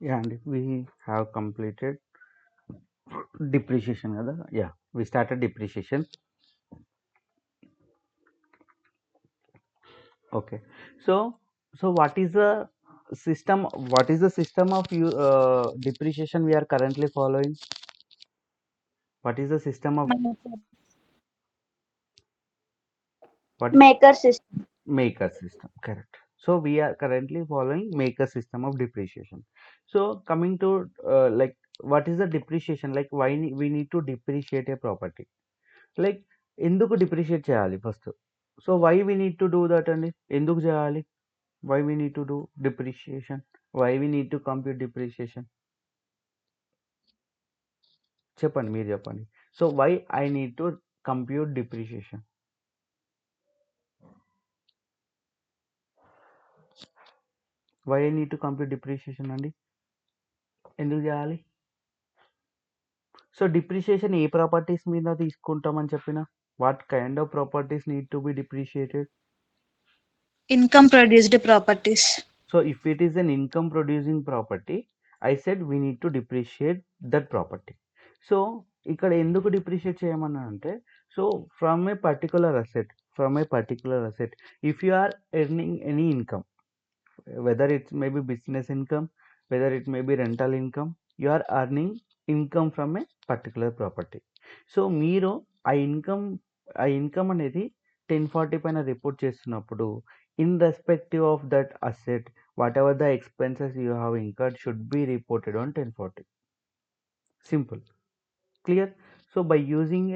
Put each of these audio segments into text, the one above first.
And we have completed depreciation kada. Yeah, we started depreciation. Okay, so what is the system of depreciation we are currently following? What is the system of what is Maker system. maker system? Correct. So we are currently following maker system of depreciation. So coming to like what is the depreciation? Like why we need to depreciate a property? Like ఎందుకు depreciate చేయాలి first? So why we need to do that అండి? ఎందుకు చేయాలి? Why we need to do depreciation? Why we need to compute depreciation? చెప్పండి, మీరు చెప్పండి. So why I need to compute depreciation? Why I need to compute depreciation అండి? ఎందుకు చేయాలి? So depreciation ఏ properties మీద తీసుకుంటామని చెప్పిన? What kind of properties need to be depreciated? Income produced properties. So if it is an income producing property, I said we need to depreciate that property. So ఇక్కడ ఎందుకు depreciate చేయమన్నా అంటే, so from A particular asset if you are earning any income, whether it may be business income, whether it may be rental income, you are earning income from a particular property. So మీరు ఆ income అనేది 1040 పైన report చేస్తున్నప్పుడు, in respective of that asset, what ever the expenses you have incurred should be reported on 1040. Simple. Clear? So by using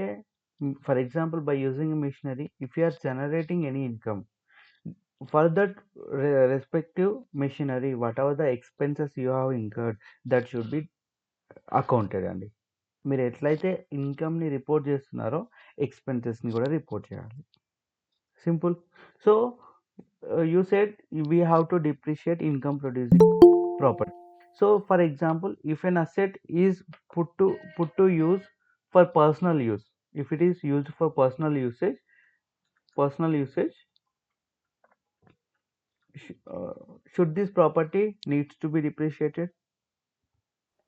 for example, by using a machinery, if you are generating any income, for that respective machinery, whatever the expenses you have incurred, that should be accounted అండి. మీరు ఎట్లయితే ఇన్కమ్ని report చేస్తున్నారో ఎక్స్పెన్సెస్ని కూడా report చేయాలి. Simple. So you said we have to depreciate income producing property. So for example, if an asset is put to use for personal use, if it is used for personal usage, should this property needs to be depreciated?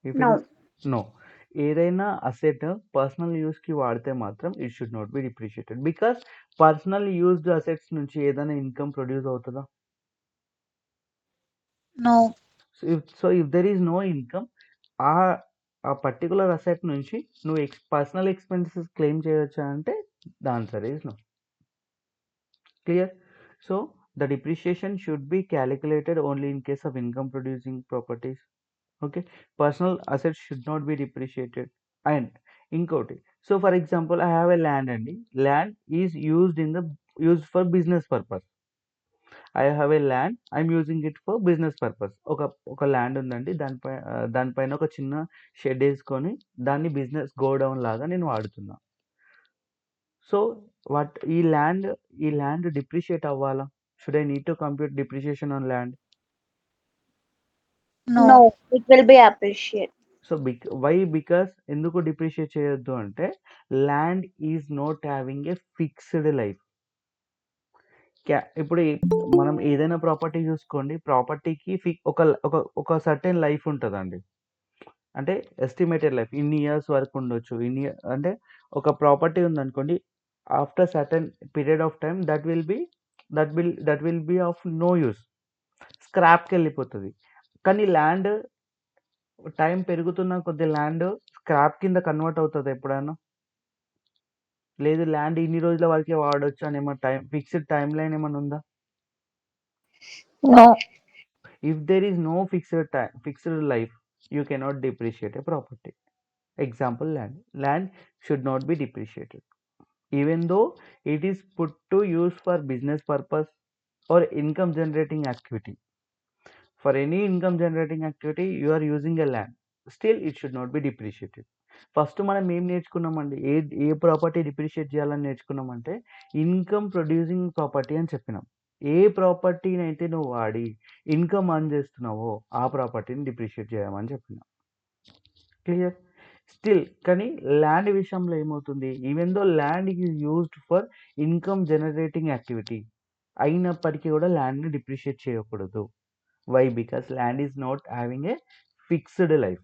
If it is No. no, ఏదైనా asset personal యూస్కి వాడితే మాత్రం it should not be depreciated, because personal used assets నుంచి ఏదైనా income produce అవుతుందా? No. So if there is no income, ఆ particular asset నుంచి నువ్వు పర్సనల్ ఎక్స్పెన్సెస్ క్లెయిమ్ చేయొచ్చా అంటే the answer is no. Clear? So the depreciation should be calculated only in case of income producing properties. Okay, personal assets should not be depreciated. And ఇంకోటి, so for example I have a land అండి. Land is used for business purpose. I have a land, I'm using it for business purpose. ఒక land ఉందండి, దానిపైన ఒక చిన్న shed వేసుకొని దాన్ని business godown లాగా నేను వాడుతున్నా. సో ఈ ల్యాండ్ డిప్రిషియేట్ అవ్వాలా? Should I need to compute depreciation on land? No. No. It will be appreciated. So why? Because ఎందుకు డిప్రిషియేట్ చేయొద్దు అంటే, land is not having a fixed life. ఇప్పుడు మనం ఏదైనా ప్రాపర్టీ చూసుకోండి, ప్రాపర్టీకి ఒక ఒక ఒక సర్టెన్ లైఫ్ ఉంటుందండి. అంటే ఎస్టిమేటెడ్ లైఫ్ ఇన్ని ఇయర్స్ వరకు ఉండొచ్చు. అంటే ఒక ప్రాపర్టీ ఉందనుకోండి, after certain period of time that will be of no use, స్క్రాప్కి వెళ్ళిపోతుంది. కానీ ల్యాండ్ టైం పెరుగుతున్న కొద్ది ల్యాండ్ స్క్రాప్ కింద కన్వర్ట్ అవుతుంది ఎప్పుడైనా? లేదు, ల్యాండ్ ఇన్ని రోజుల వరకే వాడొచ్చు అని ఏమన్నా ఫిక్స్డ్ టైం లైన్ ఏమైనా ఉందా? No. If there is no fixed life, you cannot depreciate a property. Example, land should not be depreciated even though it is put to use for business purpose or income generating activity. For any income generating activity you are using a land, still it should not be depreciated. First మనం ఏం నేర్చుకున్నామండి? ఏ property depreciate చేయాలని నేర్చుకున్నామంటే, income producing property అని చెప్పినాం. ఏ ప్రాపర్టీని అయితే నువ్వు వాడి income earn చేస్తున్నావో ఆ ప్రాపర్టీని డిప్రిషియేట్ చేయమని చెప్పినాం. క్లియర్? స్టిల్ కానీ ల్యాండ్ విషయంలో ఏమవుతుంది, even though land is used for income generating activity అయినప్పటికీ కూడా ల్యాండ్ని డిప్రిషియేట్ చేయకూడదు. Why? Because land is not having a fixed life.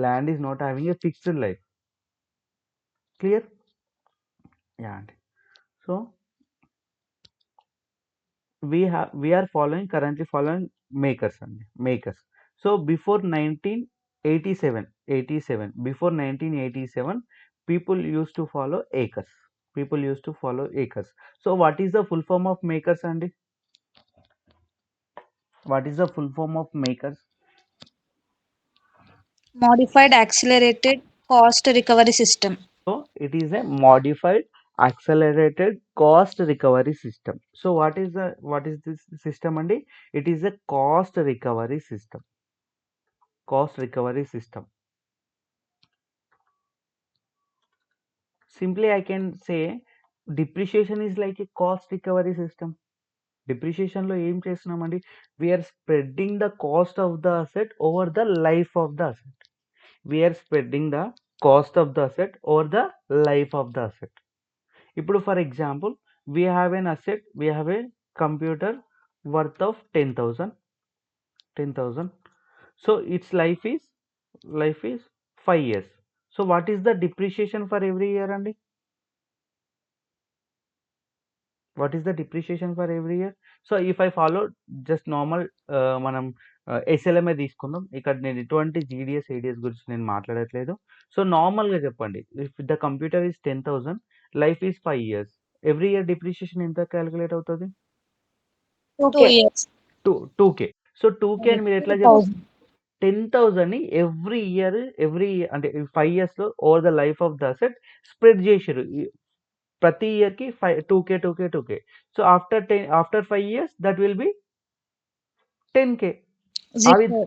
Land is not having a fixed life. Clear? Yeah. So we are currently following makers and makers. So before 1987, before 1987, people used to follow acres. So what is the full form of makers, Andy? What is the full form of makers? Modified accelerated cost recovery system. So it is a modified accelerated cost recovery system. So what is this system, Andy? It is a cost recovery system. Cost recovery system. Simply I can say depreciation is like a cost recovery system. Depreciation లో ఏం చేస్తున్నామండి? We are spreading the cost of the asset over the life of the asset. We are spreading the cost of the asset over the life of the asset. ఇప్పుడు for example we have an asset, we have a computer worth of 10,000. So its life is 5 years. So what is the depreciation for every year, అండి? What is the depreciation for every year? So if I follow just normal మనం ఎస్ఎల్ఎంఏ తీసుకుందాం. ఇక్కడ నేను ఎటువంటి GDS ADS గురించి నేను మాట్లాడట్లేదు. So నార్మల్గా చెప్పండి, if the computer is 10,000, life is 5 years, every year depreciation ఎంత క్యాలిక్యులేట్ అవుతుంది? 2 years. 2K. సో 2K అని మీరు ఎట్లా 2,000. 10,000 ని ఎవ్రీ ఇయర్ అంటే 5 years లో over the life of the asset spread చేసారు. ప్రతి ఇయర్ కి 2K. So after 5 years that will be 10K. Zero.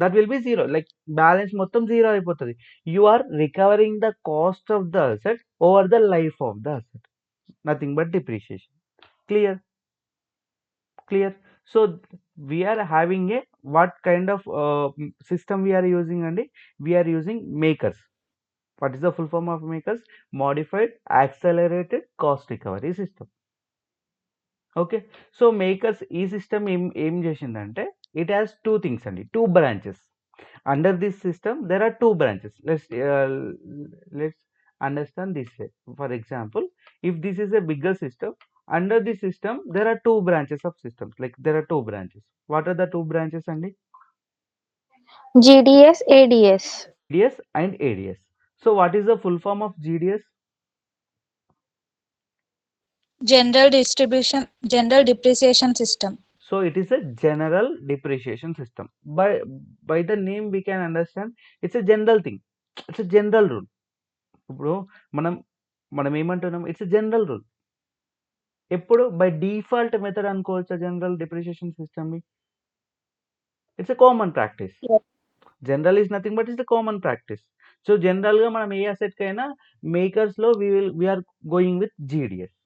That will be zero. Like balance మొత్తం జీరో అయిపోతుంది. You are recovering the cost of the asset over the life of the asset. Nothing but depreciation. Clear? So we are having a what kind of system we are using, and we are using makers. What is the full form of makers? Modified accelerated cost recovery system. Okay, so makers ఈ system ఏం చేసిందంటే, it has two things అండి, two branches. Under this system there are two branches. Let's understand this way. For example, if this is a bigger system, under this system there are two branches of systems. Like there are two branches. What are the two branches, అండి? GDS, ADS. GDS and ADS. So what is the full form of GDS? General depreciation system. So it is a general depreciation system. By the name we can understand it's a general thing. It's a general rule. ఇప్పుడు మనం ఏమంటున్నాం? It's general rule. ఎప్పుడు by default method అనుకోవచ్చు general depreciation system ని. It's a common practice. Yes. General is nothing but it's a common practice. So general గా మనం ఏ asset కైనా మేకర్స్ లో we're going with GDS.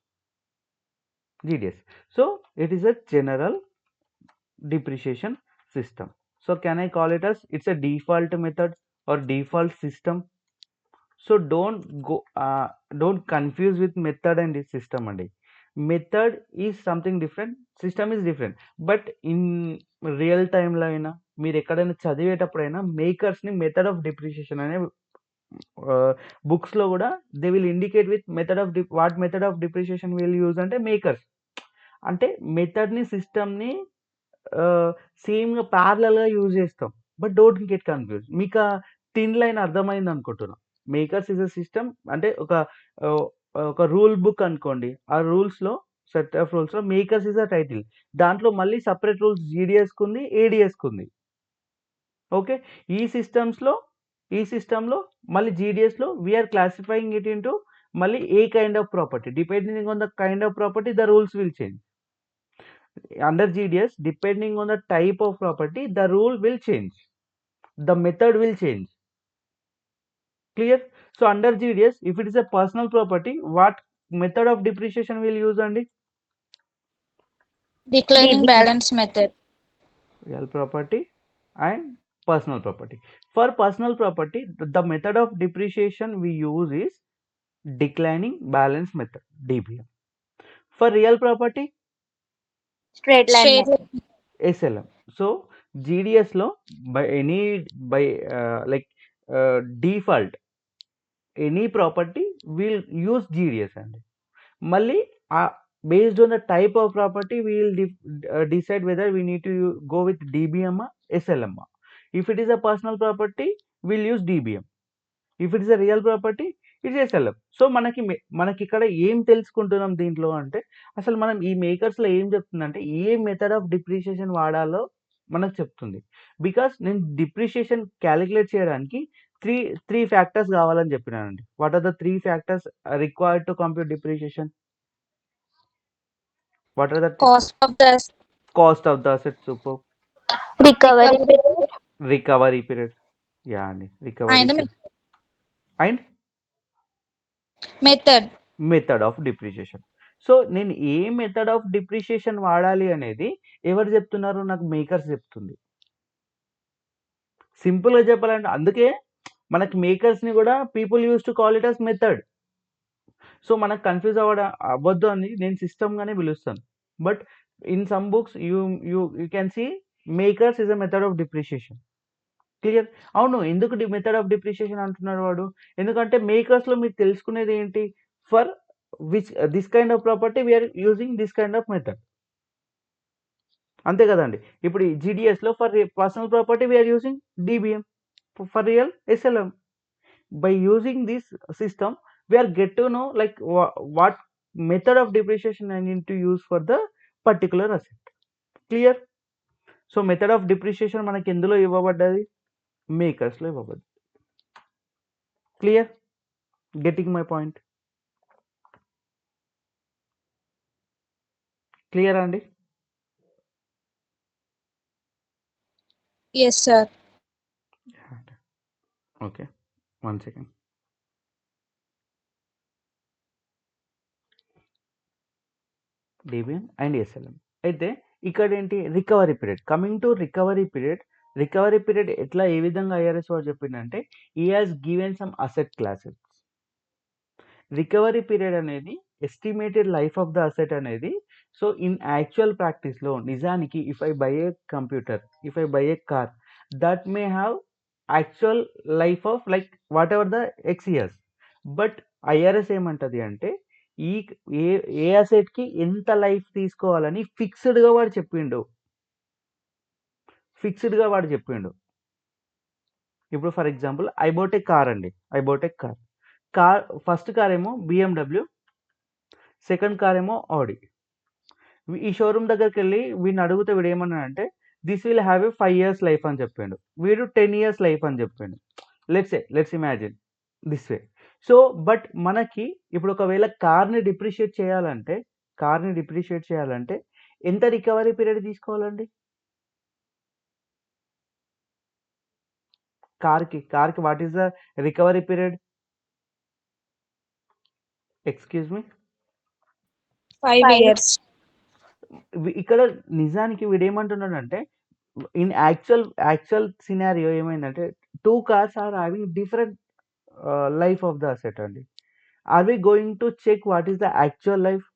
So it is a general depreciation system. So can I call it as it's a default method or default system? So don't confuse with method and system అండి. Method is something different, system is different. But in real time లో అయినా మీరు ఎక్కడైనా చదివేటప్పుడైనా makers ని method of depreciation అనే books లో కూడా they will indicate with method of what method of depreciation will use అంటే మేకర్స్. అంటే మెథడ్ ని సిస్టమ్ ని సేమ్గా ప్యారలల్గా యూజ్ చేస్తాం. But don't get confuse. మీకు ఆ థిన్ లైన్ అర్థమైంది అనుకుంటున్నా. మేకర్స్ ఇస్ అ సిస్టమ్ అంటే ఒక రూల్ బుక్ అనుకోండి. ఆ రూల్స్లో సెట్ ఆఫ్ రూల్స్లో మేకర్స్ ఇస్ అ టైటిల్. దాంట్లో మళ్ళీ సపరేట్ రూల్స్ జీడిఎస్కి ఉంది, ఏడిఎస్కి ఉంది. ఓకే, ఈ సిస్టంలో మళ్ళీ జీడిఎస్లో వీఆర్ క్లాసిఫైయింగ్ ఇట్ ఇంటూ మళ్ళీ a kind of property. Depending on the kind of property the rules will change. Under GDS, depending on the type of property, the rule will change, the method will change. Clear? So under GDS, if it is a personal property, what method of depreciation will use, Andy? Declining DB. balance method. Real property and personal property. For personal property, the method of depreciation we use is declining balance method, DBM. For real property, Straight line Straight method. SLM. So జీడిఎస్లో by like default any property will use GDS అండి. మళ్ళీ based on the type of property will decide whether we need to go with DBM SLM. If it is a personal property will use DBM. If it is a real property it is SLM. So మనకి ఇక్కడ ఏం తెలుసుకుంటున్నాం దీంట్లో అంటే, అసలు మనం ఈ మేకర్స్లో ఏం చెప్తుందంటే ఏ మెథడ్ ఆఫ్ డిప్రిషియేషన్ వాడాలో మనకు చెప్తుంది. బికాస్ నేను డిప్రిషియేషన్ క్యాలిక్యులేట్ చేయడానికి త్రీ ఫ్యాక్టర్స్ కావాలని చెప్పినానండి. What are the 3 factors required to compute depreciation? What are the Cost of the cost of the asset? Super. Recovery period. Recovery period. Yeah, అండి recovery and period. And method of depreciation. So నేను ఏ method of depreciation వాడాలి అనేది ఎవరు చెప్తున్నారు? నాకు makers చెప్తుంది. సింపుల్గా చెప్పాలంటే అందుకే మనకి మేకర్స్ని కూడా people use to call it as method. So మనకు కన్ఫ్యూజ్ అవ్వద్దు అని నేను సిస్టమ్గానే పిలుస్తాను. But in some books you can see MACRS is a method of depreciation. Clear? అవును, ఎందుకు మెథడ్ ఆఫ్ డిప్రిషియేషన్ అంటున్నాడు వాడు? ఎందుకంటే మేకర్స్లో మీకు తెలుసుకునేది ఏంటి? For which this kind of property we're using this kind of method. అంతే కదండి. ఇప్పుడు జీడిఎస్లో for personal property we're using DBM, for real SLM. By using this system we are get to know like what method of depreciation I need to use for the particular asset. Clear? So method of depreciation మనకి ఎందులో ఇవ్వబడ్డది? మేకర్స్లో ఇవ్వబడ్డది. Clear? Getting my point? Clear అండి? yes sir. Okay, 1 second. DBM and SLM. అయితే ఇక్కడ ఏంటి? Recovery period. Coming to recovery period ఎట్లా ఏ విధంగా IRS వాడు చెప్పిందంటే he has given some asset classes. Recovery period అనేది estimated life of the asset అనేది. సో ఇన్ యాక్చువల్ ప్రాక్టీస్లో నిజానికి if I buy a computer, if I buy a car, that may have actual life of like whatever the X years. But IRS ఏమంటది అంటే ఈ ఏ అసెట్కి ఎంత life తీసుకోవాలని ఫిక్స్డ్గా వాడు చెప్పిండు. ఇప్పుడు for example I bought A car అండి. Car first car ఏమో బిఎండబ్ల్యూ, సెకండ్ కార్ ఏమో ఆడి. ఈ షోరూమ్ దగ్గరికి వెళ్ళి వీడిని అడిగితే వీడు ఏమన్నాడంటే this will have A 5 years life అని చెప్పిండు. వీడు 10 years లైఫ్ అని చెప్పిండు. Let's imagine this way. So but మనకి ఇప్పుడు ఒకవేళ కార్ని డిప్రిషియేట్ చేయాలంటే ఎంత రికవరీ పీరియడ్ తీసుకోవాలండి? కార్కి what is the recovery period? Excuse me, 5 years. ఇక్కడ నిజానికి వీడు ఏమంటున్నాడంటే ఇన్ యాక్చువల్ సినారియో ఏమైందంటే 2 cars are having different life of the asset అండి. Are we going to check what is the actual life?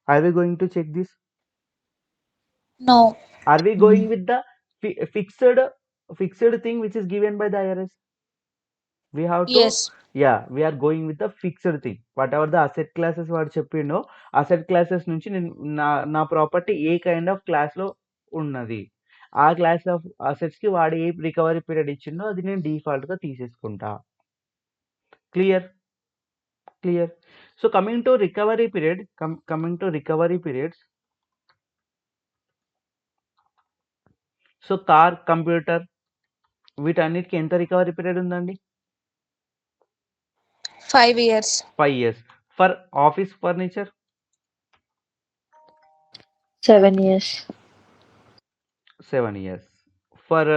Are we going to check this? No. Are we going with the fixed thing which is given by the IRS? We have to, yes. Yeah, we are going with the fixed thing. Whatever the asset classes వాడు చెప్పిండో asset classes నుంచి నేను నా property A kind of క్లాస్లో ఉన్నది, ఆ class of అసెట్స్కి వాడు ఏ recovery period ఇచ్చిండో అది నేను డిఫాల్ట్గా తీసేసుకుంటా. Clear? So coming to recovery periods, so car, computer వీటన్నిటికి ఎంత రికవరీ పీరియడ్ ఉందండి? 5 years. 5 years. For office furniture 7 years. 7 years. For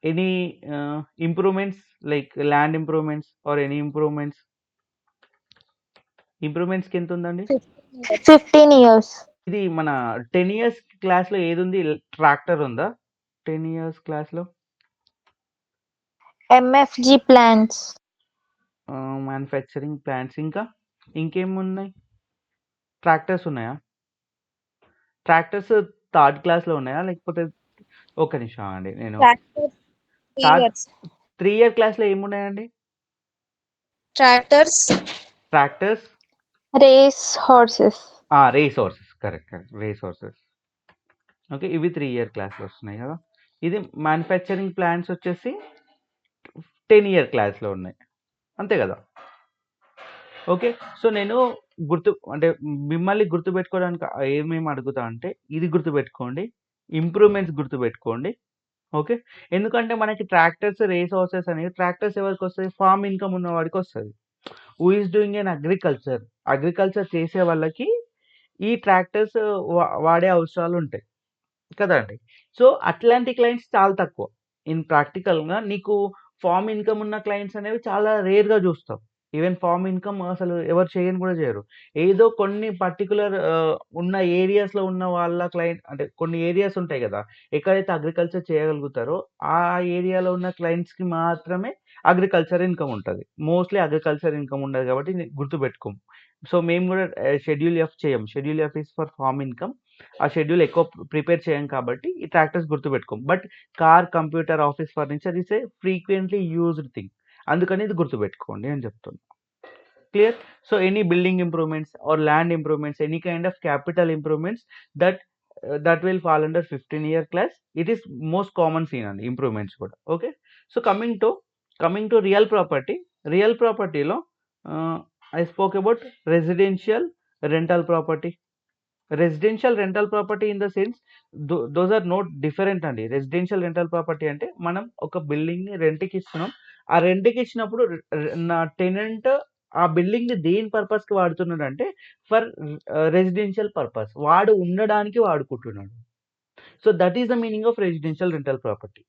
any improvements like land improvements or any ఇంప్రూవ్మెంట్స్కి ఎంత ఉందండి? 15 years. ఇది మన 10 years క్లాస్లో ఏది ఉంది? ట్రాక్టర్ ఉందా 10 years క్లాస్లో? MFG plants. Manufacturing plants. ఇంకేమున్నాయి? ట్రాక్టర్స్ ఉన్నాయా? ట్రాక్టర్స్ థర్డ్ క్లాస్లో ఉన్నాయా లేకపోతే ఒక్క నిమిషం అండి నేను ట్రాక్టర్స్ 3 థర్డ్ years. 3 year క్లాస్లో ఏమున్నాయండి Tractors, tractors Race horses. Race horses correct race horses okay ఇవి 3 year క్లాస్లో వస్తున్నాయి కదా ఇది మ్యానుఫ్యాక్చరింగ్ ప్లాంట్స్ వచ్చేసి 10 year క్లాస్లో ఉన్నాయి అంతే కదా ఓకే సో నేను అంటే మిమ్మల్ని గుర్తుపెట్టుకోవడానికి ఏమేమి అడుగుతా అంటే ఇది గుర్తుపెట్టుకోండి ఇంప్రూవ్మెంట్స్ గుర్తుపెట్టుకోండి ఓకే ఎందుకంటే మనకి ట్రాక్టర్స్ రేస్ హార్సెస్ అనేవి ట్రాక్టర్స్ ఎవరికి వస్తాయి ఫార్మ్ ఇన్కమ్ ఉన్న వాడికి వస్తుంది who is doing in agriculture చేసే వాళ్ళకి ఈ ట్రాక్టర్స్ వాడే అవసరాలు ఉంటాయి కదండి సో అట్లాంటి క్లయింట్స్ చాలా తక్కువ ఇన్ ప్రాక్టికల్గా నీకు ఫార్మ్ ఇన్కమ్ ఉన్న క్లయింట్స్ అనేవి చాలా రేర్గా చూస్తాం ఈవెన్ ఫార్మ్ ఇన్కమ్ అసలు ఎవరు చేయని కూడా చేయరు ఏదో కొన్ని పర్టికులర్ ఉన్న ఏరియాస్లో ఉన్న వాళ్ళ క్లయింట్ అంటే కొన్ని ఏరియాస్ ఉంటాయి కదా ఎక్కడైతే అగ్రికల్చర్ చేయగలుగుతారో ఆ ఏరియాలో ఉన్న క్లయింట్స్కి మాత్రమే అగ్రికల్చర్ ఇన్కమ్ ఉంటుంది మోస్ట్లీ అగ్రికల్చర్ ఇన్కమ్ ఉండదు కాబట్టి గుర్తుపెట్టుకోం సో మేము కూడా షెడ్యూల్ ఎఫ్ చేయం schedule F is for farm income ఆ షెడ్యూల్ ఎక్కువ ప్రిపేర్ చేయం కాబట్టి ఈ ట్రాక్టర్స్ గుర్తుపెట్టుకోం but car computer office furniture is a frequently used thing అందుకని ఇది గుర్తుపెట్టుకోండి అని చెప్తున్నా clear so any building improvements or land improvements any kind of capital improvements that will fall under 15-year class it is most common seen అండి improvements కూడా okay so coming to real ప్రాపర్టీలో I spoke about residential rental property in the sense those are not different అండి residential rental property అంటే మనం ఒక బిల్డింగ్ని రెంట్కి ఇస్తున్నాం ఆ రెంట్కి ఇచ్చినప్పుడు నా టెనెంట్ ఆ బిల్డింగ్ని దేని పర్పస్కి వాడుతున్నాడు అంటే ఫర్ రెసిడెన్షియల్ పర్పస్ వాడు ఉండడానికి వాడుకుంటున్నాడు so that is the meaning of residential rental property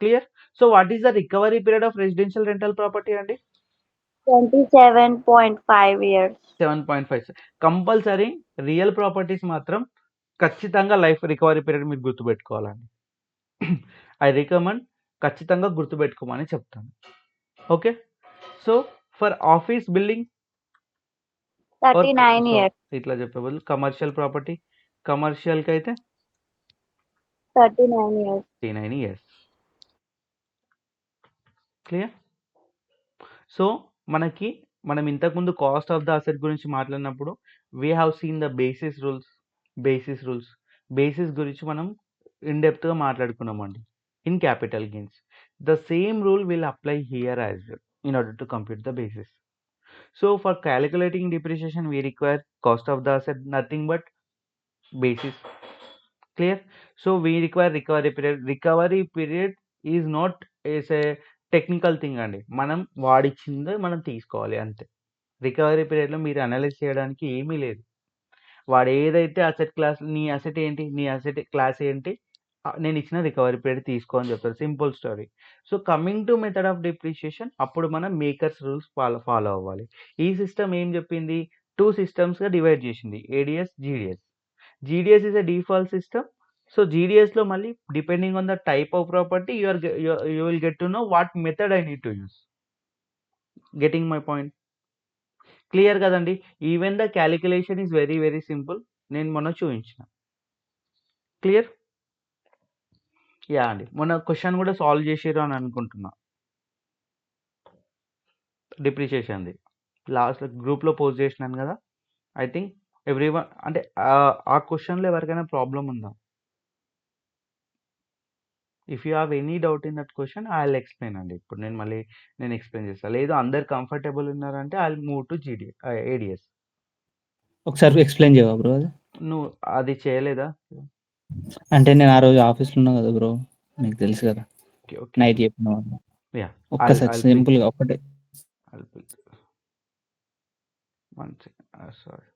clear so what is the recovery period of residential rental property అండి 27.5 years. 7.5 కంపల్సరీ రియల్ ప్రాపర్టీస్ మాత్రం ఖచ్చితంగా లైఫ్ రికవరీ పీరియడ్ మీరు గుర్తుపెట్టుకోవాలండి ఐ రికమెండ్ ఖచ్చితంగా గుర్తుపెట్టుకోమని చెప్తాను okay so for office building 39 years. ఇట్లా చెప్పే బదులు కమర్షియల్కి అయితే 39 years. 39 years క్లియర్ సో మనం ఇంతకుముందు కాస్ట్ ఆఫ్ ద అసెట్ గురించి మాట్లాడినప్పుడు we have seen the basis rules basis గురించి మనం ఇన్డెప్త్గా మాట్లాడుకున్నామండి in capital gains the same rule will apply here as well in order to compute the basis so for calculating depreciation we require cost of the asset nothing but basis clear so we require recovery period is not is a technical thing అండి మనం వాడిచ్చింది మనం తీసుకోవాలి అంతే recovery పీరియడ్లో మీరు analyse చేయడానికి ఏమీ లేదు వాడు ఏదైతే అసెట్ క్లాస్ నీ అసెట్ క్లాస్ ఏంటి నేను ఇచ్చిన రికవరీ పీరియడ్ తీసుకో అని చెప్తారు simple story so coming to method of depreciation అప్పుడు మనం మేకర్స్ రూల్స్ ఫాలో అవ్వాలి ఈ సిస్టమ్ ఏం చెప్పింది 2 సిస్టమ్స్గా డివైడ్ చేసింది ADS GDS is a default system so GDS లో మళ్ళీ depending on the type of property you will get to know what method I need to use getting my point clear కదండి even the calculation is very very simple నేను మొన్న చూపించిన clear yeah అండి మొన్న question కూడా solve చేసారు అని అనుకుంటున్నా డిప్రిషియేషన్ది లాస్ట్ గ్రూప్లో పోస్ట్ చేసినాను కదా ఐ థింక్ ఎవ్రీవన్ అంటే ఆ క్వశ్చన్లో ఎవరికైనా ప్రాబ్లం ఉందా if you have any doubt in that question I will explain అండి ఇప్పుడు నేను ఎక్స్ప్లెయిన్ చేస్తాను లేదు అందరు కంఫర్టబుల్ ఉన్నారంటే I will move to ADS ఒకసారి ఎక్స్ప్లెయిన్ చేయవా బ్రో అది నువ్వు అది చేయలేదా అంటే నేను ఆ రోజు ఆఫీస్లో ఉన్నా కదా బ్రో మీకు తెలుసు కదా ఓకే ఓకే నైట్ చెప్పిన యా ఒక్కసారి సింపుల్గా ఒకటే sorry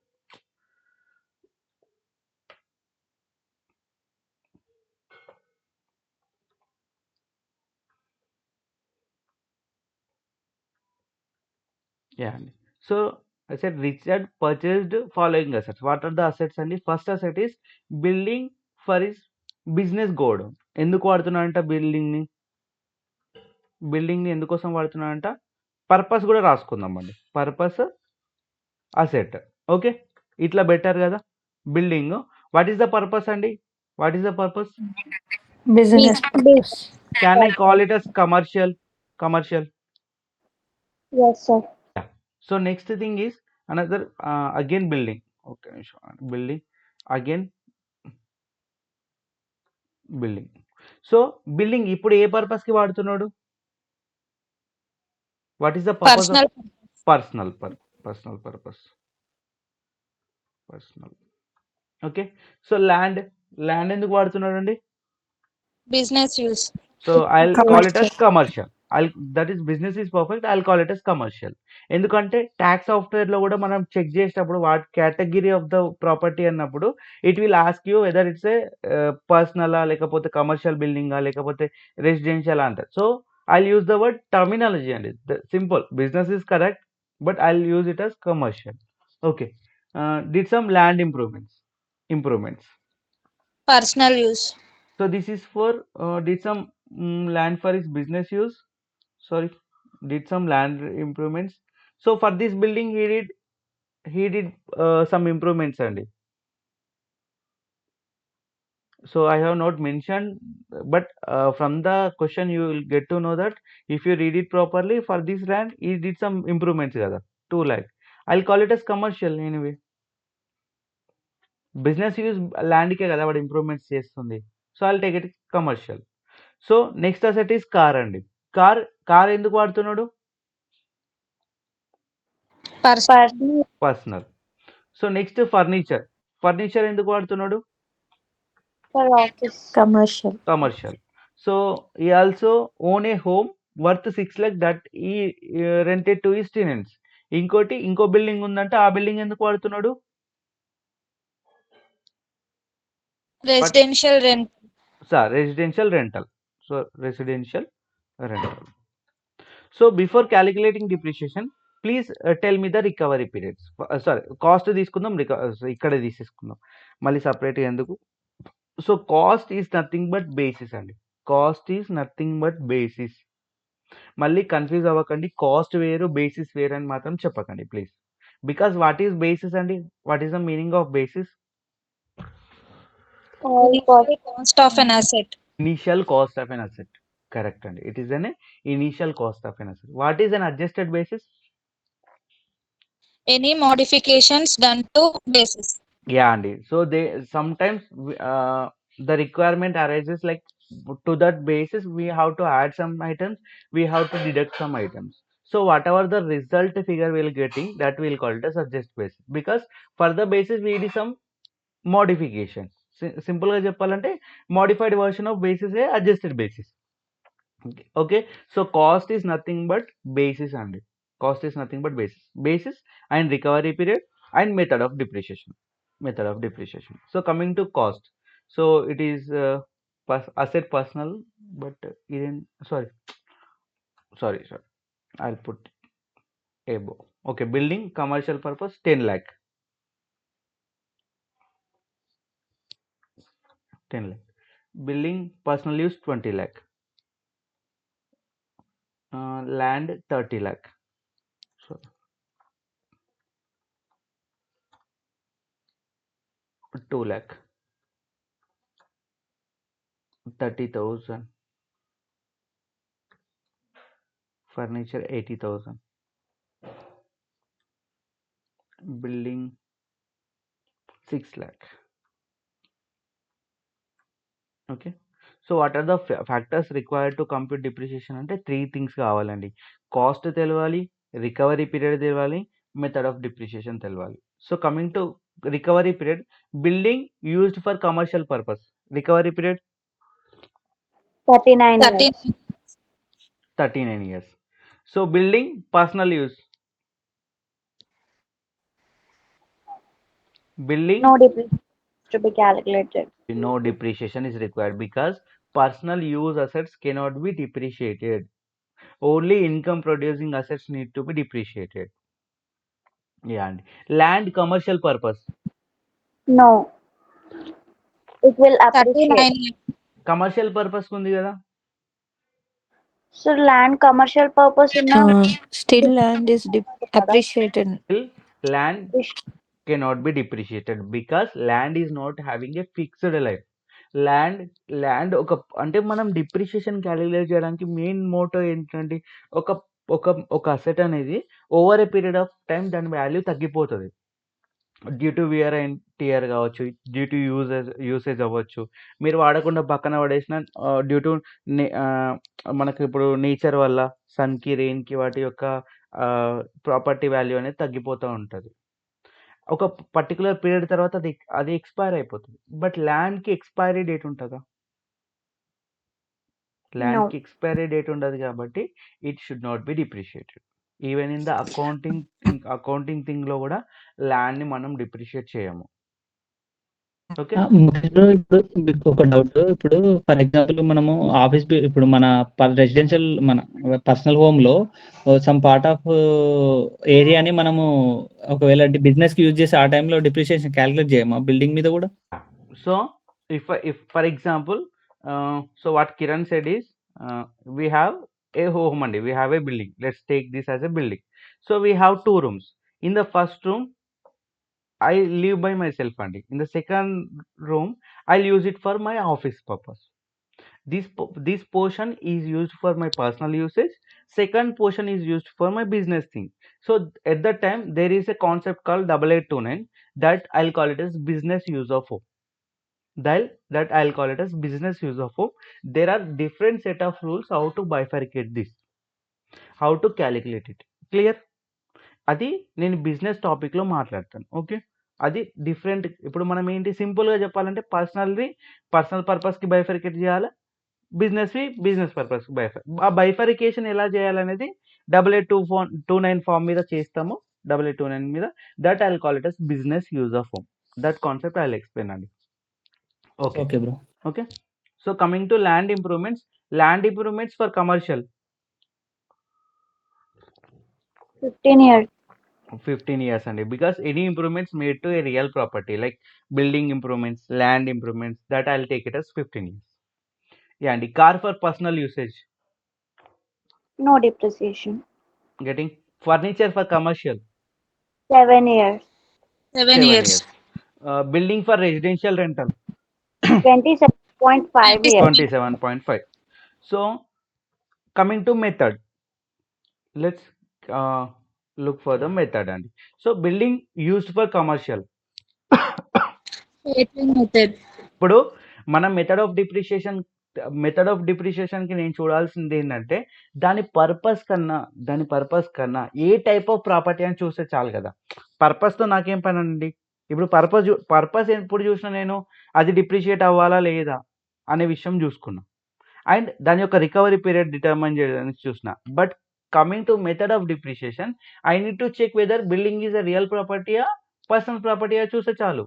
Yeah. So I said Richard purchased following assets. What are the assets? And the first asset is building for his business godown. ఎందుకు వాడుతున్నాడంట బిల్డింగ్ని ఎందుకోసం వాడుతున్నాడంట పర్పస్ కూడా రాసుకుందామండి పర్పస్ అసెట్ ఓకే ఇట్లా better కదా building what is the purpose అండి What is the purpose? Business Business. Business purpose. Can I call it purpose. as commercial? Commercial. Yes, sir. Yeah. So next thing is another again building. Okay, sure. Building again building. So building ఇప్పుడు ఏ purpose కి వాడుతున్నాడు? What is the purpose of Personal. personal purpose? Personal. Okay. So land ఎందుకు వాడుతున్నాడండి? Business use. So I'll call it as Commercial. commercial. That is business is perfect. I'll call it as commercial. ఎందుకంటే tax software లో కూడా మనం check చేసేటప్పుడు what category of the property అన్నప్పుడు it will ask you whether it's a పర్సనలా లేకపోతే commercial బిల్డింగా లేకపోతే రెసిడెన్షియల్ అంటారు. So I use the word terminology అండి. Simple business is correct but I use it as commercial. Okay. Did some land improvements. Personal use. So this is for did some land for his business use. Sorry, did some land improvements. So for this building, he did some improvements only. So I have not mentioned, but from the question you will get to know that if you read it properly, for this land he did some improvements. Kada 2 lakh. I'll call it as commercial anyway. Business use land ke kada vaadu improvements చేస్తుంది. So I'll take it commercial. So next asset is car అండి. Car ఎందుకు వాడుతున్నాడు? Personal. Personal. Personal. So next furniture ఎందుకు వాడుతున్నాడు? For office. Commercial. Commercial. So he also own a home worth 6 lakh that he rented to his tenants. ఇంకో building ఉందంటే ఆ building ఎందుకు వాడుతున్నాడు? Residential rent. Residential rental. So residential rental. So before calculating depreciation please tell me the recovery periods. Sorry cost తీసుకుందాం, ఇక్కడే తీసేసుకుందాం మళ్ళీ సపరేట్గా ఎందుకు. So cost is nothing but basis అండి. Cost is nothing but basis. మళ్ళీ కన్ఫ్యూజ్ అవ్వకండి, cost వేరు బేసిస్ వేరు అని మాత్రం చెప్పకండి please. Because what is basis అండి? What is the meaning of basis? Cost of an asset. Initial cost of an asset. Correct అండి. It is an initial cost of an asset. What is an adjusted basis? Any modifications done to basis. Yeah అండి. So they sometimes the requirement arises like to that basis we have to add some items, we have to deduct some items. So whatever the result figure we'll getting, that we'll call it as adjust basis, because for the basis we did some modifications. Simple గా చెప్పాలంటే modified version of basis A adjusted basis. Okay, so cost is nothing but basis అండి. Cost is nothing but basis and recovery period and method of depreciation. So coming to cost, so it is asset personal, but sorry, I'll put above. Okay, building commercial purpose 10 lakh. 10 lakh. Building personal use 20 lakh. Land 30 lakh. So 2 lakh. 30,000. Furniture 80,000. Building 6 lakh. Okay, so what are the factors required to compute depreciation? అంటే 3 things కావాలండి. Cost తెలవాలి, recovery period తెలవాలి, method of depreciation తెలవాలి. So coming to recovery period, building used for commercial purpose, recovery period 39 years. 39 years. So building personal use, building No depreciation to be calculated. no depreciation is required because personal use assets cannot be depreciated. Only income producing assets need to be depreciated. Yeah, and land commercial purpose. No. It will appreciate. 39. Commercial purpose ఉంది కదా. So land commercial purpose in Still land is appreciated. Still land cannot be depreciated because land is not having a fixed life. Land అంటే మనం depreciation calculate చేయడానికి main motto ఏంటంటే ఒక ఒక asset అనేది over a period of time దాని value తగ్గిపోతుంది. Due to wear and tear కావచ్చు, డ్యూ టు యూసేజ్ అవ్వచ్చు, మీరు వాడకుండా పక్కన పడేసిన డ్యూ టు మనకు ఇప్పుడు నేచర్ వల్ల సన్కి, రెయిన్కి వాటి యొక్క ప్రాపర్టీ వాల్యూ అనేది తగ్గిపోతూ ఉంటుంది. ఒక పర్టికులర్ పీరియడ్ తర్వాత అది ఎక్స్పైర్ అయిపోతుంది. బట్ ల్యాండ్కి ఎక్స్పైరీ డేట్ ఉంటుందా? ల్యాండ్కి ఎక్స్పైరీ డేట్ ఉండదు కాబట్టి it should not be depreciated. Even in the accounting థింగ్లో కూడా ల్యాండ్ని మనం డిప్రిషియేట్ చేయము. ఓకే, ఇప్పుడు మీకు ఒక డౌట్. ఇప్పుడు ఫర్ ఎగ్జాంపుల్ మనము ఆఫీస్ ఇప్పుడు మన రెసిడెన్షియల్ మన పర్సనల్ హోమ్ లో సమ్ పార్ట్ ఆఫ్ ఏరియాని మనము ఒకవేళ బిజినెస్ కి యూజ్ చేసి ఆ టైంలో డిప్రిషియేషన్ క్యాలిక్యులేట్ చేయమా బిల్డింగ్ మీద కూడా? So if for example, so what Kiran said is, we have a home and we have a building. Let's take this as a building. So we have 2 rooms. In the first room I live by myself and in the second room I'll use it for my office purpose. This portion is used for my personal usage, second portion is used for my business thing. So at that time there is a concept called 8829 that I'll call it as business use of home. That I'll call it as business use of home. There are different set of rules how to bifurcate this, how to calculate it. Clear? అది నేను business టాపిక్లో మాట్లాడతాను. Okay, అది different. ఇప్పుడు మనం ఏంటి సింపుల్గా చెప్పాలంటే పర్సనల్ పర్పస్కి బైఫరికేట్ చేయాలి, బిజినెస్ పర్పస్కి ఆ బైఫరికేషన్ ఎలా చేయాలనేది 8829 ఫామ్ మీద చేస్తాము. 8829 మీద that I'll call it as business use of home. That concept I'll explain అండి. Okay bro. Okay, so coming to land improvements for commercial, 15 years. 15 years అండి, because any improvements made to a real property like building improvements, land improvements, that I'll take it as 15 years. Yeah, and the car for personal usage, No depreciation. getting furniture for commercial, 7 years. 7 years. building for residential rental, 27.5 years. 27.5. So coming to method, let's look for the method. And so building used for commercial, Rating method. ఇప్పుడు మనం method of డిప్రిషియేషన్కి నేను చూడాల్సింది ఏంటంటే దాని purpose కన్నా ఏ type of property అని చూస్తే చాలు కదా. పర్పస్తో నాకేం పని అండి? ఇప్పుడు పర్పస్ ఎప్పుడు చూసినా నేను అది డిప్రిషియేట్ అవ్వాలా లేదా అనే విషయం చూసుకున్నా, అండ్ దాని యొక్క రికవరీ పీరియడ్ డిటర్మైన్ చేయడానికి చూసిన. But coming to method of depreciation, I need to check whether building is a real ప్రాపర్టీయా పర్సనల్ ప్రాపర్టీయా చూస్తే చాలు.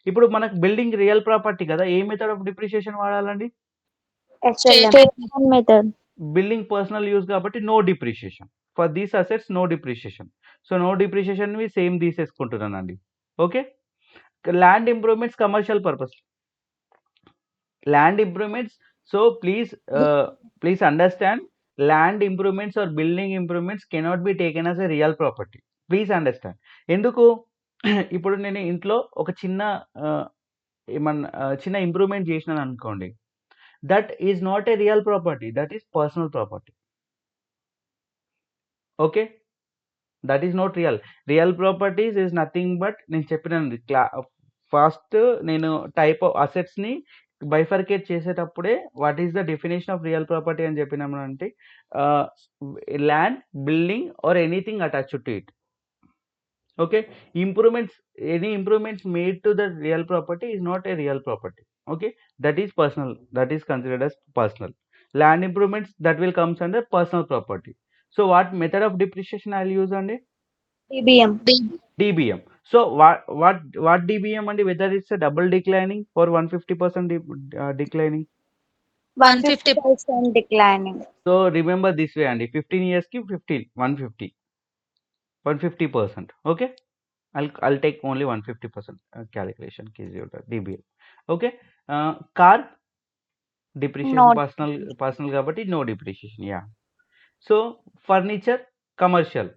ఇప్పుడు మనకు బిల్డింగ్ రియల్ ప్రాపర్టీ కదా, ఏ మెథడ్ ఆఫ్ డిప్రిషియేషన్ వాడాలండి? SLM method. Building personal use కాబట్టి no depreciation for these assets, no depreciation. So no depreciation same తీసేసుకుంటున్నానండి. Okay, land improvements commercial purpose, land improvements. So please understand, land improvements or building improvements cannot be taken as a real property. Please understand. ఎందుకు? ఇప్పుడు నేను ఇంట్లో ఒక చిన్న improvement చేసినాను అనుకోండి, that is not a real property, that is personal property. Okay, that is not real properties is nothing but నేను చెప్పినాను ఫస్ట్ నేను టైప్ ఆఫ్ అసెట్స్ని బైఫర్కేట్ చేసేటప్పుడే what is the definition of real property అని చెప్పినామంటే land, building or anything attached to it. Okay, any improvements made to the real property is not a real property. Okay, that is personal, that is considered as personal. Land improvements, that will comes under personal property. So what method of depreciation I'll use on it? DBM. So what DBM and whether it's a double declining or 150% declining? 150% declining. So remember this way, Andy, 15 years ki 150%. Okay, I'll take only 150% calculation DBM. Okay, car depreciation, No. personal కాబట్టి no depreciation. Yeah. So furniture commercial,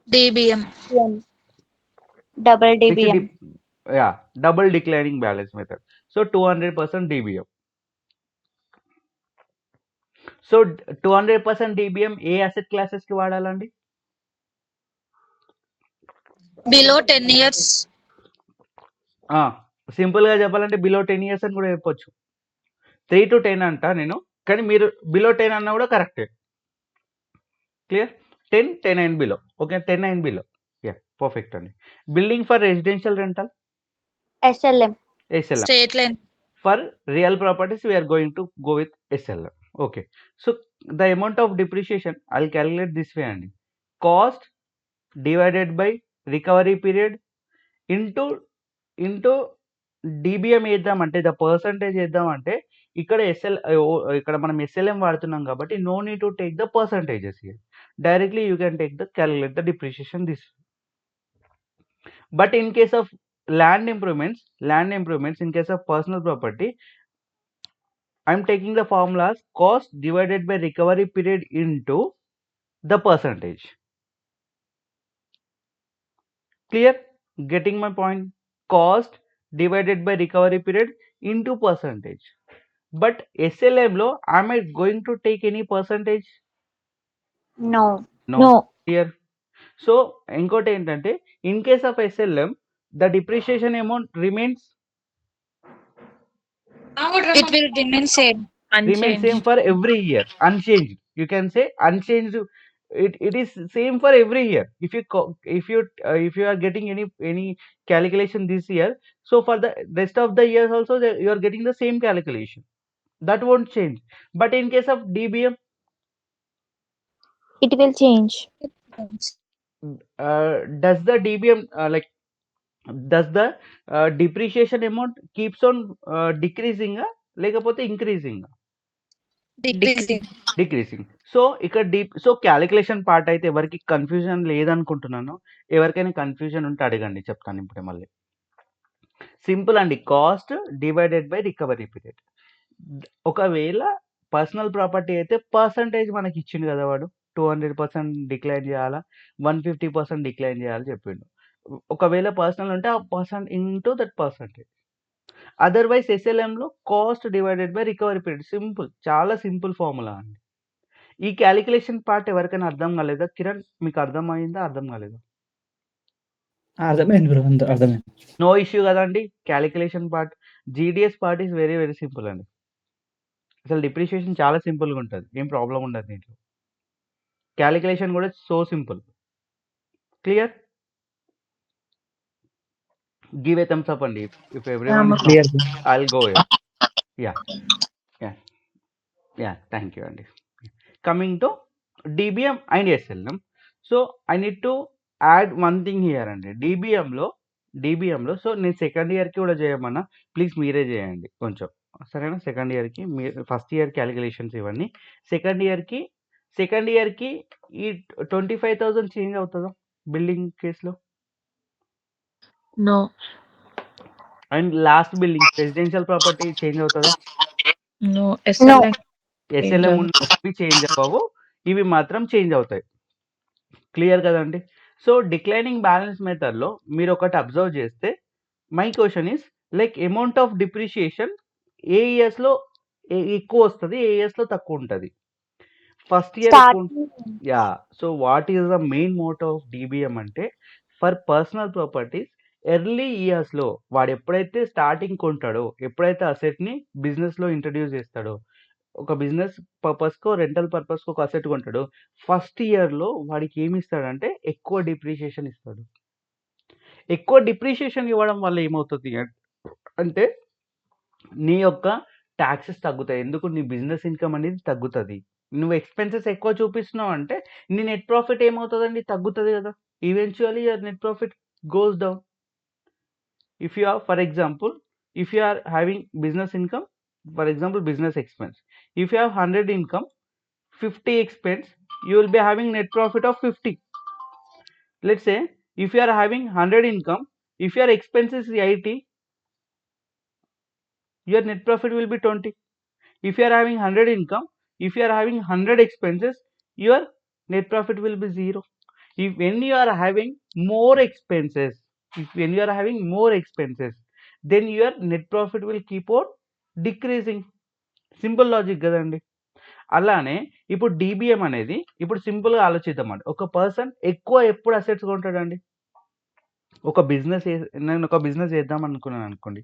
DBM. Double DBM. double declining balance method. So 200% DBM. So 200% DBM ఏ asset classes కి వాడాలండి? Below 10 years. Simple గా చెప్పాలంటే below 10 years అని కూడా చెప్పొచ్చు. 3 to 10 అంట నేను, కానీ మీరు బిలో 10 అన్నా కూడా కరెక్టే. Clear? 10 and below. Okay, 10 and below. Perfect అండి. Building for residential rental SLM. Straight line. For real properties we are going to go with SLM. Okay, so the amount of depreciation I'll calculate this way అండి. Cost divided by recovery period into DBM వేద్దామంటే the percentage వేద్దామంటే ఇక్కడ మనం SLM వాడుతున్నాం కాబట్టి no need to take the percentages here. Directly you can take the calculate the depreciation this. But in case of land improvements, in case of personal property, I'm taking the formulas cost divided by recovery period into the percentage. Clear? Getting my point? Cost divided by recovery period into percentage. But SLM lo, am I going to take any percentage? No. Clear? So ఇంకోటి ఏంటంటే in case of SLM the depreciation amount remains It will remain same. remain same for every year, unchanged. You can say unchanged. It is same for every year. If you are getting any calculation this year, so for the rest of the years also you are getting the same calculation. That won't change. But in case of DBM, It will change. does the DBM does the depreciation amount keeps on decreasing లేకపోతే increasing? Decreasing. So ఇక్కడ so calculation part అయితే ఎవరికి confusion లేదనుకుంటున్నాను. ఎవరికైనా confusion ఉంటే అడగండి, చెప్తాను ఇప్పుడే మళ్ళీ. సింపుల్ అండి, cost divided by recovery period. ఒకవేళ పర్సనల్ ప్రాపర్టీ అయితే పర్సంటేజ్ మనకి ఇచ్చిండు కదా వాడు, 200% డిక్లైన్ చేయాలా, 150% డిక్లైన్ చేయాలి చెప్పిండు. ఒకవేళ పర్సనల్ ఉంటే ఆ person into that percentage. Otherwise ఎస్ఎల్ఎంలో cost divided by recovery period. Simple, చాలా సింపుల్ ఫార్ములా అండి. ఈ క్యాలిక్యులేషన్ పార్ట్ ఎవరికైనా అర్థం కాలేదా? కిరణ్, మీకు అర్థమైందా, అర్థం కాలేదా? అర్థమైంది బ్రో, అర్థమైంది. నో ఇష్యూ కదండి. Calculation part, GDS part is very very simple అండి. అసలు డిప్రిషియేషన్ చాలా సింపుల్గా ఉంటుంది, ఏం ప్రాబ్లం ఉండదు దీంట్లో. క్యాలిక్యులేషన్ కూడా so simple. Clear? Give a thumbs up అండి if everyone is clear. I will go. Ya thank you అండి. Coming to DBM and SLM. So I need to add one thing here అండి. డిబిఎంలో so నేను second ఇయర్కి కూడా చేయమన్నా, please మీరే చేయండి కొంచెం, సరేనా? సెకండ్ ఇయర్కి మీరు ఫస్ట్ ఇయర్ క్యాలిక్యులేషన్స్ ఇవన్నీ సెకండ్ ఇయర్కి ఈ 25,000 చేంజ్ అవుతుందా బిల్డింగ్ కేసులో? No. And last building residential property change అవుతుందా? No. SLM. ఎస్ఎల్ఎం ఉన్నవి చేంజ్ అవ్వవు, ఇవి మాత్రం చేంజ్ అవుతాయి. క్లియర్ కదండి? సో డిక్లైనింగ్ బ్యాలెన్స్ మెథడ్లో మీరు ఒకటి అబ్జర్వ్ చేస్తే, my question is like amount of depreciation ఏ ఇయర్స్లో ఎక్కువ వస్తుంది, ఏ ఇయర్స్లో తక్కువ ఉంటుంది? First year ya. So what is the main motto of DBM అంటే, ఫర్ పర్సనల్ ప్రాపర్టీస్ ఎర్లీ ఇయర్స్లో వాడు ఎప్పుడైతే స్టార్టింగ్ కొంటాడో, ఎప్పుడైతే అసెట్ని బిజినెస్లో ఇంట్రడ్యూస్ చేస్తాడో, ఒక బిజినెస్ పర్పస్కో రెంటల్ పర్పస్కో ఒక అసెట్ కొంటాడు, ఫస్ట్ ఇయర్లో వాడికి ఏమి ఇస్తాడంటే ఎక్కువ డిప్రిషియేషన్ ఇస్తాడు. ఎక్కువ డిప్రిషియేషన్ ఇవ్వడం వల్ల ఏమవుతుంది అంటే నీ యొక్క ట్యాక్సెస్ తగ్గుతాయి. ఎందుకు? నీ బిజినెస్ ఇన్కమ్ అనేది తగ్గుతుంది. నువ్వు ఎక్స్పెన్సెస్ ఎక్కువ చూపిస్తున్నావు అంటే నీ నెట్ ప్రాఫిట్ ఏమవుతుందండి? తగ్గుతుంది కదా. Eventually your net profit goes down. If you are, for example, if you are having business income, for example business expense, if you have 100 income, 50 expense, you will be having net profit of 50. Let's say if you are having 100 income, if your expense is 80, your net profit will be 20. If you are having 100 income, if you are having 100 expenses, your net profit will be 0. If when you are having more expenses, when you are having more expenses, then your net profit will keep on decreasing. Simple logic కదండి. అలానే ఇప్పుడు DBM అనేది ఇప్పుడు సింపుల్గా ఆలోచిద్దామండి. ఒక person ఎక్కువ ఎప్పుడు assets కొంటాడండి? నేను ఒక బిజినెస్ చేద్దాం అనుకున్నాను అనుకోండి,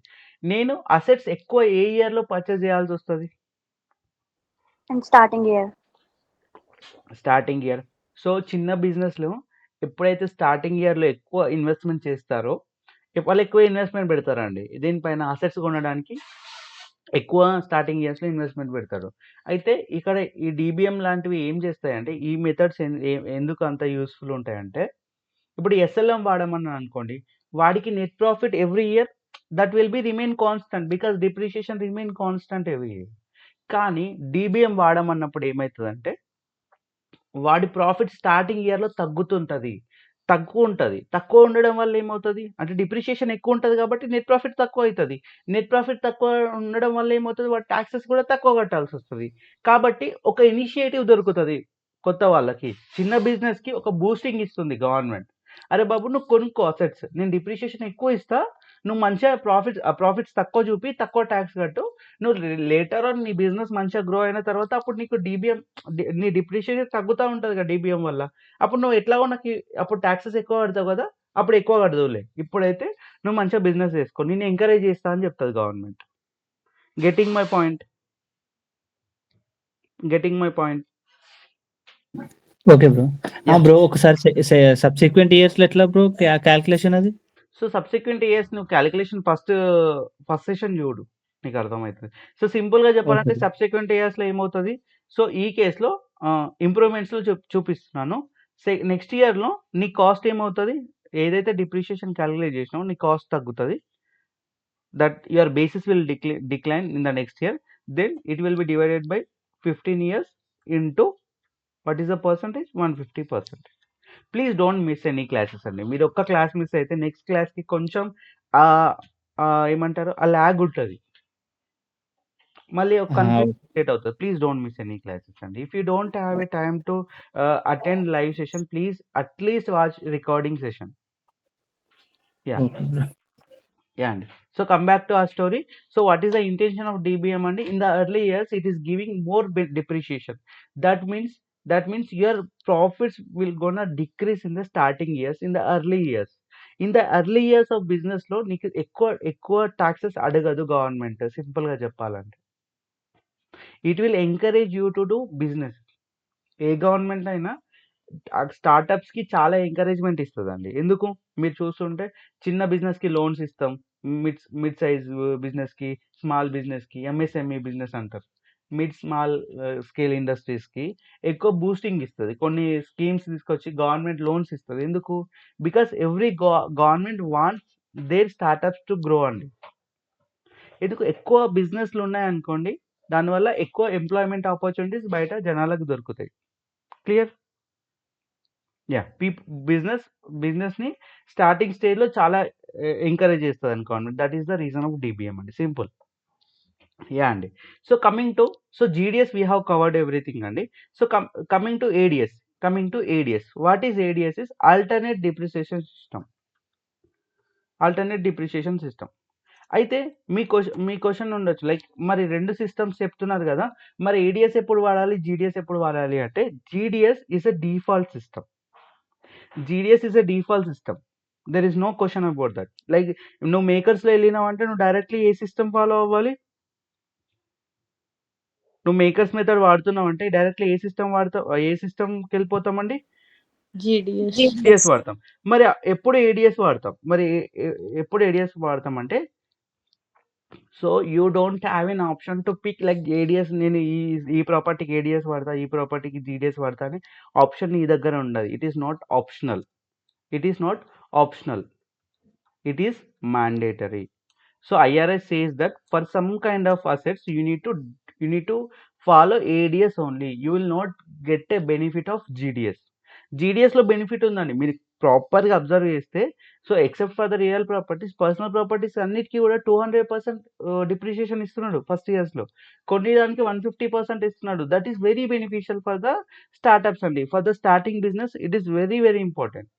నేను అసెట్స్ ఎక్కువ ఏ ఇయర్లో పర్చేస్ చేయాల్సి వస్తుంది? And starting year. Starting year. So చిన్న బిజినెస్లో ఎప్పుడైతే స్టార్టింగ్ ఇయర్లో ఎక్కువ ఇన్వెస్ట్మెంట్ చేస్తారో వాళ్ళు ఎక్కువ ఇన్వెస్ట్మెంట్ పెడతారండి దీనిపైన, అసెట్స్ కొనడానికి ఎక్కువ స్టార్టింగ్ ఇయర్స్లో ఇన్వెస్ట్మెంట్ పెడతారు. అయితే ఇక్కడ ఈ డీబీఎం లాంటివి ఏం చేస్తాయంటే, ఈ మెథడ్స్ ఎందుకు అంత యూస్ఫుల్ ఉంటాయంటే, ఇప్పుడు ఎస్ఎల్ఎం వాడమన్నాను అనుకోండి, వాడికి net profit every year that will B remain constant because depreciation remain constant every year. కానీ డీబీఎం వాడమన్నప్పుడు ఏమవుతుందంటే, వాడి ప్రాఫిట్ స్టార్టింగ్ ఇయర్లో తక్కువ ఉంటుంది. తక్కువ ఉండడం వల్ల ఏమవుతుంది అంటే, డిప్రిషియేషన్ ఎక్కువ ఉంటుంది కాబట్టి నెట్ ప్రాఫిట్ తక్కువ అవుతుంది. నెట్ ప్రాఫిట్ తక్కువ ఉండడం వల్ల ఏమవుతుంది, వాడు ట్యాక్సెస్ కూడా తక్కువ కట్టాల్సి వస్తుంది. కాబట్టి ఒక ఇనిషియేటివ్ దొరుకుతుంది కొత్త వాళ్ళకి. చిన్న బిజినెస్కి ఒక బూస్టింగ్ ఇస్తుంది గవర్నమెంట్. అరే బాబు, నువ్వు కొనుక్కో అసెట్స్, నేను డిప్రిషియేషన్ ఎక్కువ ఇస్తా, నువ్వు మంచిగా ప్రాఫిట్స్ తక్కువ చూపి తక్కువ ట్యాక్స్ కట్టు, నువ్వు లేటర్ ఆన్ నీ బిజినెస్ మంచిగా గ్రో అయిన తర్వాత అప్పుడు నీకు డీబీఎం నీ డిప్రిషియేషన్ తగ్గుతూ ఉంటుంది కదా డీబీఎం వల్ల, అప్పుడు నువ్వు ఎట్లాగో నాకు అప్పుడు ట్యాక్సెస్ ఎక్కువ కడతావు కదా, అప్పుడు ఎక్కువ కడదువులే, ఇప్పుడైతే నువ్వు మంచిగా బిజినెస్ చేసుకో, నేను ఎంకరేజ్ చేస్తా అని చెప్తుంది government. Getting my point. Okay bro. Bro ఒకసారి సబ్సిక్వెంట్ ఇయర్స్ లో ఎట్లా బ్రో క్యాల్కులేషన్ అది? సో సబ్సిక్వెంట్ ఇయర్స్ నువ్వు క్యాలిక్యులేషన్ ఫస్ట్ సెషన్ చూడు, నీకు అర్థమవుతుంది. సో సింపుల్గా చెప్పాలంటే సబ్సిక్వెంట్ ఇయర్స్లో ఏమవుతుంది, సో ఈ కేసులో ఇంప్రూవ్మెంట్స్లో చూపిస్తున్నాను. నెక్స్ట్ ఇయర్లో నీ కాస్ట్ ఏమవుతుంది, ఏదైతే డిప్రిషియేషన్ క్యాలిక్యులేట్ చేసినావో నీ కాస్ట్ తగ్గుతుంది. That your basis will decline in the next year. Then it will be divided by 15 years into what is the percentage, 150%. Please don't miss any classes అండి. మీరు ఒక్క class miss అయితే next క్లాస్కి కొంచెం ఏమంటారు, ఆ ల్యాగ్ ఉంటుంది, మళ్ళీ ఒక కన్ఫ్యూజన్ క్రియేట్ అవుతుంది. Please don't miss any classes అండి. If you don't have a time to attend live session, please at least watch recording session. Yeah, and so come back to our story. So what is the intention of DBM? And in the early years, it is giving more depreciation. That means your profits will gonna decrease in the starting years, in the early years. In the early years of business లో నీకు ఎక్కువ taxes అడగదు government. Simple గా చెప్పాలంటే it will encourage you to do business. A government అయినా startups కి చాలా encouragement ఇస్తుందండి. ఎందుకు మీరు చూస్తుంటే చిన్న బిజినెస్ కి లోన్స్ ఇస్తాం, మిడ్ సైజ్ బిజినెస్ కి, స్మాల్ బిజినెస్ కి, ఎంఎస్ఎంఈ బిజినెస్ అంటారు, మిడ్ స్మాల్ స్కేల్ ఇండస్ట్రీస్ కి ఎక్కువ బూస్టింగ్ ఇస్తుంది. కొన్ని స్కీమ్స్ తీసుకొచ్చి గవర్నమెంట్ లోన్స్ ఇస్తుంది. ఎందుకు? Because every government wants their startups to grow అండి. ఎందుకు? ఎక్కువ బిజినెస్లు ఉన్నాయనుకోండి, దానివల్ల ఎక్కువ ఎంప్లాయ్మెంట్ ఆపర్చునిటీస్ బయట జనాలకు దొరుకుతాయి. క్లియర్? యా, బిజినెస్ ని స్టార్టింగ్ స్టేజ్ లో చాలా ఎంకరేజ్ చేస్తుంది అని government. That is the reason of DBM అండి, సింపుల్. యా అండి. So coming to GDS we have covered everything అండి. So coming to ADS, what is ADS? Is alternate depreciation system. అయితే మీ question ఉండొచ్చు, లైక్ మరి రెండు సిస్టమ్స్ చెప్తున్నారు కదా, మరి ఏడిఎస్ ఎప్పుడు వాడాలి, జీడిఎస్ ఎప్పుడు వాడాలి అంటే, GDS is a default system. There is no question about that. Like నువ్వు మేకర్స్లో వెళ్ళినావు అంటే నువ్వు డైరెక్ట్లీ ఏ సిస్టమ్ ఫాలో అవ్వాలి? నువ్వు మేకర్స్ మెథడ్ వాడుతున్నావు అంటే డైరెక్ట్లీ ఏ సిస్టమ్కి వెళ్ళిపోతామండి? జీడిఎస్ వాడతాం. మరి ఎప్పుడు ఏడిఎస్ వాడతాం అంటే, so you don't have an option to pick like ADS, నేను ఈ ప్రాపర్టీకి ఏడిఎస్ వాడతా, ఈ ప్రాపర్టీకి జీడిఎస్ వాడతా అని ఆప్షన్ నీ దగ్గర ఉండదు. It is not optional, it is mandatory. So IRS says that for some kind of assets you need to follow ADS only. You will not get a benefit of GDS లో benefit ఉందండి, మీరు ప్రాపర్గా observe చేస్తే. So except for the real properties, personal properties అన్నిటికీ కూడా 200% depreciation ఇస్తున్నాడు first ఇయర్స్లో. కొన్ని దానికి 150% ఇస్తున్నాడు. That is very beneficial for the startups అండి. For the starting business it is very very important.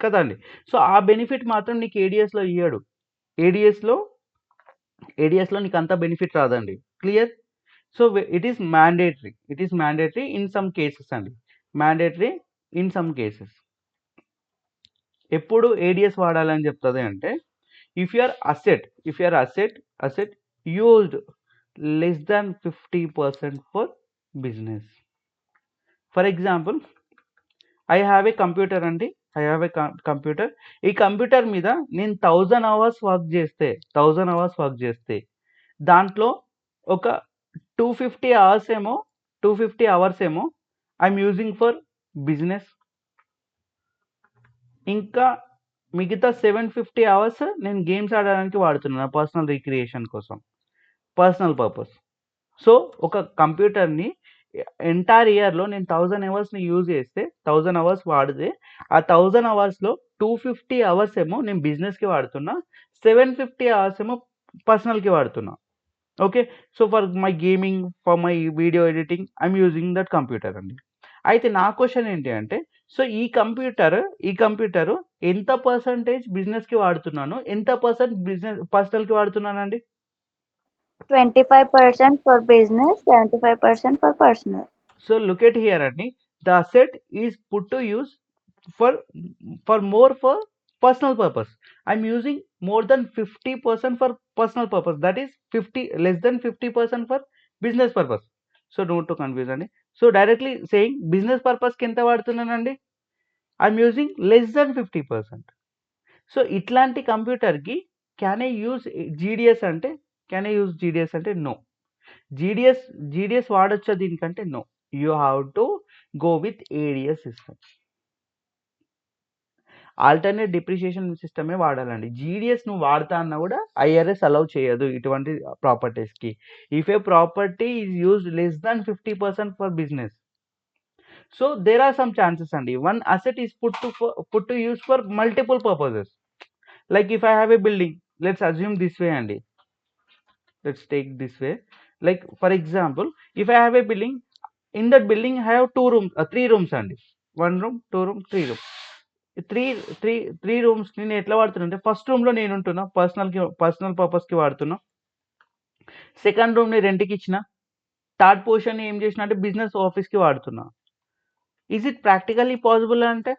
కదండి. సో ఆ బెనిఫిట్ మాత్రం నీకు ఏడిఎస్లో ఇయ్యడు. ఏడిఎస్లో నీకు అంత బెనిఫిట్ రాదండి. Clear. So it is mandatory in some cases అండి. Mandatory in some cases. ఎప్పుడు ఏడిఎస్ వాడాలని చెప్తుంది అంటే if your asset used less than 50% for business. For example, I have a computer అండి. కంప్యూటర్. ఈ కంప్యూటర్ మీద నేను 1000 అవర్స్ వర్క్ చేస్తే దాంట్లో ఒక 250 అవర్స్ ఏమో ఐఎమ్ యూజింగ్ ఫర్ బిజినెస్. ఇంకా మిగతా 750 అవర్స్ నేను గేమ్స్ ఆడడానికి వాడుతున్నాను, పర్సనల్ రిక్రియేషన్ కోసం, పర్సనల్ పర్పస్. సో ఒక కంప్యూటర్ని ఎంటైర్ ఇయర్లో నేను 1000 అవర్స్ని యూజ్ చేస్తే 1000 అవర్స్ వాడితే ఆ 1000 అవర్స్లో 250 అవర్స్ ఏమో నేను బిజినెస్కి వాడుతున్నా, 750 అవర్స్ ఏమో పర్సనల్కి వాడుతున్నా. Okay. So for my gaming, for my video editing I'm using that computer అండి. అయితే నా క్వశ్చన్ ఏంటి అంటే సో ఈ కంప్యూటర్ ఎంత పర్సంటేజ్ బిజినెస్కి వాడుతున్నాను, ఎంత పర్సనల్కి వాడుతున్నానండి? 25% for business, 75% for personal. So look at here అండి. The asset is put to use for personal purpose. I'm using more than 50% for personal purpose. That is less than 50% for business purpose. So don't to confuse అండి. So directly saying business purpose కి ఎంత వాడుతున్నానండి? I'm using less than 50%. So ఇట్లాంటి కంప్యూటర్కి can I use GDS అంటే no. GDS వాడొచ్చా దీనికంటే? No. You have to go with ADS system. Alternate depreciation సిస్టమే వాడాలండి. జీడిఎస్ నువ్వు వాడతా అన్నా కూడా ఐఆర్ఎస్ అలౌ చేయదు ఇటువంటి ప్రాపర్టీస్కి. If a property is used less than 50% for business. So there are some chances అండి. One asset is put to use for multiple purposes. Like if I have a building, let's assume this way అండి. Let's take this way. Like for example, if I have a building, in that building I have 3 rooms అండి. 1 room, 2 room, 3 room. Three rooms నేను ఎట్లా వాడుతున్నా అంటే first రూమ్లో నేను ఉంటున్నా, personal పర్పస్కి వాడుతున్నా. సెకండ్ రూమ్ని రెంట్కి ఇచ్చిన. థర్డ్ పోర్షన్ ఏం చేసిన అంటే బిజినెస్ ఆఫీస్కి వాడుతున్నా. ఈజ్ ఇట్ ప్రాక్టికల్లీ పాసిబుల్ అంటే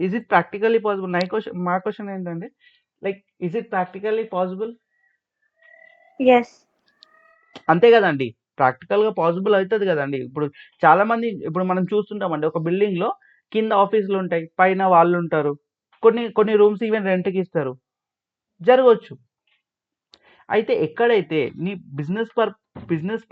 ఈజ్ ఇట్ ప్రాక్టికల్లీ పాసిబుల్? మా క్వశ్చన్ ఏంటంటే like is it practically possible? Yes. అంతే కదండి, ప్రాక్టికల్గా పాసిబుల్ అవుతుంది కదండి. ఇప్పుడు మనం చూస్తుంటామండి, ఒక బిల్డింగ్లో కింద ఆఫీసులు ఉంటాయి, పైన వాళ్ళు ఉంటారు, కొన్ని రూమ్స్ ఈవెన్ రెంట్కి ఇస్తారు, జరగవచ్చు. అయితే ఎక్కడైతే నీ business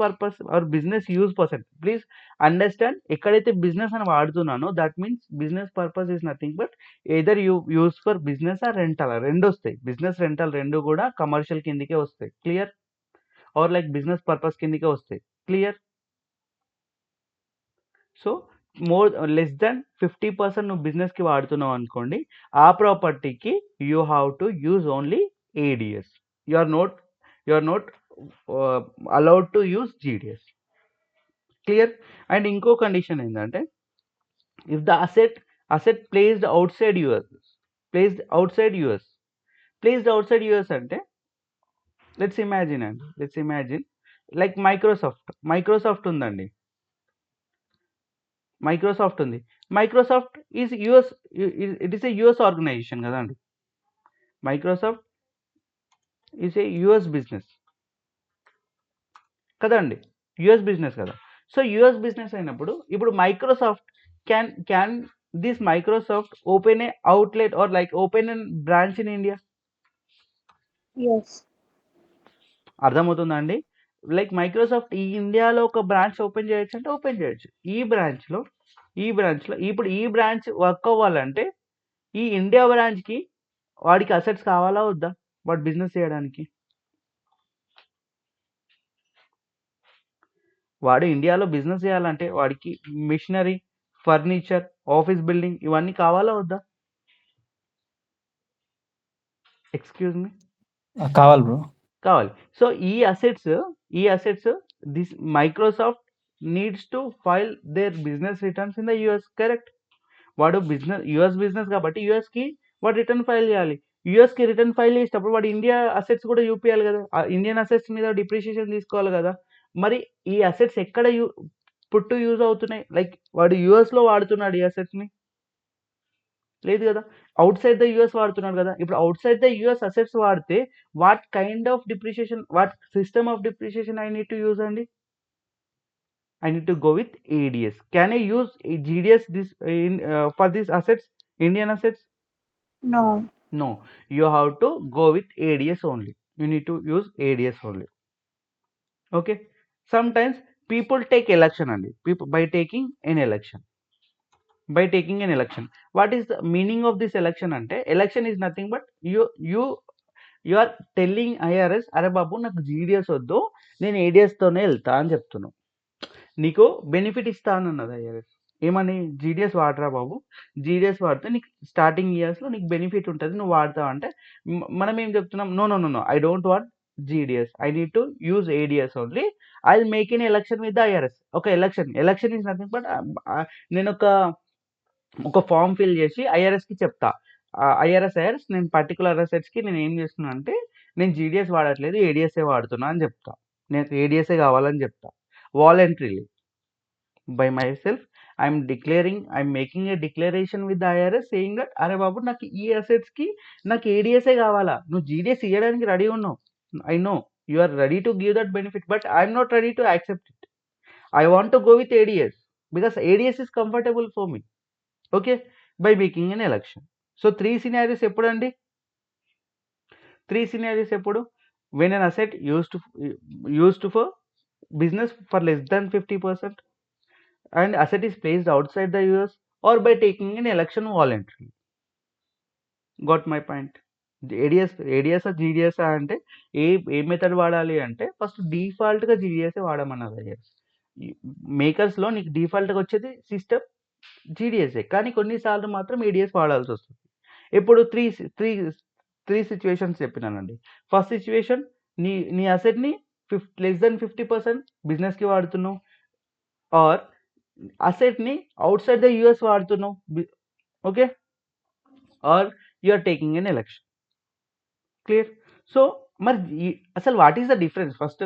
purpose or business use person, please understand, ఎక్కడైతే బిజినెస్ అని వాడుతున్నానో that means business purpose is nothing but either use for business or rental. రెండు వస్తాయి, బిజినెస్ రెంటల్ రెండు కూడా కమర్షియల్ కిందకే వస్తాయి. Clear? Or like business purpose కిందకే వస్తాయి. క్లియర్? సో లెస్ దాన్ 50% నువ్వు బిజినెస్కి వాడుతున్నావు అనుకోండి, ఆ ప్రాపర్టీకి you have to use only ADS. You are not allowed to use GDS. Clear? And ఇంకో కండిషన్ ఏంటంటే if the asset placed outside US అంటే లెట్స్ ఇమాజిన్ లైక్ మైక్రోసాఫ్ట్ ఉందండి. Microsoft is US, it is a US organization కదండి. Microsoft is a US business కదండి, US business కదా. So US business అయినప్పుడు ఇప్పుడు Microsoft can this Microsoft open a outlet or like open an branch in India? Yes. అర్థమవుతుందండి? Like Microsoft ఈ ఇండియాలో ఒక branch open చేయొచ్చు అంటే ఓపెన్ చేయొచ్చు. ఈ బ్రాంచ్లో ఇప్పుడు ఈ బ్రాంచ్ వర్క్ అవ్వాలంటే ఈ ఇండియా బ్రాంచ్కి వాడికి అసెట్స్ కావాలా వద్దా వాడు బిజినెస్ చేయడానికి? వాడు ఇండియాలో బిజినెస్ చేయాలంటే వాడికి మిషనరీ, ఫర్నిచర్, ఆఫీస్ బిల్డింగ్ ఇవన్నీ కావాలా వద్దా? ఎక్స్క్యూజ్ మీ, కావాలి బ్రో. కావాలి. సో ఈ assets this Microsoft needs to file their business returns in the US. Correct? వాడు యుఎస్ బిజినెస్ కాబట్టి యుఎస్కి వాడు రిటర్న్ ఫైల్ చేయాలి. యుఎస్కి రిటర్న్ ఫైల్ చేసేటప్పుడు వాడు ఇండియా అసెట్స్ కూడా చూపించాలి కదా, ఇండియన్ అసెట్స్ మీద డిప్రిషియేషన్ తీసుకోవాలి కదా. మరి ఈ అసెట్స్ ఎక్కడ పుట్టు యూజ్ అవుతున్నాయి? లైక్ వాడు యుఎస్లో వాడుతున్నాడు ఈ అసెట్స్ని? లేదు కదా, అవుట్ సైడ్ ద యుఎస్ వాడుతున్నాడు కదా. ఇప్పుడు outside the US assets వాడితే what kind of depreciation, what system of depreciation I need to use అండి? I need to go with ADS. Can I use GDS for these assets, Indian assets? No. No, you have to go with ADS only. You need to use ADS only. Okay. Sometimes people take election only. By taking an election. What is the meaning of this election? Ante election is nothing but you are telling IRS, అరే బాబు నాకు GDS వద్దు, నేను ADS తోనే వెళ్తా అని చెప్తున్నావు. నీకు benefit ఇస్తానన్నది IRS. ఏమని? జీడిఎస్ వాడరా బాబు, జీడిఎస్ వాడితే నీకు స్టార్టింగ్ ఇయర్స్లో నీకు బెనిఫిట్ ఉంటుంది, నువ్వు వాడతావు అంటే మనం ఏం చెప్తున్నాం? No no no no, I don't want GDS, I need to use ADS only. I will make in election with the IRS. ఒక ఎలక్షన్ ఈజ్ నథింగ్ బట్ నేను ఒక ఫామ్ ఫిల్ చేసి ఐఆర్ఎస్కి చెప్తా, ఐఆర్ఎస్ నేను పర్టికులర్ అసెట్స్కి నేను ఏం చేస్తున్నా అంటే నేను జీడిఎస్ వాడట్లేదు, ఏడిఎస్ఏ వాడుతున్నా అని చెప్తా. నేను ఏడిఎస్ఏ కావాలని చెప్తా. Voluntarily by myself I'm making a declaration with the IRS saying that అరే బాబు నాకు ఈ అసెట్స్ కి నాకు ఏడిఎస్ఏ కావాలా, నువ్వు జీడిఎస్ ఇవ్వడానికి రెడీ ఉన్నావు, I know you are ready to give that benefit, but I'm not ready to accept it. I want to go with ADS because ADS is comfortable for me. Okay, by making an election. So 3 scenarios ఎప్పుడండి? 3 scenarios ఎప్పుడు? when an asset used for business for less than 50% and asset is placed outside the US, or by taking an election voluntarily. Got my point? ADS or GDS అంటే ఏ method వాడాలి అంటే first డిఫాల్ట్గా GDS వాడమన్నది. మేకర్స్లో నీకు డిఫాల్ట్గా వచ్చేది system జీడిఎస్ఏ, కానీ కొన్నిసార్లు మాత్రం ఏడిఎస్ వాడాల్సి వస్తుంది. ఇప్పుడు త్రీ సిచ్యువేషన్స్ చెప్పినానండి. ఫస్ట్ సిచ్యువేషన్, నీ అసెట్ని లెస్ దెన్ 50% బిజినెస్కి వాడుతున్నావు, ఆర్ అసెట్ని అవుట్ సైడ్ ద యుఎస్ వాడుతున్నావు. Okay, or you are taking an election. Clear? So మరి అసలు what is the difference first?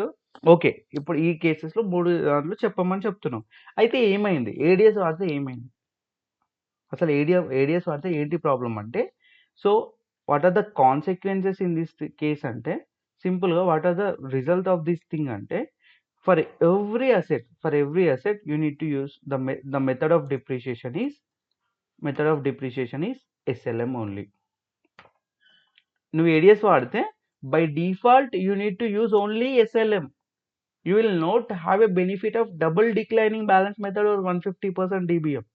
Okay, ఇప్పుడు ఈ కేసెస్లో 3 దాంట్లో చెప్పమని చెప్తున్నాం. అయితే ఏమైంది? ఏడిఎస్ వాడితే ఏమైంది? అసలు ఏడిఎస్ వాడితే ఏంటి ప్రాబ్లం అంటే, so what are the consequences in this case అంటే, సింపుల్గా what are the result of this thing అంటే, for every asset you need to use the method of depreciation is SLM only. నువ్వు ADS వాడితే by default you need to use only SLM. You will not have a benefit of double declining balance method or 150% DBM.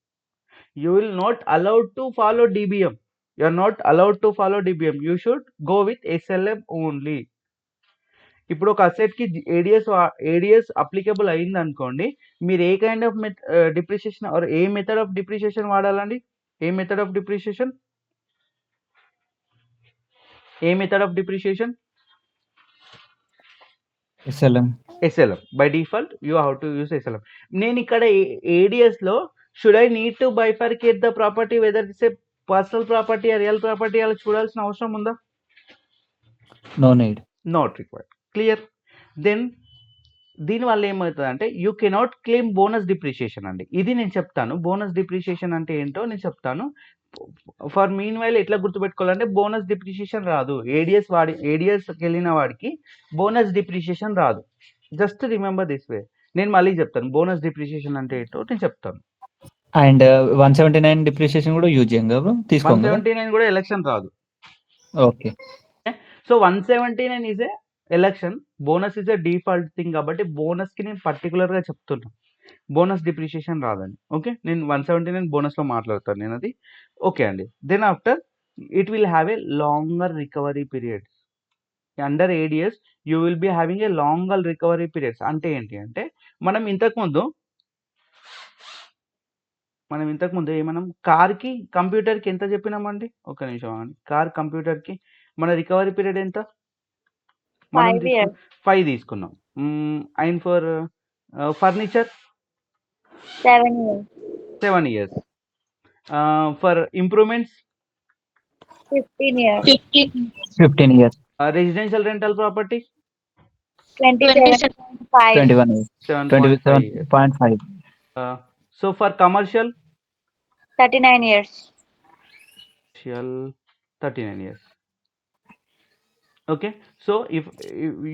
You will not allowed to follow DBM. You are not allowed to follow DBM. You should go with SLM only. ఇప్పుడు ఒక అసెట్కి ADS applicable అయింది అనుకోండి, మీరు a kind of depreciation or a method of depreciation వాడాలండి? A method of depreciation? SLM. By default you have to use SLM. నేను ఇక్కడ ఏడిఎస్లో should I need to bifurcate the property whether it's a personal property or real property అలా చూడాల్సిన అవసరం ఉందా? No need, not required. Clear? Then దీనివల్ల ఏమవుతుంది అంటే you cannot claim bonus depreciation అండి. ఇది నేను చెప్తాను, బోనస్ డిప్రిషియేషన్ అంటే ఏంటో నేను చెప్తాను. ఫర్ మీన్ వైల్ ఎట్లా గుర్తుపెట్టుకోవాలంటే, బోనస్ డిప్రిషియేషన్ రాదు. ఏడిఎస్కి వెళ్ళిన వాడికి బోనస్ డిప్రిషియేషన్ రాదు. Just remember this way. నేను మళ్ళీ చెప్తాను బోనస్ డిప్రిషియేషన్ అంటే ఏంటో నేను చెప్తాను. అండ్ 179 డిప్రిషియేషన్ కూడా యూజ్ చేయం కదా, తీసుకోం కదా. 179 కూడా ఎలక్షన్ రాదు. Okay, so 179 is a election, bonus is a default thing. కాబట్టి బోనస్కి నేను పర్టికులర్గా చెప్తున్నా, బోనస్ డిప్రిషియేషన్ రాదని. ఓకే, నేను 179 బోనస్లో మాట్లాడతాను నేను అది. ఓకే అండి. Then after it will have a longer recovery periods. Under ADS you will be having a longer recovery periods. అంటే ఏంటి అంటే, మనం ఇంతకుముందు ఏమన్నాం, కార్కి కంప్యూటర్కి ఎంత చెప్పినామండి? ఒక నిమిషం అండి. కార్ కంప్యూటర్కి మన రికవరీ పీరియడ్ ఎంత? 5 years. 5 తీసుకున్నాం. And for furniture 7 years. 7 years. For improvements, 15 years. 15 years, residential rental property, 27.5. 21 years, 7.5 years. 27.5, So for commercial, 39 years. 39 years. Okay, so if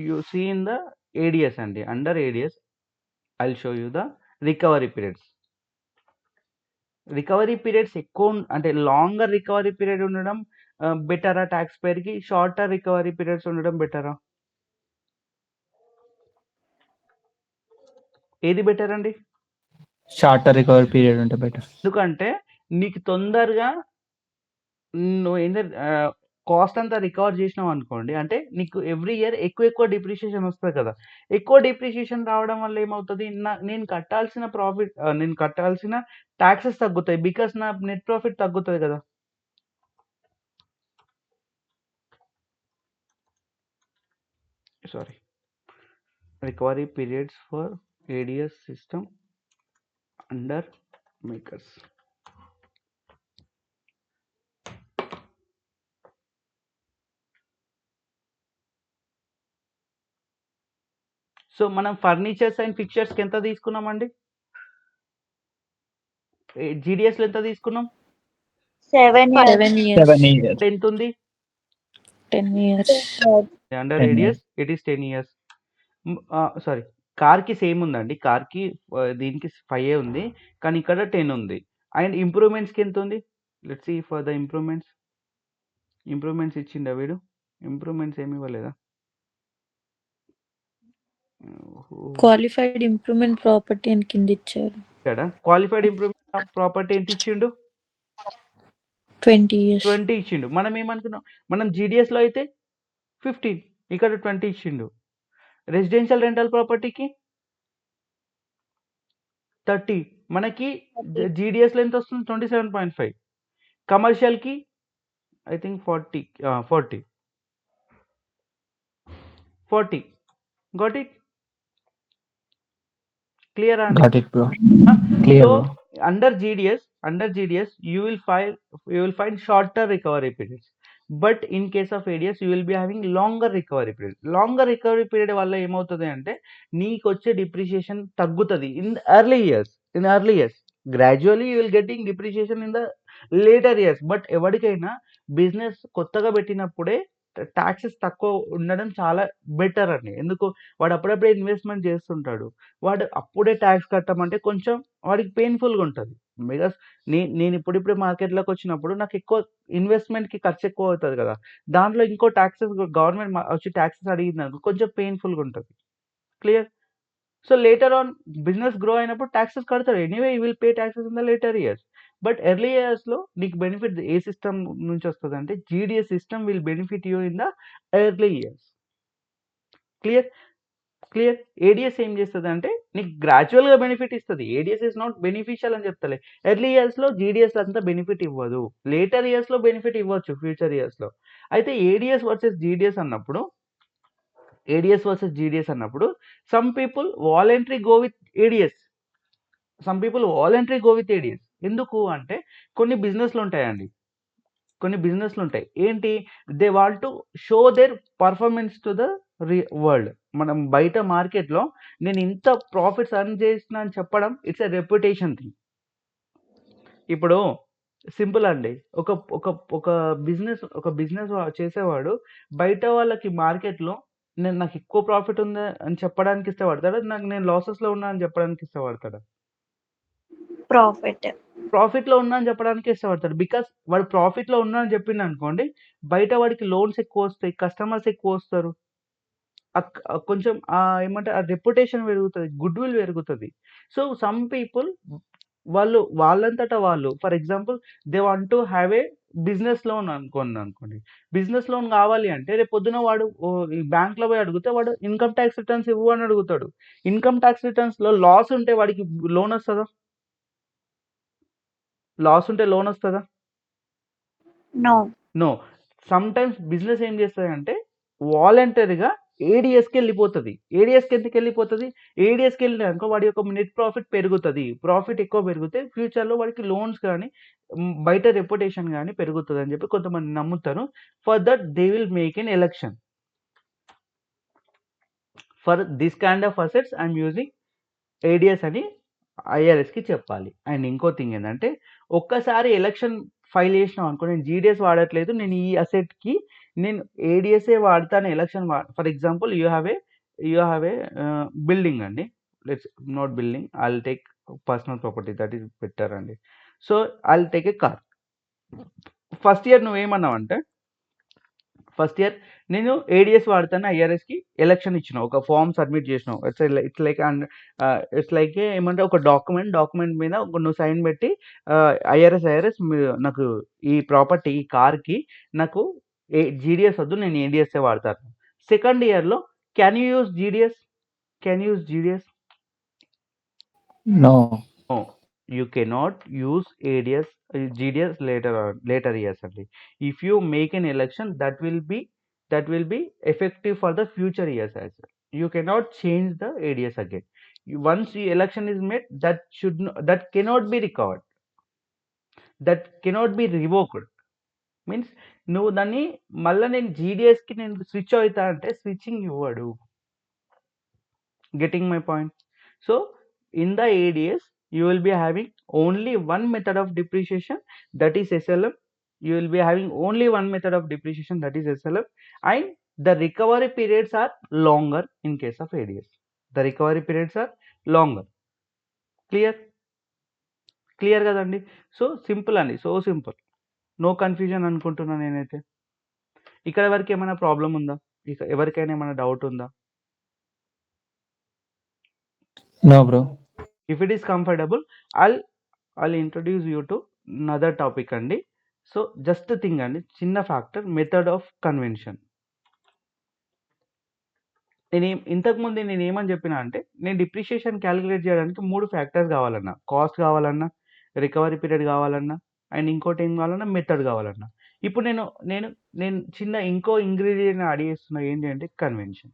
you see in the ADS and under ADS, I'll show you the recovery periods. Recovery periods ఎక్కువ అంటే longer recovery period ఉండడం బెటరా tax పేర్కి, shorter recovery periods ఉండడం బెటరా? ఏది better అండి? Shorter recovery period ఉంటే better. ఎందుకంటే నీకు తొందరగా నువ్వు ఏంటంటే కాస్ట్ అంతా రికవర్ చేసినావు అనుకోండి, అంటే నీకు ఎవ్రీ ఇయర్ ఎక్కువ డిప్రిషియేషన్ వస్తుంది కదా. ఎక్కువ డిప్రిషియేషన్ రావడం వల్ల ఏమవుతుంది, నేను కట్టాల్సిన ట్యాక్సెస్ తగ్గుతాయి, బికాస్ నా నెట్ ప్రాఫిట్ తగ్గుతుంది కదా. Sorry, recovery periods for ADS system under makers. So మనం ఫర్నిచర్స్ అండ్ ఫిక్చర్స్కి ఎంత తీసుకున్నామండి? జీడిఎస్లో ఎంత తీసుకున్నాం? 7 years. 7 years. 7 years. ఎంత ఉంది 10 years. Under 10 ADS? It is 10 years. Sorry, కార్కి సేమ్ ఉందండి, కార్కి దీనికి 5 ఉంది, కానీ ఇక్కడ 10 ఉంది. అండ్ ఇంప్రూవ్మెంట్స్కి ఎంత ఉంది? Let's see for the improvements ఇచ్చిండా వీడు? ఇంప్రూవ్మెంట్స్ ఏమి ఇవ్వలేదా? క్వాలిఫైడ్ ఇంప్రూవ్మెంట్ ప్రాపర్టీ అని కింద ఇచ్చారు. ఇక్కడ క్వాలిఫైడ్ ఇంప్రూవ్మెంట్ ప్రాపర్టీ ఎంత ఇచ్చిండు? 20 years. 20 ఇచ్చిండు. మనం ఏమనుకున్నాం, మనం జీడిఎస్లో అయితే 15, ఇక్కడ 20 ఇచ్చిండు. రెసిడెన్షియల్ రెంటల్ ప్రాపర్టీకి 30, మనకి జీడిఎస్లో ఎంత వస్తుంది? 27.5. కమర్షియల్కి I think 40. Got it? Clear? Got it, bro. Clear, So bro. under GDS you will find shorter recovery periods, but in case of ADS you will be having longer recovery period. Longer recovery period వల్ల ఏమవుతుంది అంటే నీకు వచ్చే depreciation తగ్గుతుంది in early years. Gradually you will getting depreciation in the later years, but ఎవరికైనా business కొత్తగా పెట్టినప్పుడే taxes తక్కువ ఉండడం చాలా బెటర్ అండి. ఎందుకు, వాడు అప్పుడప్పుడే ఇన్వెస్ట్మెంట్ చేస్తుంటాడు, వాడు అప్పుడే ట్యాక్స్ కట్టమంటే కొంచెం వాడికి పెయిన్ఫుల్గా ఉంటుంది. బికాస్ నేను ఇప్పుడిప్పుడే మార్కెట్లోకి వచ్చినప్పుడు నాకు ఎక్కువ ఇన్వెస్ట్మెంట్కి ఖర్చు ఎక్కువ అవుతుంది కదా, దాంట్లో ఇంకో ట్యాక్సెస్ గవర్నమెంట్ వచ్చి ట్యాక్సెస్ అడిగింది అనుకో కొంచెం పెయిన్ఫుల్గా ఉంటుంది. Clear? So later on business grow అయినప్పుడు ట్యాక్సెస్ కడతాడు, anyway you will pay taxes in the later years. But early ఇయర్స్లో నీకు బెనిఫిట్ ఏ సిస్టమ్ నుంచి వస్తుంది అంటే GDS system will benefit you in the early years. Clear? ADS ఏం చేస్తుంది అంటే నీకు గ్రాడ్యువల్గా బెనిఫిట్ ఇస్తుంది. ఏడిఎస్ ఇస్ నాట్ బెనిఫిషియల్ అని చెప్తలే. ఎర్లీ ఇయర్స్లో జీడిఎస్ అంతా బెనిఫిట్ ఇవ్వదు, లేటర్ ఇయర్స్లో బెనిఫిట్ ఇవ్వచ్చు ఫ్యూచర్ ఇయర్స్లో. అయితే ఏడిఎస్ వర్సెస్ జీడిఎస్ అన్నప్పుడు some people voluntary go with ADS. ఎందుకు అంటే కొన్ని బిజినెస్లు ఉంటాయండి, ఏంటి, they want to show there performance to the world. మనం బయట మార్కెట్లో నేను ఇంత ప్రాఫిట్స్ అర్న్ చేసిన అని చెప్పడం, ఇట్స్ ఎ రెప్యుటేషన్ థింగ్. ఇప్పుడు సింపుల్ అండి, ఒక బిజినెస్ చేసేవాడు బయట వాళ్ళకి మార్కెట్లో నాకు ఎక్కువ ప్రాఫిట్ ఉంది అని చెప్పడానికి ఇష్టపడతాడా, నేను లాసెస్లో ఉన్నా అని చెప్పడానికి ఇష్టపడతాడా? ప్రాఫిట్లో ఉన్నా అని చెప్పడానికి ఇష్టపడతాడు. బికాస్ వాడు ప్రాఫిట్లో ఉన్నా అని చెప్పింది అనుకోండి, బయట వాడికి లోన్స్ ఎక్కువ వస్తాయి, కస్టమర్స్ ఎక్కువ వస్తారు, కొంచెం ఏమంటారు, ఆ రెప్యుటేషన్ పెరుగుతుంది, గుడ్ విల్ పెరుగుతుంది. సో సమ్ పీపుల్ వాళ్ళంతటా వాళ్ళు, for example they want to have A business loan అనుకోండి. బిజినెస్ లోన్ కావాలి అంటే రేపు పొద్దున వాడు బ్యాంక్లో పోయి అడిగితే వాడు ఇన్కమ్ ట్యాక్స్ రిటర్న్స్ ఇవ్వు అని అడుగుతాడు. ఇన్కమ్ ట్యాక్స్ రిటర్న్స్లో లాస్ ఉంటే వాడికి లోన్ వస్తుందా? లోన్ వస్తుందా? నో. సమ్ టైమ్స్ బిజినెస్ ఏం చేస్తుంది అంటే వాలంటరీగా ఏడిఎస్కి వెళ్ళిపోతుంది. ఏడిఎస్కి ఎందుకు వెళ్ళిపోతుంది? ఏడిఎస్కి వెళ్ళినాక వాడి యొక్క నెట్ ప్రాఫిట్ పెరుగుతుంది. ప్రాఫిట్ ఎక్కువ పెరిగితే ఫ్యూచర్లో వాడికి లోన్స్ కానీ బయట రెప్యుటేషన్ కానీ పెరుగుతుంది అని చెప్పి కొంతమంది నమ్ముతారు. For that they will make an election. For this kind of assets I'm using ADS అని ఐఆర్ఎస్కి చెప్పాలి. అండ్ ఇంకో థింగ్ ఏంటంటే, ఒక్కసారి ఎలక్షన్ ఫైల్ చేసినాం అనుకో, నేను జీడిఎస్ వాడట్లేదు, నేను ఈ అసెట్కి నేను ఏడిఎస్ఏ వాడతాను election. For example you have a building అండి, let's not building, I will take personal property, that is better అండి. So I will take a car. First year నువ్వేమన్నావంటే, ఫస్ట్ ఇయర్ నేను ఏడిఎస్ వాడతాను, ఐఆర్ఎస్కి ఎలక్షన్ ఇచ్చినావు, ఒక ఫామ్ సబ్మిట్ చేసినావు. It's like ఏమంటే ఒక డాక్యుమెంట్ మీద నువ్వు సైన్ పెట్టి ఐఆర్ఎస్ నాకు ఈ ప్రాపర్టీ, ఈ కార్కి నాకు జీడిఎస్ వద్దు, నేను ఏడిఎస్ఏ వాడతాను. సెకండ్ ఇయర్లో can you use GDS? No. No, you cannot use GDS later years only. If you make an election, that will be effective for the future years as well. You cannot change the ADS again. Once the election is made, that cannot be recovered. That cannot be revoked. Means నువ్వు దాన్ని మళ్ళీ నేను జీడిఎస్కి నేను switch అవుతా అంటే switching ఇవ్వడు. Getting my point? So in the ADS you will be having only one method of depreciation, that is SLM. You will be having only one method of depreciation, that is SLM, and the recovery periods are longer in case of ADS. The recovery periods are longer. Clear కదండి? So simple అండి, so simple, no confusion అనుకుంటున్నా నేనైతే. ఇక్కడ వరకు ఏమైనా problem ఉందా? ఎవరికైనా ఏమైనా డౌట్ ఉందా? No, bro. If it is comfortable, I'll introduce you to another topic అండి. సో జస్ట్ థింగ్ అండి, చిన్న ఫ్యాక్టర్, మెథడ్ ఆఫ్ కన్వెన్షన్. ఇంతకుముందు నేను ఏమని చెప్పినా అంటే, నేను డిప్రిషియేషన్ క్యాలిక్యులేట్ చేయడానికి 3 ఫ్యాక్టర్స్ కావాలన్నా, కాస్ట్ కావాలన్నా, రికవరీ పీరియడ్ కావాలన్నా, అండ్ ఇంకోటి ఏం కావాలన్నా, మెథడ్ కావాలన్నా. ఇప్పుడు నేను చిన్న ఇంకో ఇంగ్రీడియంట్ యాడ్ చేస్తున్నా, ఏంటి అంటే convention.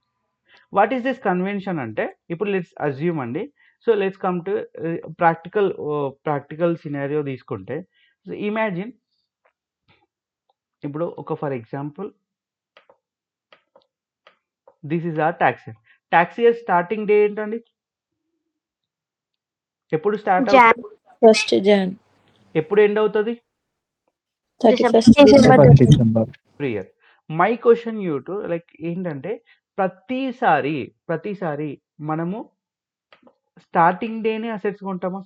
What is this convention అంటే, ఇప్పుడు లెట్స్ అజ్యూమ్ అండి, so let's come to practical scenario తీసుకుంటే, సో ఇమాజిన్ ఇప్పుడు ఒక for example this is R tax year starting day ఏంటండి? ఎప్పుడు స్టార్ట్ అవుతుంది? 1st Jan. ఎప్పుడు ఎండ్ అవుతుంది? 31st December. December. Year. My question you to like ఏంటంటే, ప్రతిసారి మనము స్టార్టింగ్ డేనే అసెట్స్ కొంటామా?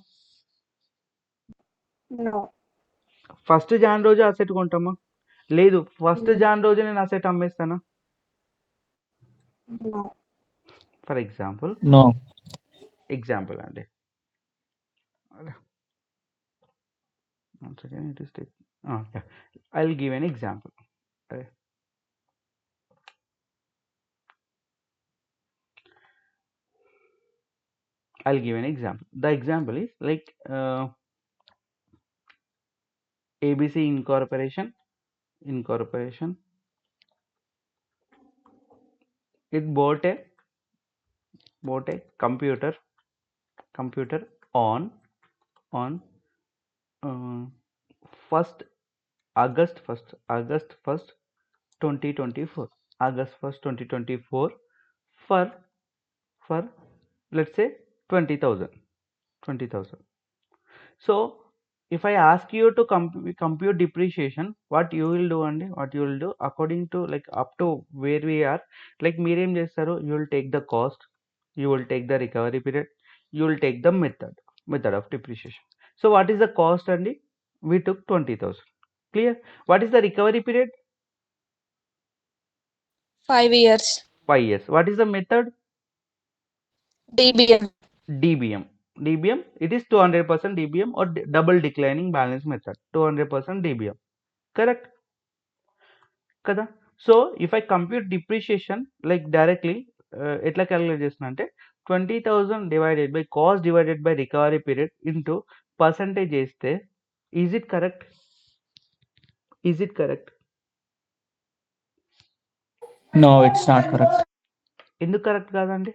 No. ఫస్ట్ జాన్ రోజు అసెట్ కొంటామా? లేదు, ఫస్ట్ జాన్ రోజు నేను అసెట్ అమ్మేస్తానా? No. For example No. అండి, I'll give an example. The example is like ABC Incorporation. It bought a computer on August 1st 2024 for let's say 20,000. So if I ask you to compute depreciation, what you will do according to like up to where we are, like మీరేం చేస్తారు, you will take the cost, you will take the recovery period, you will take the method of depreciation. So what is the cost అండి? We took 20,000. Clear? What is the recovery period? 5 years. 5 years. What is the method? DBM. DBM, it is 200% DBM or double declining balance method. 200% DBM. Correct? Kada? So if I compute depreciation like directly, etla calculate chestunna ante 20,000 divided by cost divided by recovery period into percentage cheste, is it correct? No, it's not correct. ఎందుకు correct కాదండి?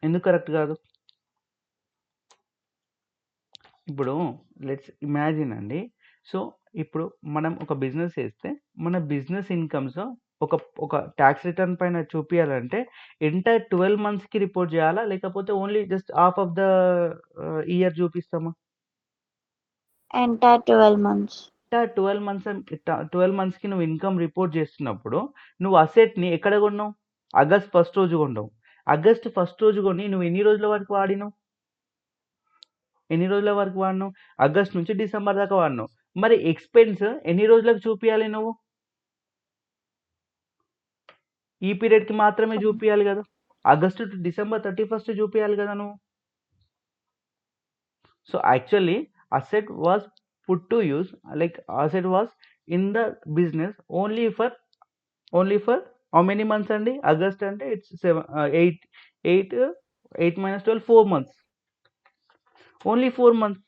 ఎందుకు correct కాదు? ఇప్పుడు let's imagine అండి. So, ఇప్పుడు మనం ఒక business చేస్తే మన బిజినెస్ ఇన్‌కమ్స్ ఒక ఒక టాక్స్ రిటర్న్ పైన చూపియాలంటే ఎంటైర్ 12 మంత్స్‌కి రిపోర్ట్ చేయాలా? లేకపోతే only just half of the year చూపిస్తామా? Entire 12 months. ఎంటైర్ 12 మంత్స్‌కి నువ్వు ఇన్‌కమ్ రిపోర్ట్ చేస్తున్నప్పుడు నువ్వు అసెట్‌ని ఎక్కడ కొన్నావు? ఆగస్ట్ ఫస్ట్ రోజు కొన్నావు. ఆగస్ట్ ఫస్ట్ రోజు కొని నువ్వు ఎన్ని రోజుల వరకు వాడినావు? ఎన్ని రోజుల వరకు వాడినావు? ఆగస్ట్ నుంచి డిసెంబర్ దాకా వాడినావు. మరి ఎక్స్‌పెన్స్ ఎన్ని రోజులకు చూపియాలి నువ్వు? ఈ పీరియడ్‌కి మాత్రమే చూపియాలి గదా! ఆగస్ట్ టు డిసెంబర్ 31 చూపియాలి గదా నువ్వు. So, actually asset was put to use like asset was in the business only for how many months అండి? ఆగస్ట్ అంటే it's 8 minus 12 4 months. Only 4 months.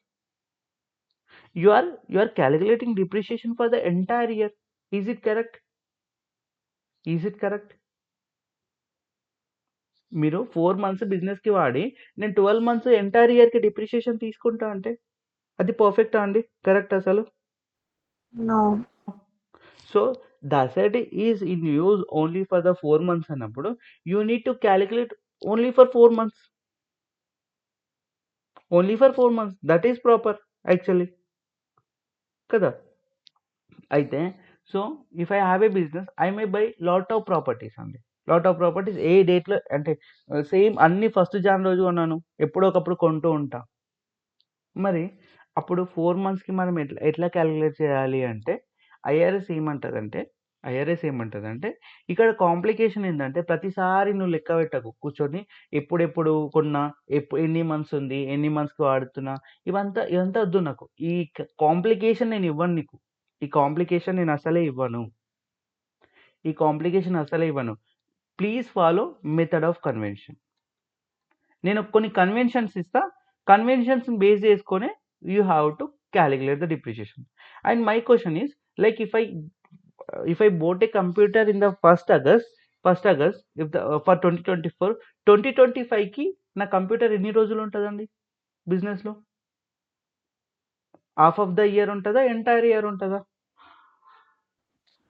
You are calculating depreciation for the entire year. Is it correct? Is it correct? మీరు 4 months బిజినెస్‌కి వాడి నేను 12 months entire ఇయర్‌కి depreciation తీసుకుంటా అంటే అది పర్ఫెక్టా అండి? కరెక్ట్ అసలు? No. So, the asset is in use only for the 4 months అన్నప్పుడు you need to calculate only for 4 months. Only for 4 months. That is proper actually. కదా! అయితే so, if I have a business I may buy lot of properties అండి. Lot of properties a డేట్‌లో అంటే same అన్నీ first Jan రోజు కొన్నాను. ఎప్పుడో ఒకప్పుడు కొంటూ ఉంటా. మరి అప్పుడు 4 మంత్స్‌కి మనం ఎట్లా కాలిక్యులేట్ చేయాలి అంటే ఐఆర్ఎస్ ఏమంటదంటే ఇక్కడ కాంప్లికేషన్ ఏందంటే ప్రతిసారి నువ్వు లెక్క పెట్టకు. కూర్చొని ఎప్పుడెప్పుడు కొన్నా, ఎన్ని మంత్స్ ఉంది, ఎన్ని మంత్స్‌కి వాడుతున్నా ఇదంతా వద్దు నాకు. ఈ కాంప్లికేషన్ నేను ఇవ్వను నీకు. ఈ కాంప్లికేషన్ నేను అసలే ఇవ్వను. Please follow method of convention. నేను కొన్ని కన్వెన్షన్స్ ఇస్తా. కన్వెన్షన్స్‌ని బేస్ చేసుకొనే you have to calculate the depreciation. And my question is like if I bought a computer in the 1st August if the for 2024, 2025కి నా computer ఎన్ని రోజులు ఉంటదండి బిజినెస్‌లో? హాఫ్ ఆఫ్ ద ఇయర్ ఉంటదా? ఎంటైర్ ఇయర్ ఉంటదా?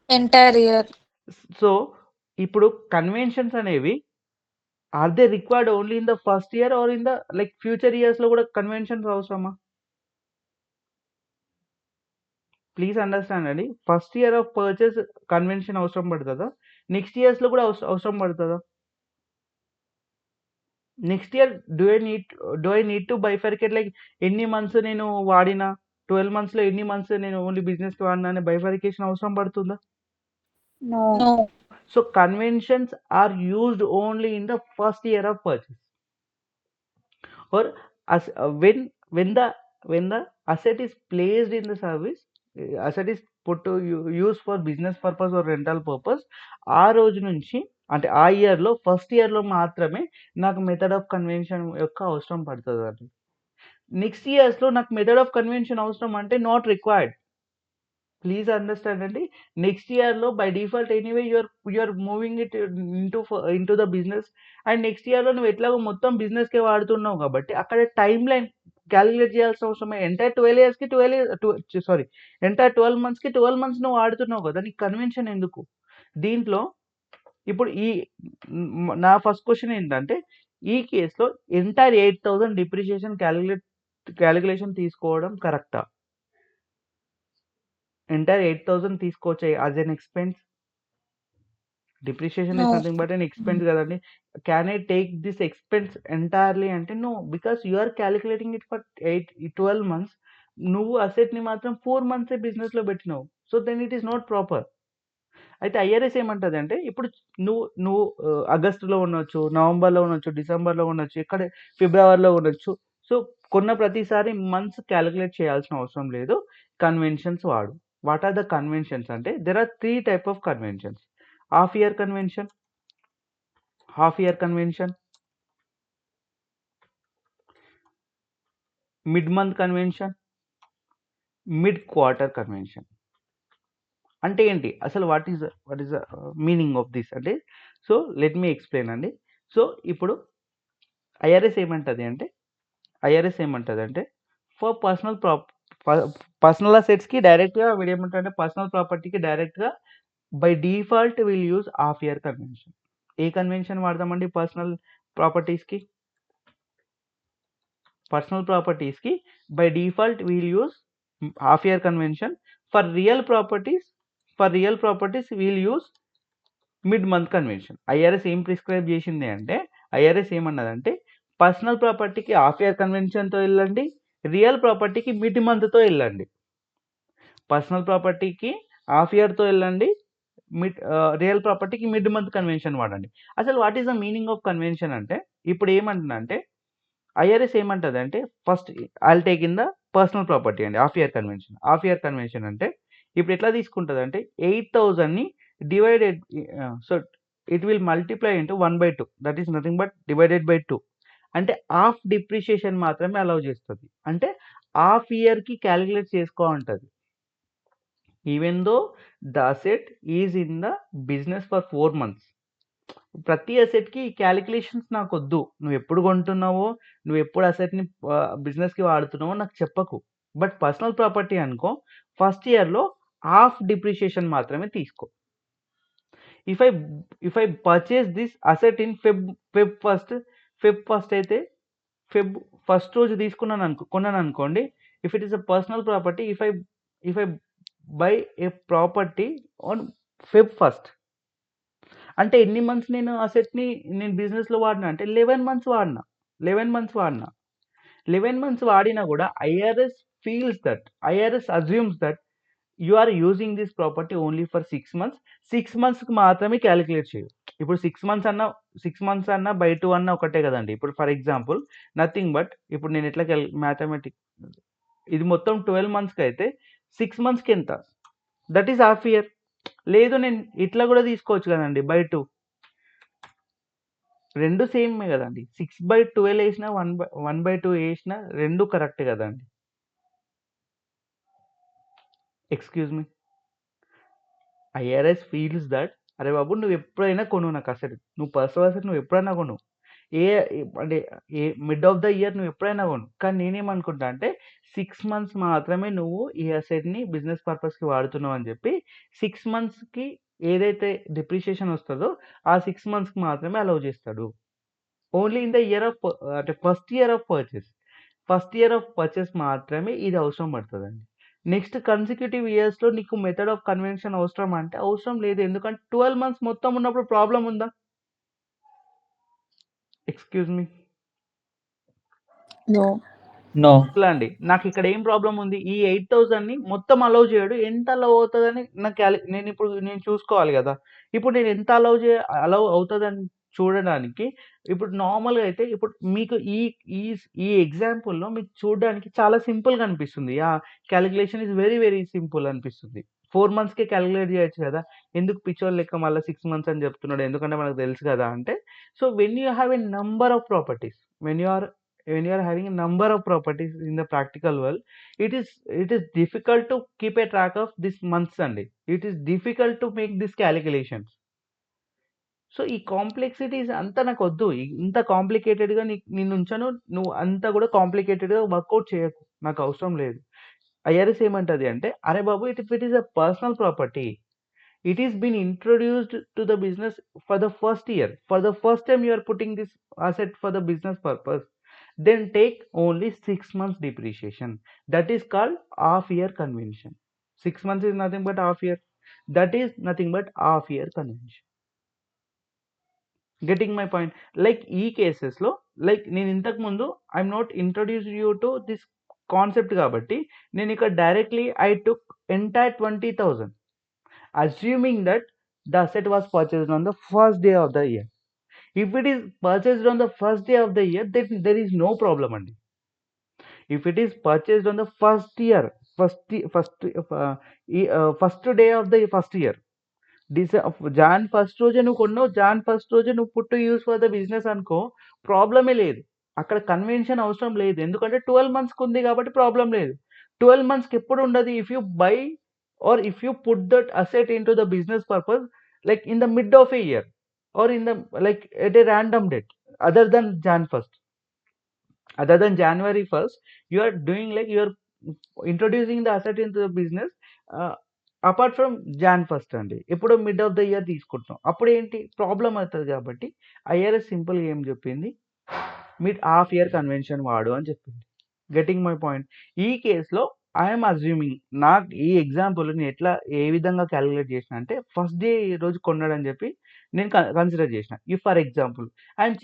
Entire year. So, ఇప్పుడు conventions అనేవి are they required only in the first year or in the like future ఇయర్స్‌లో కూడా కన్వెన్షన్స్ అవసరమా? ప్లీజ్ అండర్‌స్టాండ్ అండి. First year of purchase convention అవసరం పడతదా? నెక్స్ట్ ఇయర్స్‌లో కూడా అవసరం పడతదా? Next year do I need to bifurcate like ఎన్ని మంత్స్ నేను వాడినా 12 మంత్స్‌లో ఎన్ని మంత్స్ నేను ఓన్లీ బిజినెస్‌కి వాడినా అనే బైఫర్కేషన్ అవసరం పడుతుందా? No. No. So, conventions are used only in the first year of purchase or when the asset is placed in the service, asset is put to use for business purpose or rental purpose. ఆ రోజు నుంచి అంటే ఆ ఇయర్‌లో first ఇయర్‌లో మాత్రమే నాకు method of convention యొక్క అవసరం పడతదండి. నెక్స్ట్ ఇయర్స్‌లో నాకు మెథడ్ ఆఫ్ కన్వెన్షన్ అవసరం అంటే నాట్ రిక్వైర్డ్. ప్లీజ్ అండర్‌స్టాండ్ అండి. నెక్స్ట్ ఇయర్‌లో by default anyway you are moving it into the business and next ఇయర్‌లో నువ్వు ఎట్లాగో మొత్తం బిజినెస్‌కే వాడుతున్నావు కాబట్టి అక్కడ టైమ్ లైన్ కాలిక్యులేట్ చేయాల్సిన అవసరం ఎంటైర్ 12 ఇయర్స్‌కి 12 మంత్స్‌కి 12 మంత్స్ నువ్వు వాడుతున్నావు కదా! నీకు కన్వెన్షన్ ఎందుకు? దీంట్లో ఇప్పుడు నా ఫస్ట్ క్వెషన్ ఏంటంటే ఈ కేస్‌లో ఎంటైర్ 8,000 డిప్రిషియేషన్ కాలిక్యులేషన్ తీసుకోవడం కరెక్టా? ఎంటైర్ 8,000 తీసుకోవచ్చా as an expense? Depreciation is no. Nothing but an expense కదండీ. Can I take this expense entirely అంటే no. Because you are calculating it for 12 months. నువ్వు అసెట్‌ని మాత్రం 4 మంత్సే బిజినెస్‌లో పెట్టినావు. So, then it is not proper. అయితే ఐఆర్ఎస్ ఏమంటదంటే ఇప్పుడు నువ్వు ఆగస్టులో ఉండొచ్చు, నవంబర్‌లో ఉండొచ్చు, డిసెంబర్‌లో ఉండొచ్చు, ఫిబ్రవరిలో ఉండొచ్చు. సో, కొన్న ప్రతిసారి మంత్స్ కాలిక్యులేట్ చేయాల్సిన అవసరం లేదు. కన్వెన్షన్స్ వాడు. వాట్ ఆర్ ద కన్వెన్షన్స్ అంటే there are 3 type of conventions. Half year convention, mid month convention, mid quarter convention. అంటే ఏంటి అసలు what is the meaning of this అంటే సో లెట్ మీ ఎక్స్ప్లెయిన్ అండి. సో ఇప్పుడు ఐఆర్ఎస్ ఏమంటది అంటే ఫర్ పర్సనల్ అసెట్స్కి డైరెక్ట్గా వీడు ఏమంటాడంటే పర్సనల్ ప్రాపర్టీకి డైరెక్ట్గా by default will use half year convention. ఏ కన్వెన్షన్ వాడదామండి పర్సనల్ ప్రాపర్టీస్కి by default will use half year convention. For real properties will use mid month convention. IRS ఏం ప్రిస్క్రైబ్ చేసింది అంటే ఐఆర్ఎస్ ఏమన్నదంటే పర్సనల్ ప్రాపర్టీకి హాఫ్ ఇయర్ కన్వెన్షన్తో వెళ్ళండి, రియల్ ప్రాపర్టీకి మిడ్ మంత్తో వెళ్ళండి. పర్సనల్ ప్రాపర్టీకి హాఫ్ ఇయర్తో వెళ్ళండి, రియల్ ప్రాపర్టీకి మిడ్ మంత్ కన్వెన్షన్ వాడండి. అసలు what is the meaning of convention అంటే ఇప్పుడు ఏమంటున్నా అంటే ఐఆర్ఎస్ ఏమంటుంది అంటే first I'll take in the personal property అండి హాఫ్ ఇయర్ కన్వెన్షన్ అంటే ఇప్పుడు ఎట్లా తీసుకుంటుంది అంటే 8,000ని divided so it will multiply into 1/2 that is nothing but divided by 2 అంటే హాఫ్ డిప్రిషియేషన్ మాత్రమే అలౌ చేస్తుంది. అంటే హాఫ్ ఇయర్కి క్యాలిక్యులేట్ చేసుకో ఉంటుంది. Even though the asset is in the business for 4 months. ప్రతి అసెట్కి క్యాలిక్యులేషన్స్ నాకు వద్దు. నువ్వు ఎప్పుడు కొంటున్నావో నువ్వు ఎప్పుడు అసెట్ని బిజినెస్కి వాడుతున్నావో నాకు చెప్పకు. బట్ పర్సనల్ ప్రాపర్టీ అనుకో ఫస్ట్ ఇయర్లో హాఫ్ డిప్రిషియేషన్ మాత్రమే తీసుకో. If I purchase this asset in Feb first అయితే ఫెబ్ ఫస్ట్ రోజు కొన్నాను అనుకోండి. If it is a personal property if I buy A property on Feb first అంటే ఎన్ని మంత్స్ నేను అసెట్ని నేను బిజినెస్లో వాడినా అంటే 11 months వాడినా. 11 months వాడినా కూడా IRS assumes that you are using this property only for 6 months. 6 monthsకి మాత్రమే క్యాలిక్యులేట్ చేయు. ఇప్పుడు 6 months అన్నా బై 2 అన్నా ఒకటే కదండి. ఇప్పుడు ఫర్ ఎగ్జాంపుల్ నథింగ్ బట్ ఇప్పుడు నేను ఎట్లా మ్యాథమెటిక్స్ ఇది మొత్తం 12 monthsకి అయితే 6 monthsకి ఎంత దట్ ఈస్ హాఫ్ ఇయర్. లేదు నేను ఇట్లా కూడా తీసుకోవచ్చు కదండి బై 2 రెండు సేమే కదండి. 6/12 వేసినా 1/2 వేసినా రెండు కరెక్ట్ కదండి. Excuse me IRS feels that అరే బాబు నువ్వు ఎప్పుడైనా కొను నాకు అసెట్ నువ్వు పర్సనల్ అసెట్ నువ్వు ఎప్పుడైనా కొను అంటే మిడ్ ఆఫ్ ద ఇయర్ నువ్వు ఎప్పుడైనా కొను. కానీ నేనేమనుకుంటా అంటే 6 months మాత్రమే నువ్వు ఈ అసెట్ని బిజినెస్ పర్పస్కి వాడుతున్నావు అని చెప్పి 6 monthsకి ఏదైతే డిప్రిషియేషన్ వస్తుందో ఆ 6 monthsకి మాత్రమే అలౌ చేస్తాడు. Only in the year of అంటే ఫస్ట్ ఇయర్ ఆఫ్ పర్చేస్ మాత్రమే ఇది అవసరం పడుతుందండి. నెక్స్ట్ కన్సిక్యూటివ్ ఇయర్స్లో నీకు మెథడ్ ఆఫ్ కన్వెన్షన్ అవసరం అంటే అవసరం లేదు. ఎందుకంటే 12 months మొత్తం ఉన్నప్పుడు ప్రాబ్లం ఉందా? Excuse me No. నో. ఇట్లా అండి నాకు ఇక్కడ ఏం ప్రాబ్లం ఉంది ఈ 8,000ని మొత్తం అలౌ చేయడు. ఎంత అలౌ అవుతుందని నేను చూసుకోవాలి కదా. ఇప్పుడు నేను ఎంత అలౌ అవుతుందని చూడడానికి ఇప్పుడు నార్మల్గా అయితే ఇప్పుడు మీకు ఈ ఎగ్జాంపుల్లో మీకు చూడడానికి చాలా సింపుల్గా అనిపిస్తుంది. ఆ calculation is very very simple అనిపిస్తుంది. 4 monthsకే క్యాలిక్యులేట్ చేయొచ్చు కదా. ఎందుకు పిచ్చోళ్ళ లెక్క మళ్ళీ 6 months అని చెప్తున్నాడు ఎందుకంటే మనకు తెలుసు కదా అంటే. So when you have a number of properties when you are having a number of properties in the practical world it is difficult to keep a track of this months and it is difficult to make these calculations. So ఈ complexities అంతా నాకు వద్దు. ఇంత కాంప్లికేటెడ్గా నేను ఉంచాను నువ్వు అంతా కూడా కాంప్లికేటెడ్గా వర్కౌట్ చేయకు నాకు అవసరం లేదు. ఐఆర్ఎస్ ఏమంటుంది అంటే అరే బాబు it is a personal property it is been introduced to the business for the first year. For the first time you are putting this asset for the business purpose. Then take only 6 months depreciation. That is called half year convention. 6 months is nothing but half year. That is nothing but half year convention. Getting my point? Like ఈ కేసెస్లో like నేను ఇంతకు ముందు I'm not introduce you to this concept కాబట్టి నేను ఇక్కడ directly I took entire 20,000 assuming that the asset was purchased on the first day of the year. If it is purchased on the first day of the year, then there is no problem. And if it is purchased on the first day of the first year, this Jan 1st రోజే నువ్వు కొన్నావు, Jan 1st రోజే నువ్వు పుట్టు use for the business అనుకో ప్రాబ్లమే లేదు. అక్కడ కన్వెన్షన్ అవసరం లేదు ఎందుకంటే 12 monthsకి ఉంది కాబట్టి ప్రాబ్లం లేదు. 12 monthsకి ఎప్పుడు ఉండదు. If you by or if you put that asset into the business purpose like in the mid of a year or in the like at a random date other than January 1st, you are doing like you are introducing the asset into the business apart from Jan first అండి ఇప్పుడు mid of the year తీసుకుంటున్నాం అప్పుడు ఏంటి problem అవుతుంది కాబట్టి IRS సింపుల్గా ఏం చెప్పింది మిడ్ హాఫ్ ఇయర్ కన్వెన్షన్ వాడు అని చెప్పింది. Getting my point. ఈ కేసులో ఐఎమ్ అజ్యూమింగ్ నాకు ఈ ఎగ్జాంపుల్ నేను ఎట్లా ఏ విధంగా క్యాలిక్యులేట్ చేసిన అంటే ఫస్ట్ డే రోజు కొన్నాడని చెప్పి నేను కన్సిడర్ చేసిన. If for example I'm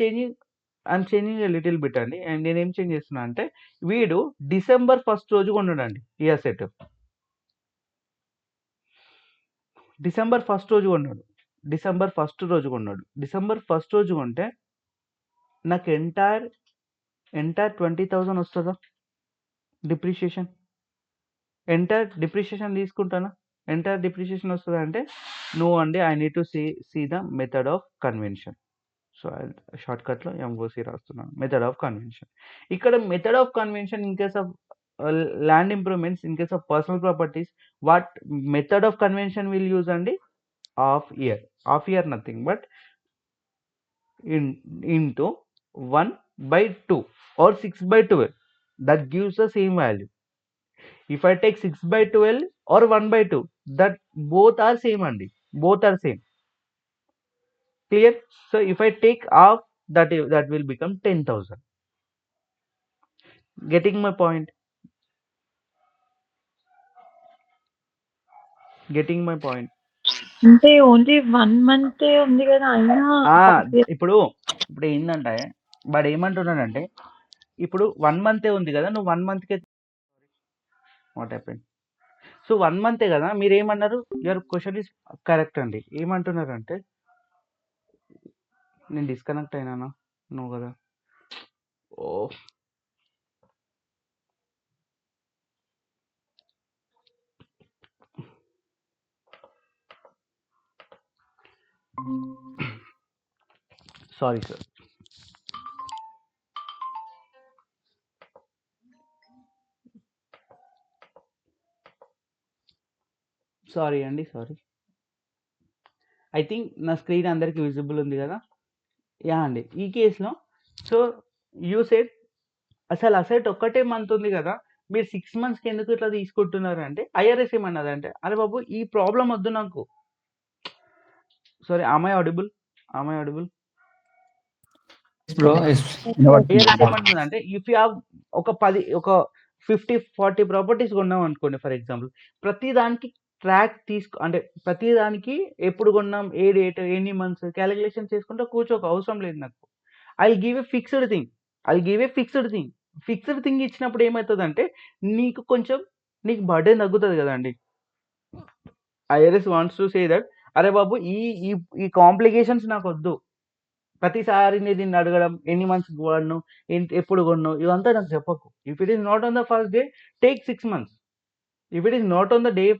changing a little bit అండి. అండ్ నేను ఏం చేంజ్ చేస్తున్నా అంటే వీడు డిసెంబర్ 1st రోజు కొన్నాడండి ఈ అసెట్. డిసెంబర్ 1st రోజు కొన్నాడు. డిసెంబర్ 1st రోజు కొంటే నాకు ఎంటైర్ 20,000 వస్తుందా డిప్రిషియేషన్? ఎంటైర్ డిప్రిషియేషన్ తీసుకుంటానా? ఎంటైర్ డిప్రిషియేషన్ వస్తుందా అంటే నో అండి, I need to see the method of convention. So short కట్లో ఎంఓసి రాస్తున్నాను, మెథడ్ ఆఫ్ కన్వెన్షన్. ఇక్కడ method of convention in case of land improvements, in case of personal properties, what method of convention will use అండి? Half year nothing but into 1/2 or 6/12, that gives the same value. If I take 6/12 or 1/2, that both are same andi, both are same. Clear? So if I take half, that will become 10,000. Getting my point? అంటే only 1 month ఉంది కదా అయినా ఇప్పుడు ఏంటంటే వాడు ఏమంటున్నాడంటే ఇప్పుడు 1 month ఉంది కదా, నువ్వు 1 monthకే వాట్ హ్యాపెండ్. సో 1 month కదా, మీరు ఏమన్నారు? యువర్ క్వశ్చన్ ఇస్ కరెక్ట్ అండి. ఏమంటున్నారంటే నేను డిస్కనెక్ట్ అయినానా? నువ్వు కదా. Oh sorry sir. Sorry I think నా స్క్రీన్ అందరికీ విజిబుల్ ఉంది కదా. యా అండి, ఈ కేసులో సో యూ సెడ్ అసలు అసెట్ ఒక్కటే మంత్ ఉంది కదా, మీరు 6 monthsకి ఎందుకు ఇట్లా తీసుకుంటున్నారు అంటే ఐఆర్ఎస్ ఏమన్నదంటే అరే బాబు ఈ ప్రాబ్లం వద్దు నాకు. Sorry, am I audible? IRS ఏమంటుందంటే ఇఫ్ యూ హ్యావ్ ఒక 50-40 ప్రాపర్టీస్ కొన్నాం అనుకోండి ఫర్ ఎగ్జాంపుల్, ప్రతి దానికి ట్రాక్ అంటే ప్రతి దానికి ఎప్పుడు కొన్నాం, ఏ డేట్, ఎన్ని మంత్స్ క్యాలిక్యులేషన్ చేసుకుంటే కూర్చోక అవసరం లేదు నాకు. I give a fixed thing ఇచ్చినప్పుడు ఏమవుతుందంటే నీకు బర్డెన్ తగ్గుతుంది కదండి. IRS wants to say that అరే బాబు ఈ కాంప్లికేషన్స్ నాకు వద్దు, ప్రతిసారి దీన్ని అడగడం, ఎన్ని మంత్స్ కొన్నావు, ఎప్పుడు కొన్నావు, ఇదంతా నాకు చెప్పకు. If it is not on the first day, take 6 months. If it is not on the day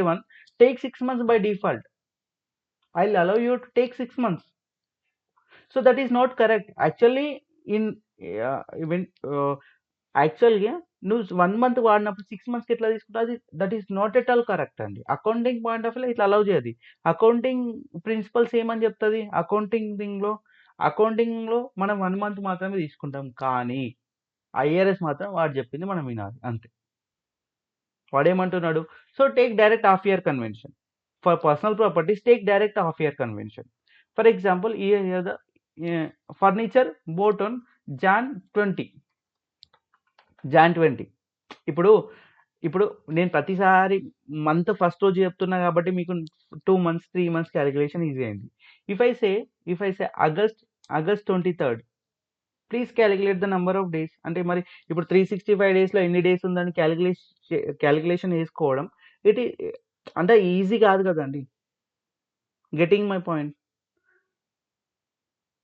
1, take 6 months by default. I'll allow you to take 6 months. So that is not correct. Actually, actually నువ్వు 1 month వాడినప్పుడు 6 monthsకి ఎట్లా తీసుకుంటుంది, that is not at all correct అండి. Accounting point of view ఇట్లా allow చేయదు. Accounting principles ఏమని చెప్తుంది, అకౌంటింగ్లో మనం 1 month మాత్రమే తీసుకుంటాం, కానీ ఐఆర్ఎస్ మాత్రం వాడు చెప్పింది మనం వినాలి అంతే. వాడేమంటున్నాడు? So take direct half year convention for personal properties, take direct half year convention. For example the furniture bought on Jan 20. ఇప్పుడు నేను ప్రతిసారి మంత్ ఫస్ట్ రోజు చెప్తున్నా కాబట్టి మీకు 2 months 3 months క్యాలిక్యులేషన్ ఈజీ అయింది. If I say August 23rd, please calculate the number of days. అంటే మరి ఇప్పుడు 365 daysలో ఎన్ని డేస్ ఉందని క్యాలిక్యులేషన్ వేసుకోవడం అంటే ఈజీ కాదు కదండి. Getting my point?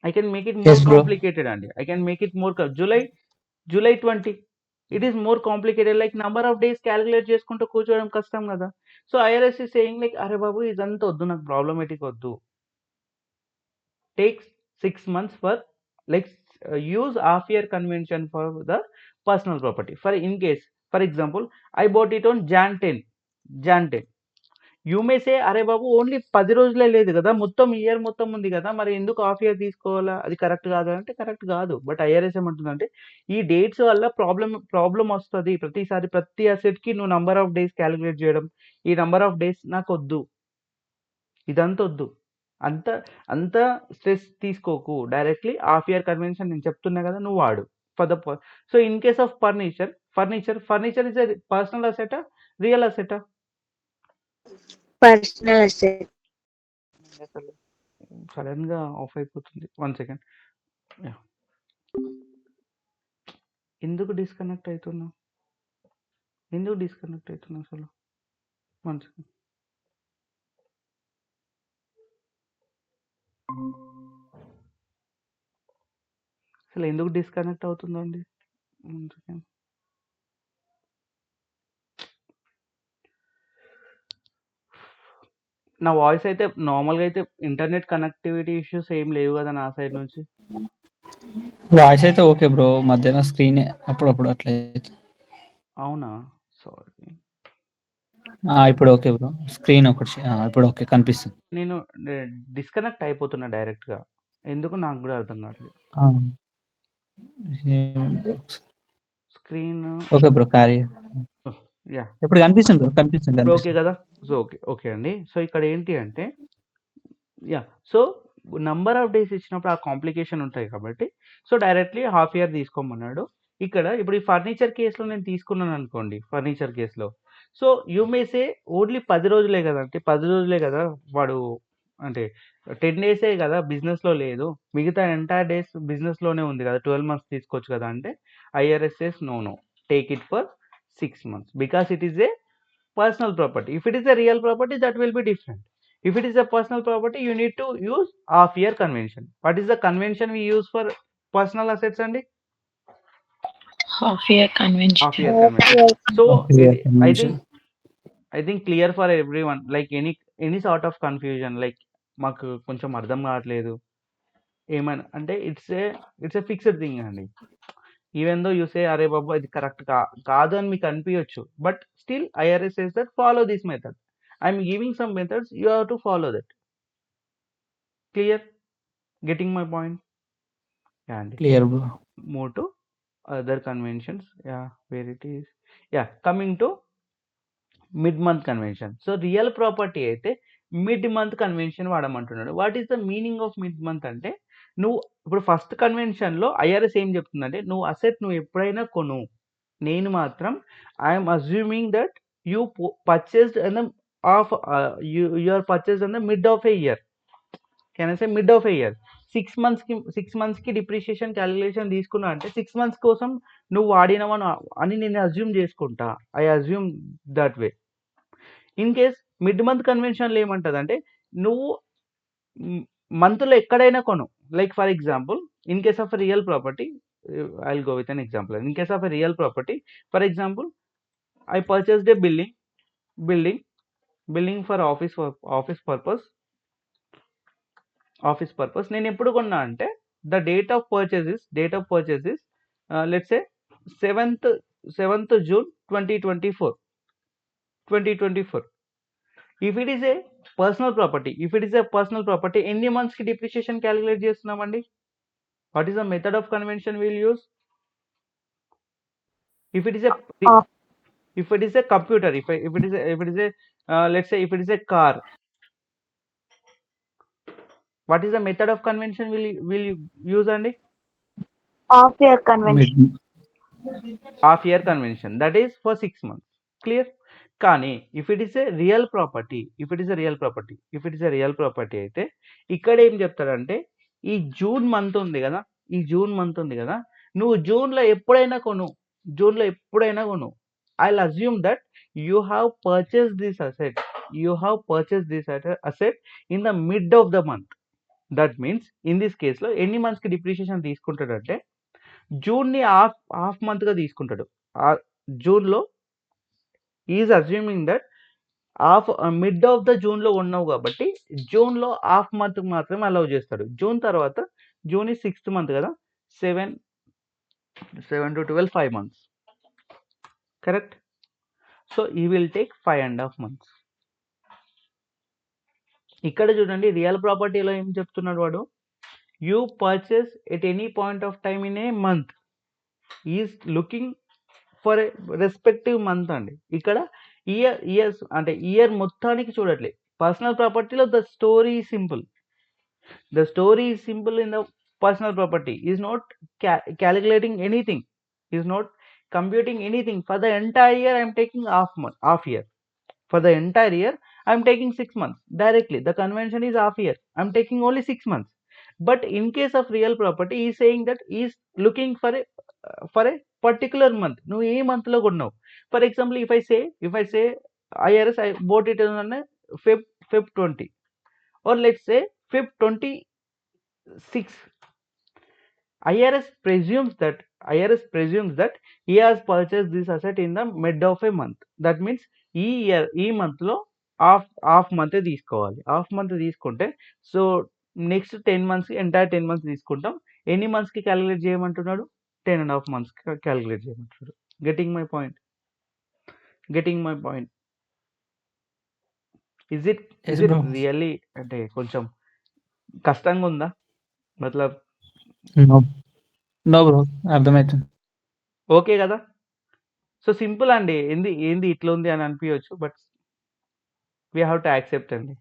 I can make it more complicated అండి. I can make it more July 20. It is more complicated, like number of days calculate చేసుకుంటూ కూర్చోవడం కష్టం కదా. So IRS is saying like అరే బాబు ఇదంతా వద్దు, నాకు ప్రాబ్లమేటిక్ వద్దు. Take 6 months for like use half year convention for the personal property. For example, I bought it on Jan 10. You may say అరే బాబు ఓన్లీ 10 రోజులే లేదు కదా, మొత్తం ఇయర్ మొత్తం ఉంది కదా, మరి ఎందుకు హాఫ్ ఇయర్ తీసుకోవాలా, అది కరెక్ట్ కాదు అంటే కరెక్ట్ కాదు. బట్ ఐఆర్ఎస్ ఏమంటుందంటే ఈ డేట్స్ వల్ల ప్రాబ్లం వస్తుంది ప్రతిసారి, ప్రతి అసెట్కి నువ్వు నంబర్ ఆఫ్ డేస్ క్యాలిక్యులేట్ చేయడం, ఈ నంబర్ ఆఫ్ డేస్ నాకు వద్దు, ఇదంతా వద్దు, అంత అంత స్ట్రెస్ తీసుకోకు, డైరెక్ట్లీ హాఫ్ ఇయర్ కన్వెన్షన్ నేను చెప్తున్నా కదా నువ్వు వాడు for the. So in case of furniture is a personal అసెటా, రియల్ అసెటా? Personal asset. అసలు సడన్ గా ఆఫ్ అయిపోతుంది, 1 సెకండ్. ఎందుకు డిస్కనెక్ట్ అవుతున్నావు అసలు? 1 సెకండ్. అసలు ఎందుకు డిస్కనెక్ట్ అవుతుందండి? 1 సెకండ్. నా వాయిస్ అయితే నార్మల్గా అయితే ఇంటర్నెట్ కనెక్టివిటీ ఇష్యూస్ ఏం లేవు కదా నా సైడ్ నుంచి? వాయిస్ అయితే ఓకే బ్రో, మధ్యాహ్నం స్క్రీన్ అప్పుడప్పుడు అట్లా అవునా? సారీ. ఇప్పుడు ఓకే బ్రో, స్క్రీన్ ఒకటి ఇప్పుడు ఓకే కనిపిస్తుంది. నేను డిస్కనెక్ట్ అయిపోతున్నా డైరెక్ట్గా, ఎందుకు నాకు కూడా అర్థం కావట్లేదు. Screen okay bro, carry yeah ఇప్పుడు కనిపిస్తుంది బ్రో, కనిపిస్తుంది ఓకే కదా? సో ఓకే అండి. సో ఇక్కడ ఏంటి అంటే yeah, so number of days ఇచ్చినప్పుడు ఆ కాంప్లికేషన్ ఉంటాయి కాబట్టి సో డైరెక్ట్లీ హాఫ్ ఇయర్ తీసుకోమన్నాడు. ఇక్కడ ఇప్పుడు ఈ ఫర్నిచర్ కేసులో నేను తీసుకున్నాను అనుకోండి, ఫర్నిచర్ కేసులో so you may say only 10 రోజులే కదా, అంటే 10 రోజులే కదా వాడు, అంటే 10 డేసే కదా బిజినెస్లో లేదు, మిగతా ఎంటైర్ డేస్ బిజినెస్లోనే ఉంది కదా, 12 మంత్స్ తీసుకోవచ్చు కదా అంటే IRS no take it for 6 months because it is a personal property. If it is a real property, that will be different. If it is a personal property, you need to use half year convention. What is the convention we use for personal assets, Andy? Half year convention. Half year convention. So I convention. think clear for everyone. Like any sort of confusion, like మాకు కొంచెం అర్థం కావట్లేదు ఏమైనా అంటే it's a fixed thing అండి. Even though you say అరే బాబు ఇది కరెక్ట్ కాదు అని మీకు అనిపించవచ్చు, but still IRS says that follow this method. I'm giving some methods, you have to follow that. Clear? Getting my point? Yeah అండి. Clear bro. Move to other conventions. Yeah, where it is. Yeah, coming to mid month convention. So real property అయితే mid month convention వాడమంటున్నాడు. What is the meaning of mid month అంటే, నువ్వు ఇప్పుడు first కన్వెన్షన్లో IRS ఏం చెప్తుందంటే నువ్వు asset నువ్వు ఎప్పుడైనా కొను, నేను మాత్రం I'm assuming that you purchased in the of you are purchased in the mid of a year. Can I say mid of a year? 6 monthsకి డిప్రిషియేషన్ క్యాలిక్యులేషన్ తీసుకున్నా అంటే 6 months కోసం నువ్వు వాడినవని అని నేను అజ్యూమ్ చేసుకుంటా. I assume that way. In case mid month కన్వెన్షన్లో ఏమంటుంది, నువ్వు మంత్లో ఎక్కడైనా కొను. Like for example, in case of real property, I will go with an example. In case of real property, for example, I purchased a building for office purpose. నేను ఎప్పుడు కొన్నా అంటే the date of purchase is let's say 7th June 2024. If it is a personal property, ఎన్ని మంత్స్కి depreciation calculate చేస్తున్నామండి? What is the method of convention will use? If it is a computer, if it is a let's say if it is a car, what is the method of convention will you use, Andy? Half year convention. Half year convention, that is for 6 months. Clear? కానీ if it is a real property అయితే ఇక్కడ ఏం చెప్తాడంటే ఈ June month ఉంది కదా, నువ్వు జూన్లో ఎప్పుడైనా కొను. I will assume that you have purchase this asset in the mid of the month. That means in this కేసులో ఎన్ని మంత్స్కి డిప్రిషియేషన్ తీసుకుంటాడంటే జూన్ని హాఫ్ మంత్గా తీసుకుంటాడు. జూన్లో is assuming that mid of the జూన్లో ఉన్నావు కాబట్టి జూన్లో హాఫ్ మంత్ మాత్రమే అలౌ చేస్తాడు. జూన్ తర్వాత, జూన్ ఈ 6th month కదా, 7 to 12 5 months. కరెక్ట్? సో ఈ విల్ టేక్ 5.5 months. ఇక్కడ చూడండి రియల్ ప్రాపర్టీలో ఏం చెప్తున్నాడు వాడు, you purchase at any point of time in a month, is looking for respective month అండి. ఇక్కడ ఇయర్స్ అంటే ఇయర్ మొత్తానికి చూడట్లే. పర్సనల్ ప్రాపర్టీలో the story simple, the story is simple in the personal property, is not calculating anything, is not computing anything. For the entire year I am taking half year, for the entire year I am taking 6 months directly. The convention is half year, I am taking only 6 months. But in case of real property he is saying that he is looking for a particular month. నువ్వు ఏ month లో కొన్నావు. For example if I say IRS I bought it on Feb 20, or let's say Feb 26. IRS presumes that he has purchased this asset in the mid of a month. That means ఈ month లో half month తీసుకోవాలి. Half month తీసుకుంటే so next 10 months entire 10 months తీసుకుంటాం. ఎన్ని months కి calculate చేయమంటున్నాడు, 10.5 months కి calculate చేయమంటున్నాడు. Getting my point. Is it Yes, bro. Really అంటే కొంచెం కష్టంగా ఉందా? మతలబ్ No bro, అర్థమవుతుంది. ఓకే కదా. సో సింపుల్ అండి. ఏంది ఇట్లా ఉంది అని అనిపించవచ్చు, but we have to accept అండి.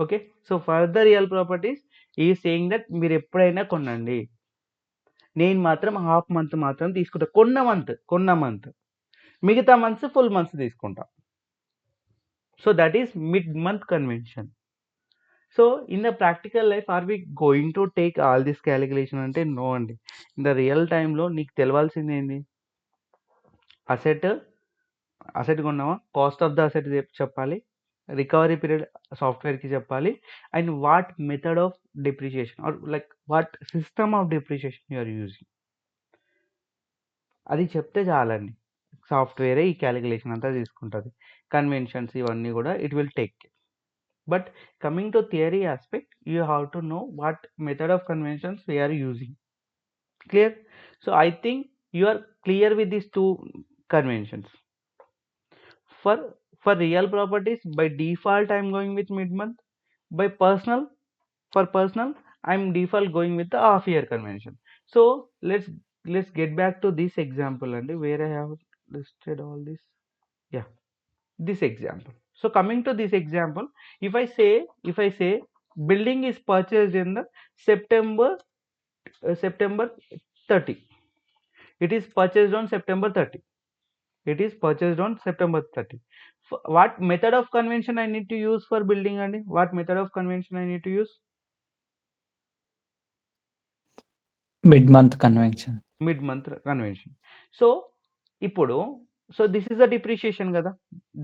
Okay. So further real properties ఈ సేయింగ్ దట్ మీరు ఎప్పుడైనా కొనండి, నేను మాత్రం హాఫ్ మంత్ మాత్రం తీసుకుంటా. కొన్న మంత్ మిగతా మంత్స్ ఫుల్ మంత్స్ తీసుకుంటా. So that is mid month convention. So in the practical life are we going to take all this calculation అంటే నో అండి. ఇన్ ద రియల్ టైంలో నీకు తెలవాల్సింది ఏంది, అసెట్ కొన్నావా, కాస్ట్ ఆఫ్ ద అసెట్ చెప్పాలి, recovery period సాఫ్ట్వేర్కి చెప్పాలి, and what method of depreciation or like what system of depreciation you are using, అది చెప్తే చాలండి. సాఫ్ట్వేరే ఈ క్యాలిక్యులేషన్ అంతా తీసుకుంటుంది. కన్వెన్షన్స్ ఇవన్నీ కూడా it will take care. But coming to theory aspect you have to know what method of conventions we are using. Clear? So I think you are clear with these two conventions. For real properties, by default I'm going with mid month. For personal I'm default going with the half year convention. So let's get back to this example and where I have listed all this. Yeah, this example. So coming to this example, if I say building is purchased in the September 30, it is purchased on September 30. What method of convention I need to use for building and what method of convention I need to use? Mid month convention. So ఇప్పుడు this is the depreciation కదా,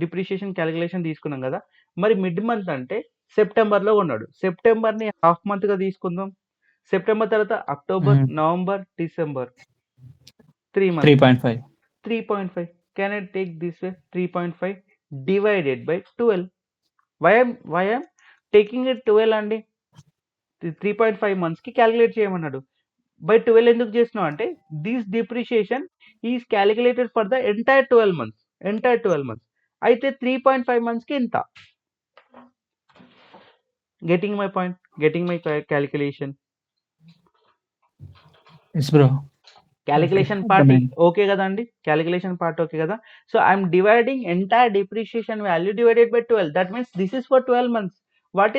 depreciation calculation తీసుకున్నాం కదా. మరి mid month అంటే September లో ఉన్నాడు, September ని half month గా తీసుకుందాం. సెప్టెంబర్ తర్వాత October, November, December 3 months. 3.5. 3.5. Can I take this way? 3.5 divided by 12. Why I'm taking it 12 అండి, 3.5 months కి క్యాలిక్యులేట్ చేయమన్నాడు. బై 12 ఎందుకు చేస్తున్నావు అంటే this depreciation is calculated for the entire 12 months. అయితే 3.5 months కి ఇంత. Getting my point, getting my calculation. Yes bro. Calculation part okay కదా అండి, క్యాలిక్యులేషన్ పార్ట్ ఓకే కదా. So I'm dividing entire depreciation value divided by 12. That means this is for 12 months. What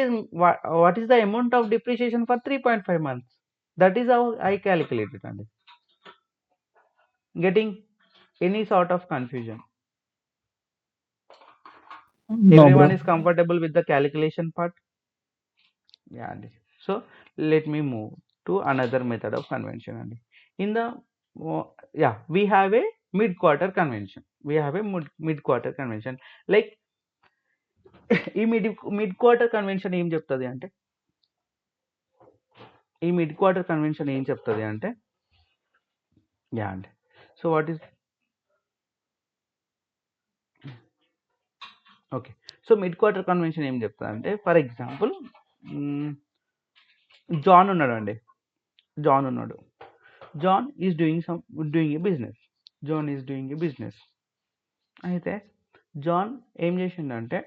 is the amount of depreciation for 3.5 months? That is how I calculate it. And getting any sort of confusion? No Everyone bro. is comfortable with the calculation part? Yeah, Andy. So let me move to another method of convention. Andy. In the we have a mid-quarter convention. Like ఈ mid quarter convention ఏం చెప్తుంది అంటే yeah అండి. So what is okay. So mid quarter convention ఏం చెప్తుంది అంటే, for example John ఉన్నాడు. John is doing a business. అయితే జాన్ ఏం చేసిండంటే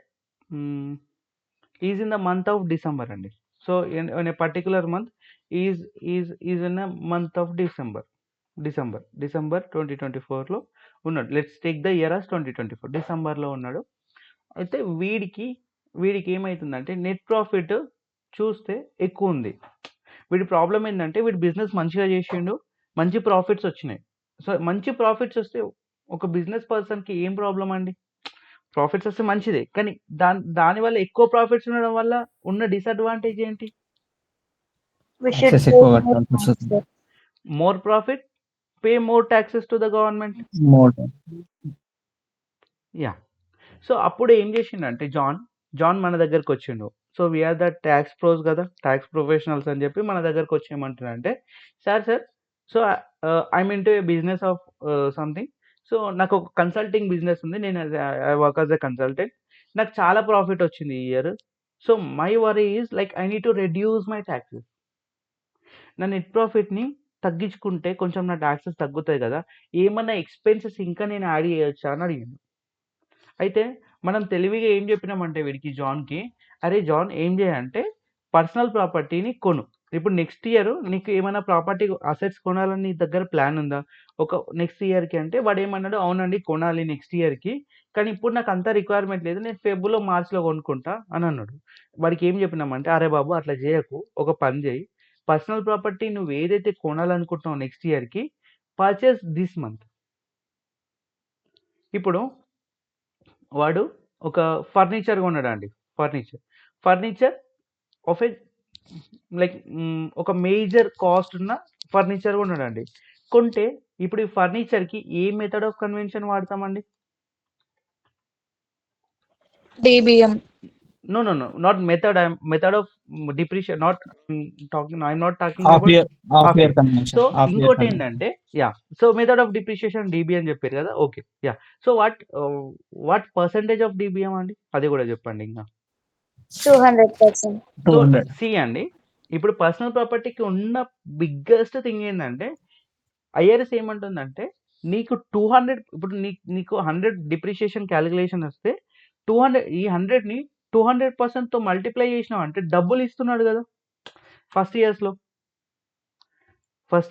is in the month of December అండి. So in a particular month is in a month of December 2024లో ఉన్నాడు. Let's take the year as 2024 డిసెంబర్లో ఉన్నాడు. అయితే వీడికి ఏమవుతుందంటే నెట్ ప్రాఫిట్ చూస్తే ఎక్కువ ఉంది. వీడి ప్రాబ్లం ఏంటంటే వీడి బిజినెస్ మంచిగా చేసిండు, మంచి ప్రాఫిట్స్ వచ్చినాయి. సో మంచి ప్రాఫిట్స్ వస్తే ఒక బిజినెస్ పర్సన్కి ఏం ప్రాబ్లం అండి? ప్రాఫిట్స్ వస్తే మంచిదే, కానీ దానివల్ల ఎక్కువ ప్రాఫిట్స్ ఉండడం వల్ల ఉన్న డిసడ్వాంటేజ్ ఏంటి? We should Excess pay ఎక్కువ more కట్టాల్సి tax, వస్తుంది. sir. More profit, pay more taxes to the government. More. Yeah. So అప్పుడు ఏం చేసిండంటే జాన్ మన దగ్గరకు వచ్చిండు. So we are the tax pros కదా, ట్యాక్స్ ప్రొఫెషనల్స్ అని చెప్పి మన దగ్గరకు వచ్చి ఏమంటారంటే, sir so I mean to a business of something. So నాకు ఒక కన్సల్టింగ్ బిజినెస్ ఉంది, నేను I work as a consultant, నాకు చాలా ప్రాఫిట్ వచ్చింది ఈ year. So my worry is like I need to reduce my taxes. నా నెట్ ప్రాఫిట్ని తగ్గించుకుంటే కొంచెం నా ట్యాక్సెస్ తగ్గుతాయి కదా, ఏమన్నా ఎక్స్పెన్సెస్ ఇంకా నేను యాడ్ చేయొచ్చా అని అడిగాను. అయితే మనం తెలివిగా ఏం చెప్పినామంటే వీడికి, జాన్కి, అరే జాన్ ఏం చేయంటే పర్సనల్ ప్రాపర్టీని కొను. ఇప్పుడు నెక్స్ట్ ఇయర్ నీకు ఏమైనా ప్రాపర్టీ అసెట్స్ కొనాలని నీ దగ్గర ప్లాన్ ఉందా ఒక నెక్స్ట్ ఇయర్కి అంటే? వాడు ఏమన్నాడు, అవునండి కొనాలి నెక్స్ట్ ఇయర్కి, కానీ ఇప్పుడు నాకు అంత రిక్వైర్మెంట్ లేదు, నేను ఫెబ్లో మార్చ్లో కొనుక్కుంటా అని అన్నాడు. వాడికి ఏం చెప్పినామంటే, అరే బాబు అట్లా చేయకు, ఒక పని చేయి, పర్సనల్ ప్రాపర్టీ నువ్వు ఏదైతే కొనాలనుకుంటున్నావు నెక్స్ట్ ఇయర్కి, పర్చేస్ దిస్ మంత్. ఇప్పుడు వాడు ఒక ఫర్నిచర్ కొన్నాడు అండి. ఫర్నిచర్ ఆఫ్ ఏ లైక్ ఒక మేజర్ కాస్ట్ ఉన్న ఫర్నిచర్ కొన్నాడండి. కొంటే ఇప్పుడు ఈ ఫర్నిచర్కి ఏ మెథడ్ ఆఫ్ కన్వెన్షన్ వాడతామండి? DBM. No, not method of depreciation. I'm not talking Half about year half year. convention. So Half year ఇంకోటి convention. ఏంటంటే, so method of depreciation dB అని చెప్పారు కదా, okay. So what percentage of DBM అండి, అది కూడా చెప్పండి. ఇంకా 200%. సో 200. సి అండి, ఇప్పుడు పర్సనల్ ప్రాపర్టీకి ఉన్న బిగ్గెస్ట్ థింగ్ ఏంటంటే, ఐఆర్ఎస్ ఏమంటుందంటే నీకు 200, ఇప్పుడు నీకు 100 డిప్రిషియేషన్ క్యాలిక్యులేషన్ వస్తే 200, ఈ 100ని 200%తో మల్టిప్లై చేసినావు అంటే డబ్బులు ఇస్తున్నాడు కదా ఫస్ట్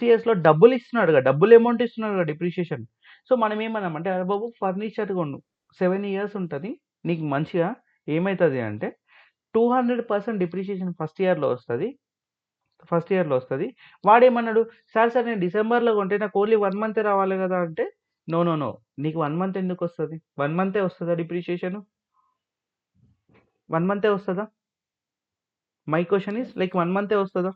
ఇయర్స్లో డబ్బులు ఇస్తున్నాడు కదా, డబ్బులు అమౌంట్ ఇస్తున్నాడు కదా డిప్రిషియేషన్. సో మనం ఏమన్నామంటే, అరే బాబు ఫర్నిచర్ కొను, 7 years ఉంటుంది, నీకు మంచిగా ఏమవుతుంది అంటే 200% డిప్రిషియేషన్ ఫస్ట్ ఇయర్లో వస్తుంది. వాడేమన్నాడు, సార్ నేను డిసెంబర్లో కొంటే నాకు ఓన్లీ 1 month రావాలి కదా అంటే, నో నీకు 1 month ఎందుకు వస్తుంది? 1 month వస్తుందా డిప్రిషియేషన్? 1 month వస్తుందా? My question is like 1 month వస్తుందా?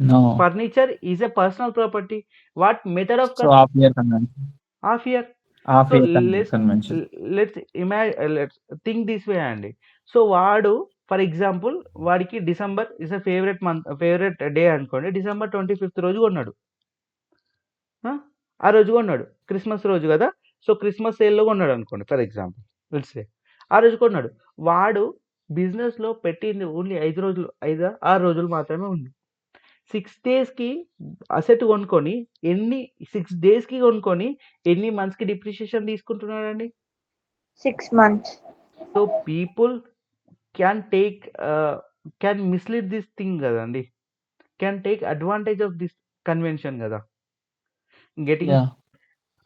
No. Furniture is a personal property. What method of So half year convention. Half year. Half so year convention. Let's think this way అండి. So వాడు for example వాడికి December is a favourite day అనుకోండి, December 25th రోజు కొన్నాడు. ఆ రోజు కొన్నాడు, Christmas రోజు కదా, సో క్రిస్మస్ సేల్లో కొన్నాడు అనుకోండి ఫర్ ఎగ్జాంపుల్, లెట్స్ సే ఆ రోజు కొన్నాడు. వాడు బిజినెస్లో పెట్టింది ఓన్లీ 6 రోజులు మాత్రమే ఉంది. 6 daysకి అసెట్ కొనుక్కొని 6 daysకి కొనుక్కొని ఎన్ని మంత్స్కి డిప్రిషియేషన్ తీసుకుంటున్నాడండి? 6 months. So people can mislead this thing కదండి, can take advantage of this convention కదా. Getting, Yeah.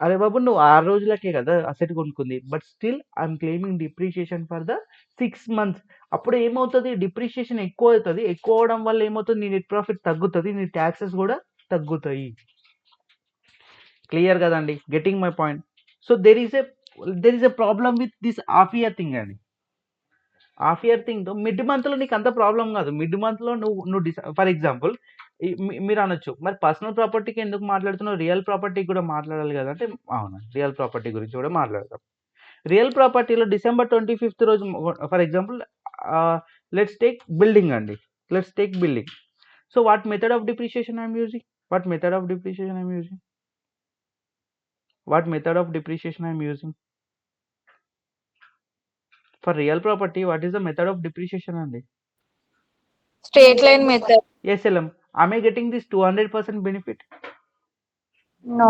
అరే బాబు నువ్వు 6 రోజులకే కదా అసెట్ కొనుక్కుంది, but still I'm claiming depreciation for the 6 months. అప్పుడు ఏమవుతుంది, డిప్రిషియేషన్ ఎక్కువ అవుతుంది, ఎక్కువ అవడం వల్ల ఏమవుతుంది, నీ నెట్ ప్రాఫిట్ తగ్గుతుంది, నీ ట్యాక్సెస్ కూడా తగ్గుతాయి. క్లియర్ కదండి, getting my point. So there is a problem with this half year thing అండి. హాఫ్ ఇయర్ థింగ్తో మిడ్ మంత్లో నీకు అంత ప్రాబ్లం కాదు. మిడ్ మంత్లో నువ్వు ఫర్ ఎగ్జాంపుల్ మీరు అనొచ్చు, మరి పర్సనల్ ప్రాపర్టీకి ఎందుకు మాట్లాడుతున్నావు, రియల్ ప్రాపర్టీకి కూడా మాట్లాడాలి కదా అంటే, అవును రియల్ ప్రాపర్టీ గురించి కూడా మాట్లాడతాం. రియల్ ప్రాపర్టీలో డిసెంబర్ 25th రోజు for example let's take building అండి, so what method of depreciation I'm using? For real property what is the method of depreciation అండి? Straight line method. SLM. Am I getting this 200% benefit? No.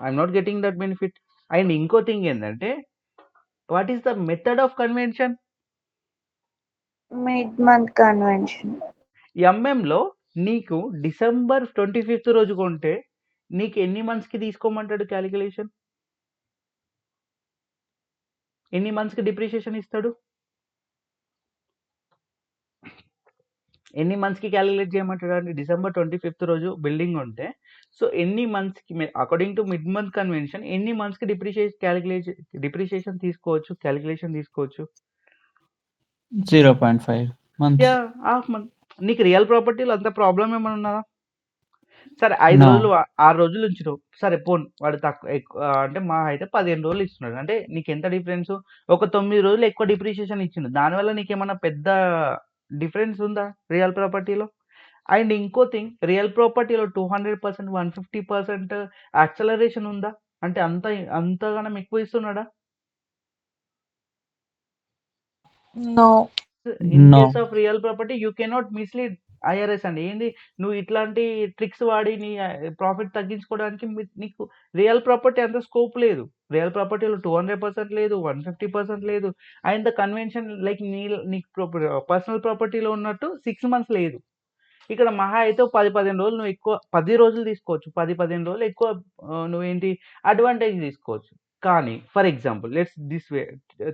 I'm not getting that benefit. And ఇంకో thing ఏంటంటే, what is the method of convention? Mid-month convention. ఎంఎంలో నీకు December 25th రోజు కొంటే నీకు ఎన్ని మంత్స్కి తీసుకోమంటాడు calculation? ఎన్ని మంత్స్కి డిప్రిషియేషన్ ఇస్తాడు? ఎన్ని మంత్స్కి క్యాలిక్యులేట్ చేయమంటాడు అండి? డిసెంబర్ 25th రోజు బిల్డింగ్ ఉంటే సో ఎన్ని మంత్స్కి according to mid month convention ఎన్ని మంత్స్కి డిప్రిషియేషన్ తీసుకోవచ్చు, క్యాలిక్యులేషన్ తీసుకోవచ్చు? 0.5 months. Yeah, half month. నీకు రియల్ ప్రాపర్టీలో అంత ప్రాబ్లం ఏమైనా ఉన్నదా? సరే 5 No. రోజులు 6 రోజులు ఉంచినావు, సరే పోను వాడు అంటే మా అయితే 15 రోజులు ఇస్తున్నాడు అంటే నీకు ఎంత డిఫరెన్స్? ఒక 9 రోజులు ఎక్కువ డిప్రిషియేషన్ ఇచ్చిండు, దానివల్ల నీకేమన్నా పెద్ద డిఫరెన్స్ ఉందా రియల్ ప్రాపర్టీలో? అండ్ ఇంకో థింగ్, రియల్ ప్రాపర్టీలో 200%, 150% యాక్సలరేషన్ ఉందా? అంటే అంతగానం ఎక్కువ ఇస్తున్నాడా? No. In No. Case of real property you cannot mislead IRS అండి. ఏంది నువ్వు ఇట్లాంటి ట్రిక్స్ వాడి నీ ప్రాఫిట్ తగ్గించుకోవడానికి నీకు రియల్ ప్రాపర్టీ అంత స్కోప్ లేదు. రియల్ ప్రాపర్టీలో 200% లేదు, 150% లేదు. అండ్ ద కన్వెన్షన్ లైక్ నీకు పర్సనల్ ప్రాపర్టీలో ఉన్నట్టు 6 months లేదు. ఇక్కడ మహా అయితే 10-15 రోజులు నువ్వు ఎక్కువ 10 రోజులు తీసుకోవచ్చు, 10-15 రోజులు ఎక్కువ నువ్వేంటి అడ్వాంటేజ్ తీసుకోవచ్చు. కానీ for example let's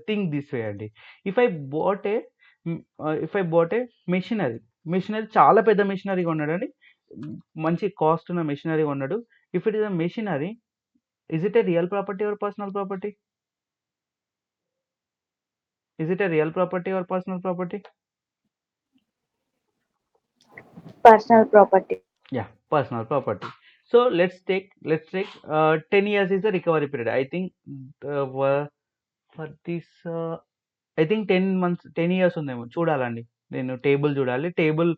think this way అండి. If I bought a machinery చాలా పెద్ద మెషినరీ కొన్నాడండి, మంచి కాస్ట్ ఉన్న మెషినరీ కొన్నాడు. If it is a machinery, is it a real property or personal property? Is it a real property or personal property? Personal property. Yeah, personal property. So let's take 10 years is the recovery period. I think for this I think 10 months 10 years ఉందేమో చూడాలండి, నేను table చూడాలి. Table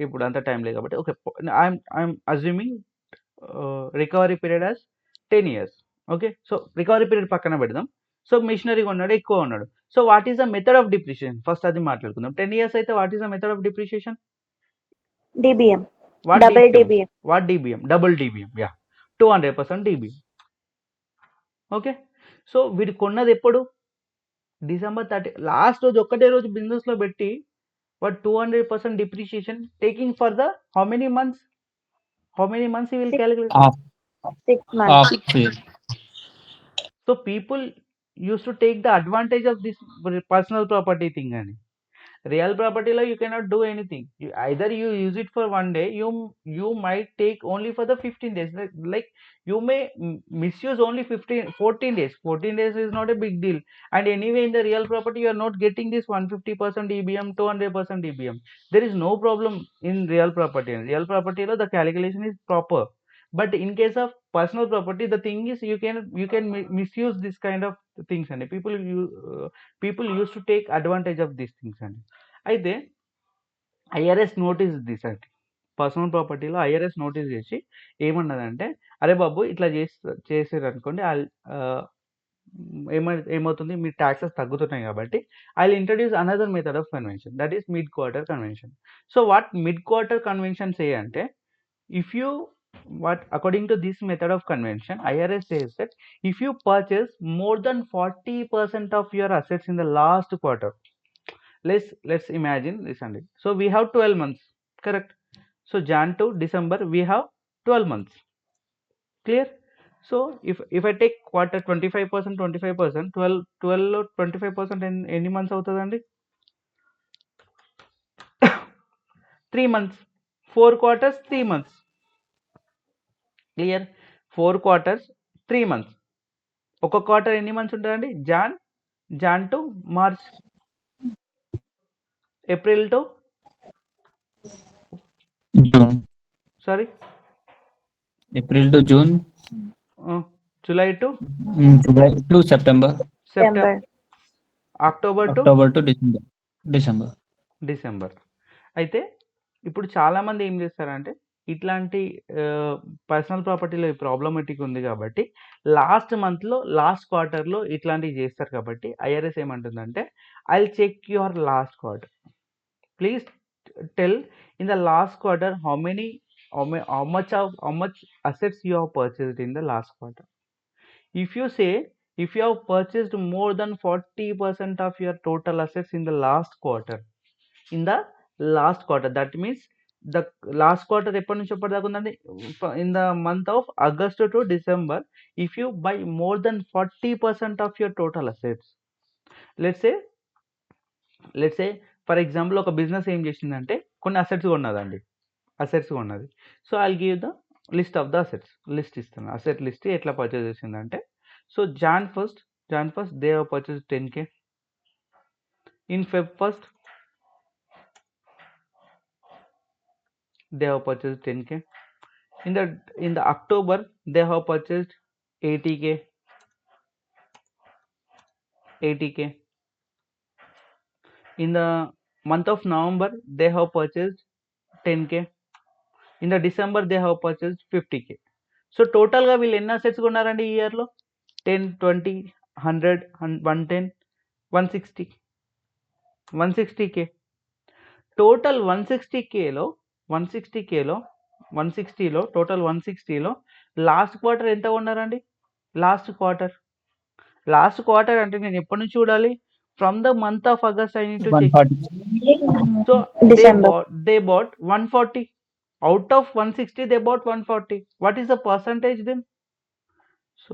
ఇప్పుడు అంత time లేదు కాబట్టి okay, I'm assuming recovery period as 10 years. Okay, so recovery period పక్కన పెడదాం. సో మిషనరీ కొన్నాడు, ఎక్కువ ఉన్నాడు. So what is the method of depreciation? First అది మాట్లాడుకుందాం. 10 years అయితే what is the method of depreciation? DBM. What Double DBM? DBM. What DBM? Double DBM. Yeah, 200% DBM. Okay, so వీడు కొన్నది ఎప్పుడు? డిసెంబర్ 30 లాస్ట్ రోజు, ఒక్కటే రోజు బిజినెస్ లో పెట్టి వాడు 200% depreciation taking for the how many months he will calculate? Half 6 months. year. So people used to take the advantage of this personal property thing and real property law you cannot do anything. Either you use it for one day, you might take only for the 15 days. Like you may misuse only 14 days. 14 days is not a big deal. And anyway in the real property you are not getting this 150% EBM, 200% EBM. There is no problem in real property. In real property law the calculation is proper. But in case of personal property, the thing is you can misuse this kind of things and people used to take advantage of these things and అయితే IRS notice this అంటే personal ప్రాపర్టీలో IRS notice చేసి ఏమన్నదంటే, అరే బాబు ఇట్లా చేసారు అనుకోండి, ఏమవుతుంది, మీ taxes తగ్గుతున్నాయి కాబట్టి I will introduce another method of convention, that is mid quarter convention. So what mid quarter convention say అంటే, if you according to this method of convention, IRS says that if you purchase more than 40% of your assets in the last quarter, let's imagine this only. So we have 12 months, correct? So Jan to December we have 12 months, clear? So if I take quarter 25%, 12 or 25% in any months అవుతుందండి? 3 months, 4 quarters 3 months, clear? 4 quarters 3 months. ఒక quarter ఎన్ని months ఉంటుందండి? John to March, April to June. Sorry April to June. July to July to September. September, October to October to December. December. అయితే ఇప్పుడు చాలామంది ఏం చేస్తారంటే, ఇట్లాంటి పర్సనల్ ప్రాపర్టీలో ప్రాబ్లమేటిక్ ఉంది కాబట్టి లాస్ట్ మంత్లో లాస్ట్ క్వార్టర్లో ఇట్లాంటివి చేస్తారు కాబట్టి ఐఆర్ఎస్ ఏమంటుందంటే, I will check your last quarter, please tell in the last quarter how much assets you have purchased in the last quarter. If you say if you have purchased more than 40% of your total assets in the last quarter, in the last quarter. That means the last quarter ఎప్పటి నుంచి ఎప్పటిదాకా ఉందండి, in the month of August to December. If you buy more than 40% of your total assets, let's say for example ఒక business ఏం చేసిందంటే కొన్ని assets కొన్నదండి, assets కొన్నది. So I'll give the list of the assets, list ఇస్తాను, asset list ఎట్లా purchase చేసిందంటే. So John first they have purchase 10K. In Feb first they have purchased 10K. In the October they have purchased 80K. In the month of November they have purchased 10K. In the December they have purchased 50K. So total గా వీళ్ళు ఎన్ని assets కొన్నారండి ఈ year లో? 10, 20, 100, 110, 160K. Total 160Kలో total 160లో last quarter ఎంత కొన్నారండి? Last quarter అంటే నేను ఎప్పటి నుంచి చూడాలి? From the month of August I need to check. 140. సో December. they bought 140. Out of 160 they bought 140. What is the percentage then? So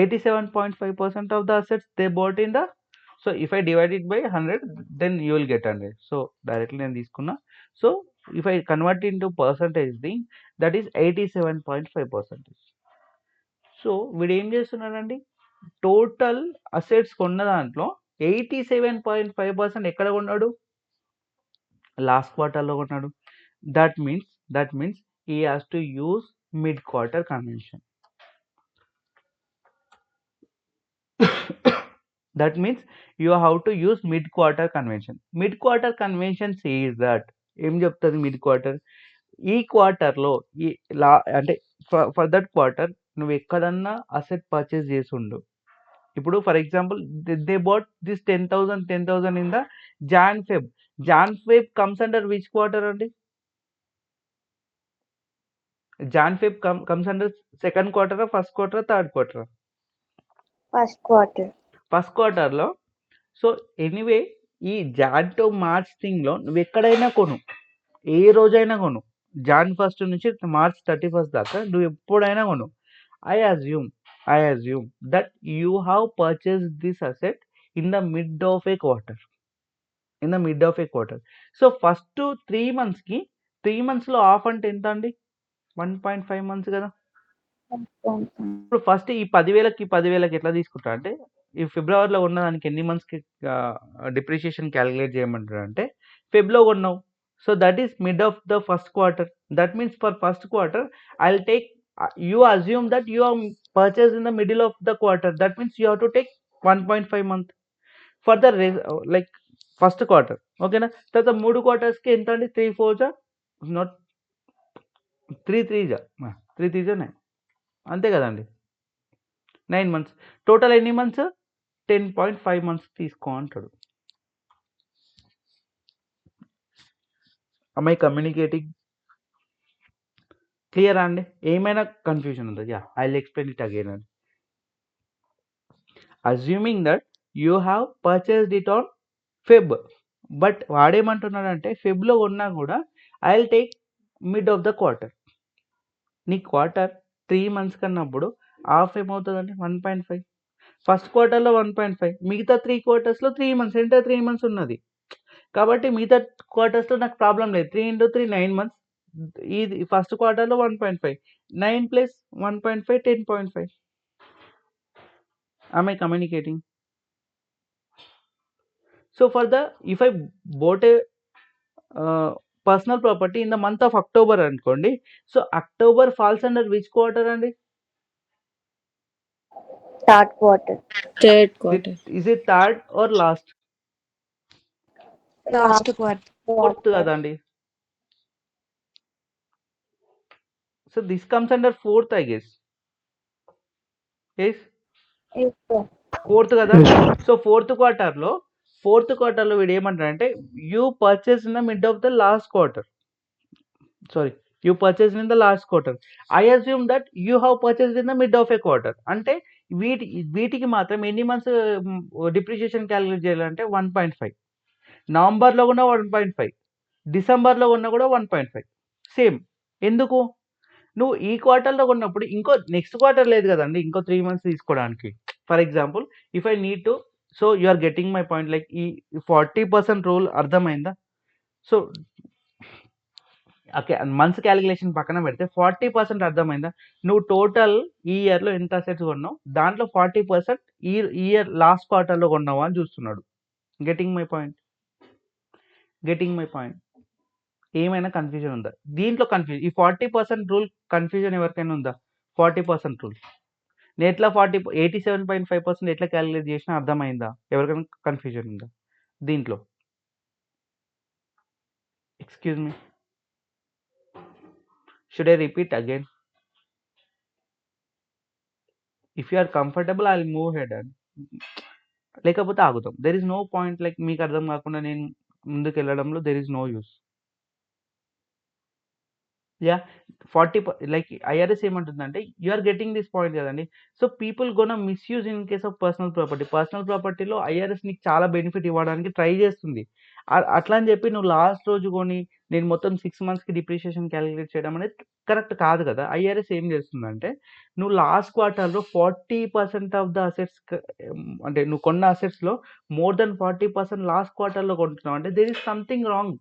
87.5% of the assets they bought in the. So if I divide it by 100 then you will get 100. So directly నేను తీసుకున్నా. So if I convert into percentage thing, that is 87.5%. So వీడు ఏం చేస్తున్నాడండి, total assets కొన్న దాంట్లో 87.5% ఎక్కడ కొన్నాడు? Last క్వార్టర్లో కొన్నాడు. That means he has to use mid quarter convention. That means you have to use mid quarter convention. Mid quarter convention says that ఏం చెప్తుంది మిడ్ క్వార్టర్? ఈ క్వార్టర్లో అంటే ఫర్ దట్ క్వార్టర్ నువ్వు ఎక్కడన్నా అసెట్ పర్చేస్ చేసి ఉండు. ఇప్పుడు for example they bought this 10,000 in the Jan Feb comes under which quarter అండి? Jan Feb comes under second quarter, first quarter, third quarter? First క్వార్టర్లో. సో ఎనీవే ఈ Jan to March థింగ్లో నువ్వు ఎక్కడైనా కొను, ఏ రోజైనా కొను, జాన్ 1st నుంచి మార్చ్ 31st దాకా నువ్వు ఎప్పుడైనా కొను. I assume that you have purchased this asset in the mid of a quarter. సో ఫస్ట్ 3 monthsకి 3 monthsలో ఆఫ్ అంటే ఎంత అండి? 1.5 months కదా. ఇప్పుడు ఫస్ట్ ఈ 10,000కి ఎట్లా తీసుకుంటా అంటే, ఈ ఫిబ్రవరిలో ఉన్నదానికి ఎన్ని మంత్స్కి డిప్రిషియేషన్ క్యాలిక్యులేట్ చేయమంటారు అంటే, ఫెబ్లో కొన్నావు, so that is mid of the first quarter. That means for first quarter I will take, you assume that you are purchased in the middle of the quarter. That means you have to take 1.5 month for the like first quarter. ఓకేనా? తర్వాత 3 quartersకి ఎంత అండి? 3 4 not 3 3 9, అంతే కదండి, 9 months. Total ఎన్ని months? 10.5 months తీసుకో అంటాడు. am I communicating? Clear అండి? ఏమైనా కన్ఫ్యూజన్ ఉందా? Yeah, I will explain it again అండి. Assuming that you have purchased it on Feb, but వాడేమంటున్నాడంటే ఫెబ్లో కొన్నా కూడా I will take mid of the quarter. నీ క్వార్టర్ 3 months కన్నప్పుడు హాఫ్ ఏమవుతుందండి? 1.5. ఫస్ట్ క్వార్టర్లో 1.5, మిగతా 3 quartersలో 3 months, అంటే 3 months ఉన్నది కాబట్టి మిగతా క్వార్టర్స్లో నాకు ప్రాబ్లం లేదు. 3 into 3 9 months. ఇది ఫస్ట్ క్వార్టర్లో 1.5, 9 + 1.5 10.5. am I communicating? So for the if I bought a personal property in the month of October అనుకోండి, so October falls under which quarter అండి? Third quarter. Is it third or last? Last quarter. Fourth కదండి. So this comes under fourth, I guess. Yes, fourth కదా. So fourth క్వార్టర్లో వీడు ఏమంటాడంటే you purchase in the mid of the last quarter. You purchase in the last quarter. I assume that you have purchased in the mid of A quarter. అంటే వీటికి మాత్రం ఎన్ని months depreciation calculate చేయాలంటే 1.5. నవంబర్లో ఉన్న 1.5, డిసెంబర్లో ఉన్న కూడా 1.5 సేమ్. ఎందుకు? నువ్వు ఈ క్వార్టర్లో కొన్నప్పుడు ఇంకో నెక్స్ట్ క్వార్టర్ లేదు కదండి, ఇంకో 3 మంత్స్ తీసుకోవడానికి. For example if I need to, so you are getting my point, like ఈ 40% రూల్ అర్థమైందా? సో ఓకే, మంత్స్ క్యాలిక్యులేషన్ పక్కన పెడితే 40% అర్థమైందా? నువ్వు టోటల్ ఈ ఇయర్లో ఎంత అసెట్స్ కొన్నావు, దాంట్లో 40% ఈ ఇయర్ లాస్ట్ క్వార్టర్లో కొన్నావా అని చూస్తున్నాడు. Getting my point, getting my point. ఏమైనా కన్ఫ్యూజన్ ఉందా దీంట్లో? కన్ఫ్యూజన్, ఈ 40% రూల్ కన్ఫ్యూజన్ ఎవరికైనా ఉందా? 40% రూల్ నేను ఎట్లా 87.5% ఎట్లా క్యాలిక్యులేట్ చేసినా అర్థమైందా? ఎవరికైనా కన్ఫ్యూజన్ ఉందా దీంట్లో? Excuse me, should I repeat again? If you are comfortable I will move head and, లేకపోతే ఆగుతాం. There is no point, like మీకు అర్థం కాకుండా నేను ముందుకు వెళ్ళడంలో there is no use. Yeah 40 like IRS ఏమంటుందంటే you are getting this point కదండి. So people gonna misuse in case of personal property. Personal ప్రాపర్టీలో ఐఆర్ఎస్ నీకు చాలా బెనిఫిట్ ఇవ్వడానికి ట్రై చేస్తుంది. అట్లా అని చెప్పి నువ్వు లాస్ట్ రోజు కొని నేను మొత్తం 6 మంత్స్కి డిప్రిషియేషన్ క్యాలిక్యులేట్ చేయడం అనేది కరెక్ట్ కాదు కదా. ఐఆర్ఎస్ ఏం చేస్తుందంటే నువ్వు లాస్ట్ క్వార్టర్లో 40% ఆఫ్ ద అసెట్స్, అంటే నువ్వు కొన్న అసెట్స్లో మోర్ దెన్ 40% లాస్ట్ క్వార్టర్లో కొంటున్నావు అంటే there is something wrong.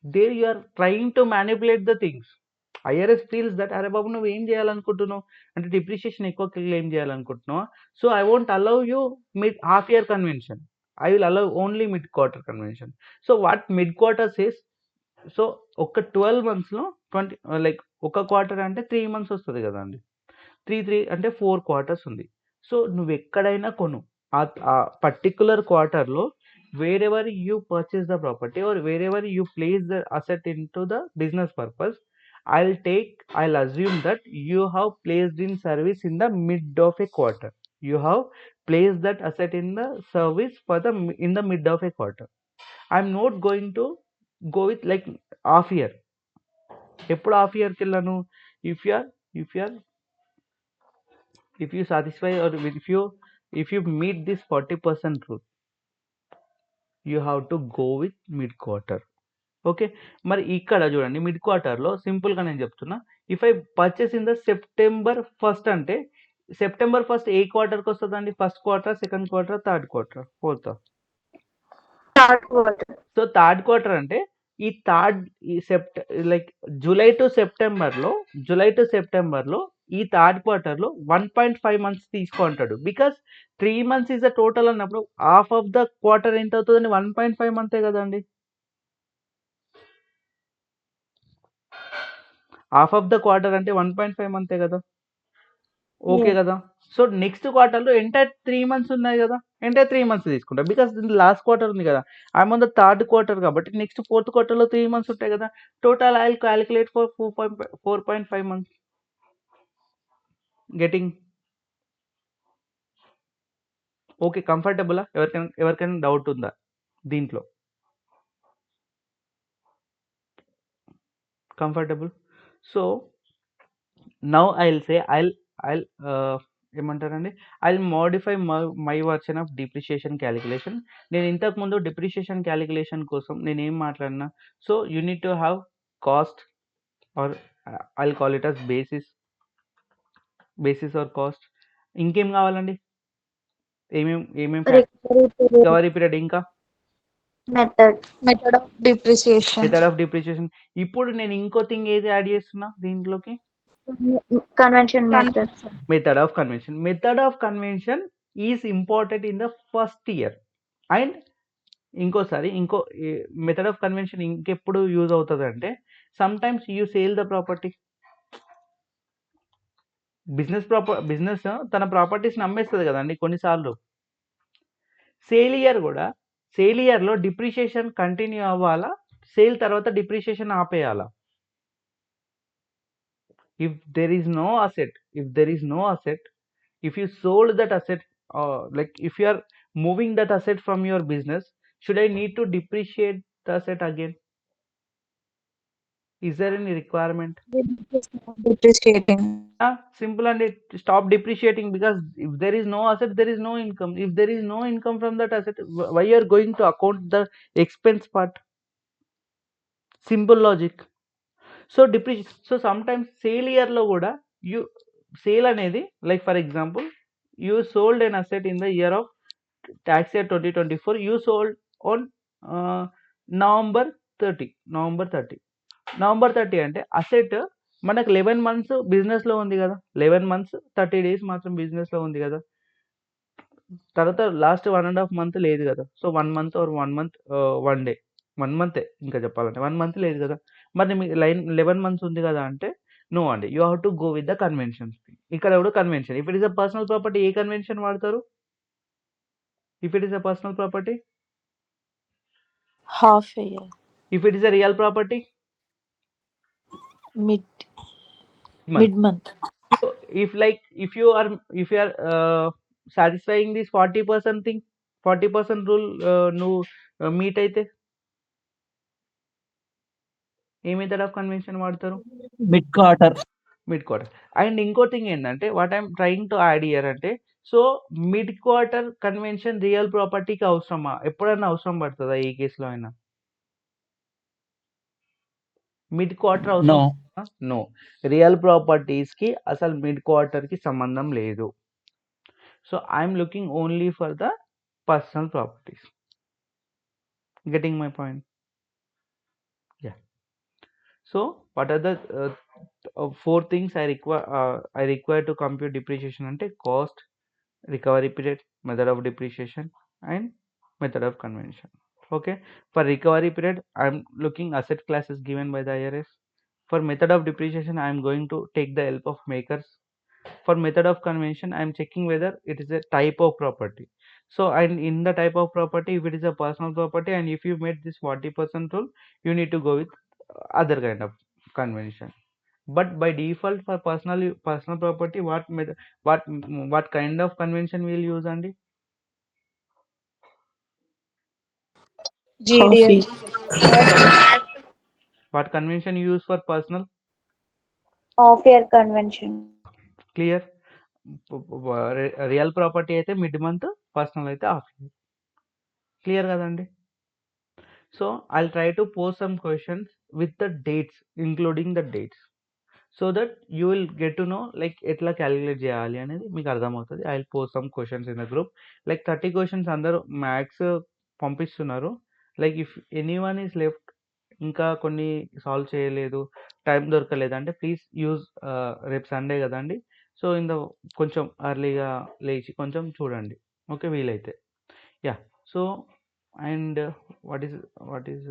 There you are trying to manipulate the things. IRS feels that అరే బాబు నువ్వు ఏం చేయాలనుకుంటున్నావు అంటే డిప్రిషియేషన్ ఎక్కువ క్లెయిమ్ చేయాలనుకుంటున్నావు. So I won't allow you mid half year convention, I will allow only mid quarter convention. So what mid quarter says, so ఒక 12 మంత్స్లో 20, లైక్ ఒక క్వార్టర్ అంటే 3 మంత్స్ వస్తుంది కదా అండి. 3 అంటే 4 క్వార్టర్స్ ఉంది. సో నువ్వు ఎక్కడైనా కొను, ఆ పర్టికులర్ క్వార్టర్లో wherever you purchase the property or wherever you place the asset into the business purpose, I'll assume that you have placed in service in the mid of a quarter. You have placed that asset in the service in the mid of a quarter. I'm not going to go with like half year. ఎప్పుడు half ఇయర్కి వెళ్ళాను? If you satisfy or if you meet this 40% rule, you have to go with mid quarter. Okay, మరి ఇక్కడ చూడండి mid క్వార్టర్లో సింపుల్గా నేను చెప్తున్నా, if I purchase in the September 1st అంటే September 1st ఏ క్వార్టర్కి వస్తుందండి? First quarter, second quarter, third quarter, fourth? Third quarter. So third quarter అంటే ఈ లైక్ జూలై టు సెప్టెంబర్లో ఈ థర్డ్ క్వార్టర్లో 1.5 మంత్స్ తీసుకుంటాడు. Because 3 months is the total అన్నప్పుడు half of the quarter ఎంత అవుతుందండి? 1.5 మంతే కదండి. హాఫ్ ఆఫ్ ద క్వార్టర్ అంటే 1.5 మంతే కదా. ఓకే కదా. సో నెక్స్ట్ క్వార్టర్లో ఎంటైర్ 3 మంత్స్ ఉన్నాయి కదా, ఎంటైర్ 3 మంత్స్ తీసుకుంటా. బికాస్ లాస్ట్ క్వార్టర్ ఉంది కదా, I'm on the third quarter కాబట్టి నెక్స్ట్ ఫోర్త్ క్వార్టర్లో 3 మంత్స్ ఉంటాయి కదా. Total I will calculate for 4.5 months. Getting okay? కంఫర్టబులా? ఎవరికైనా డౌట్ ఉందా దీంట్లో? Comfortable. So now I will say I'll ఏమంటారండి, I will modify my version of depreciation calculation. నేను ఇంతకుముందు డిప్రిషియేషన్ క్యాలిక్యులేషన్ కోసం నేను ఏం మాట్లాడినా, so you need to have cost or I will call it as basis or cost. ఇంకేం కావాలండి? ఏమేం రికవరీ పీరియడ్, ఇంకా method of depreciation. Method of depreciation. ఇప్పుడు నేను ఇంకో థింగ్ ఏది యాడ్ చేస్తున్నా దీంట్లోకి? Convention method. Method of convention. Method of convention is important in the first year. And ఇంకో మెథడ్ ఆఫ్ కన్వెన్షన్ ఇంకెప్పుడు యూజ్ అవుతుంది అంటే sometimes you sale the property. Business తన ప్రాపర్టీస్ని అమ్మేస్తుంది కదండి కొన్నిసార్లు. సేల్ ఇయర్లో డిప్రిషియేషన్ కంటిన్యూ అవ్వాలా, సేల్ తర్వాత depreciation ఆపేయాలా? If there is no asset, if you sold that asset, like if you are moving that asset from your business, should I need to depreciate the asset again? Is there any requirement? Depreciating. Simple, and it stop depreciating, because if there is no asset, there is no income. If there is no income from that asset, why you are going to account the expense part? Simple logic. So so sometimes sale ఇయర్లో కూడా sale అనేది, like for example, you sold an asset in the year of tax year 2024, you sold on November 30. November 30 అంటే asset మనకు 11 months బిజినెస్లో ఉంది కదా, 11 months 30 days మాత్రం బిజినెస్లో ఉంది కదా, తర్వాత లాస్ట్ 1.5 month లేదు కదా. సో 1 month or 1 month 1 day, 1 month ఇంకా చెప్పాలంటే 1 month లేదు కదా. మరి మీకు 11 months ఉంది కదా అంటే నో అండి, you have to go with the conventions. ఇక్కడ కూడా convention. If it is a personal property, ఏ కన్వెన్షన్ వాడతారు? If it is a personal property, Half a year. If it is a real property, Mid month. So if you are satisfying this 40% thing, 40% rule నువ్వు meet అయితే ఏ method of convention వాడతారు? Mid quarter. And ఇంకో thing ఏంటంటే, what I'm trying to add year అంటే, so mid quarter convention real ప్రాపర్టీకి అవసరమా? ఎప్పుడైనా అవసరం పడుతుందా ఏ కేసులో అయినా? మిడ్ క్వార్టర్ అవసరం? నో. రియల్ ప్రాపర్టీస్కి అసలు మిడ్ క్వార్టర్కి సంబంధం లేదు. So I'm looking only for the personal properties. Getting my point? Yeah. So what are the 4 things I require to compute depreciation ante? Cost, recovery period, method of depreciation, and method of convention. Okay, for recovery period I am looking asset classes given by the IRS. For method of depreciation I am going to take the help of makers. For method of convention I am checking whether it is a type of property. So and in the type of property, if it is a personal property and if you made this 40% rule, you need to go with other kind of convention. But by default for personal property, what kind of convention we'll use, Andy? GDS. What convention you use for personal? Off-year convention. Clear? Real property అయితే mid month, personal అయితే half year. Clear కదండి? So I'll try to post some questions with the dates, including the dates, so that you will get to know like ఎట్లా calculate చేయాలి అనేది మీకు అర్థమవుతుంది. I will post some questions in the group. Like 30 questions అందరూ maths పంపిస్తున్నారు. Like if any one is left, ఇంకా కొన్ని solve చేయలేదు, టైం దొరకలేదు అంటే ప్లీజ్ యూజ్, రేపు సండే కదండి, సో కొంచెం అర్లీగా లేచి కొంచెం చూడండి, ఓకే, వీలైతే. Yeah. So and what is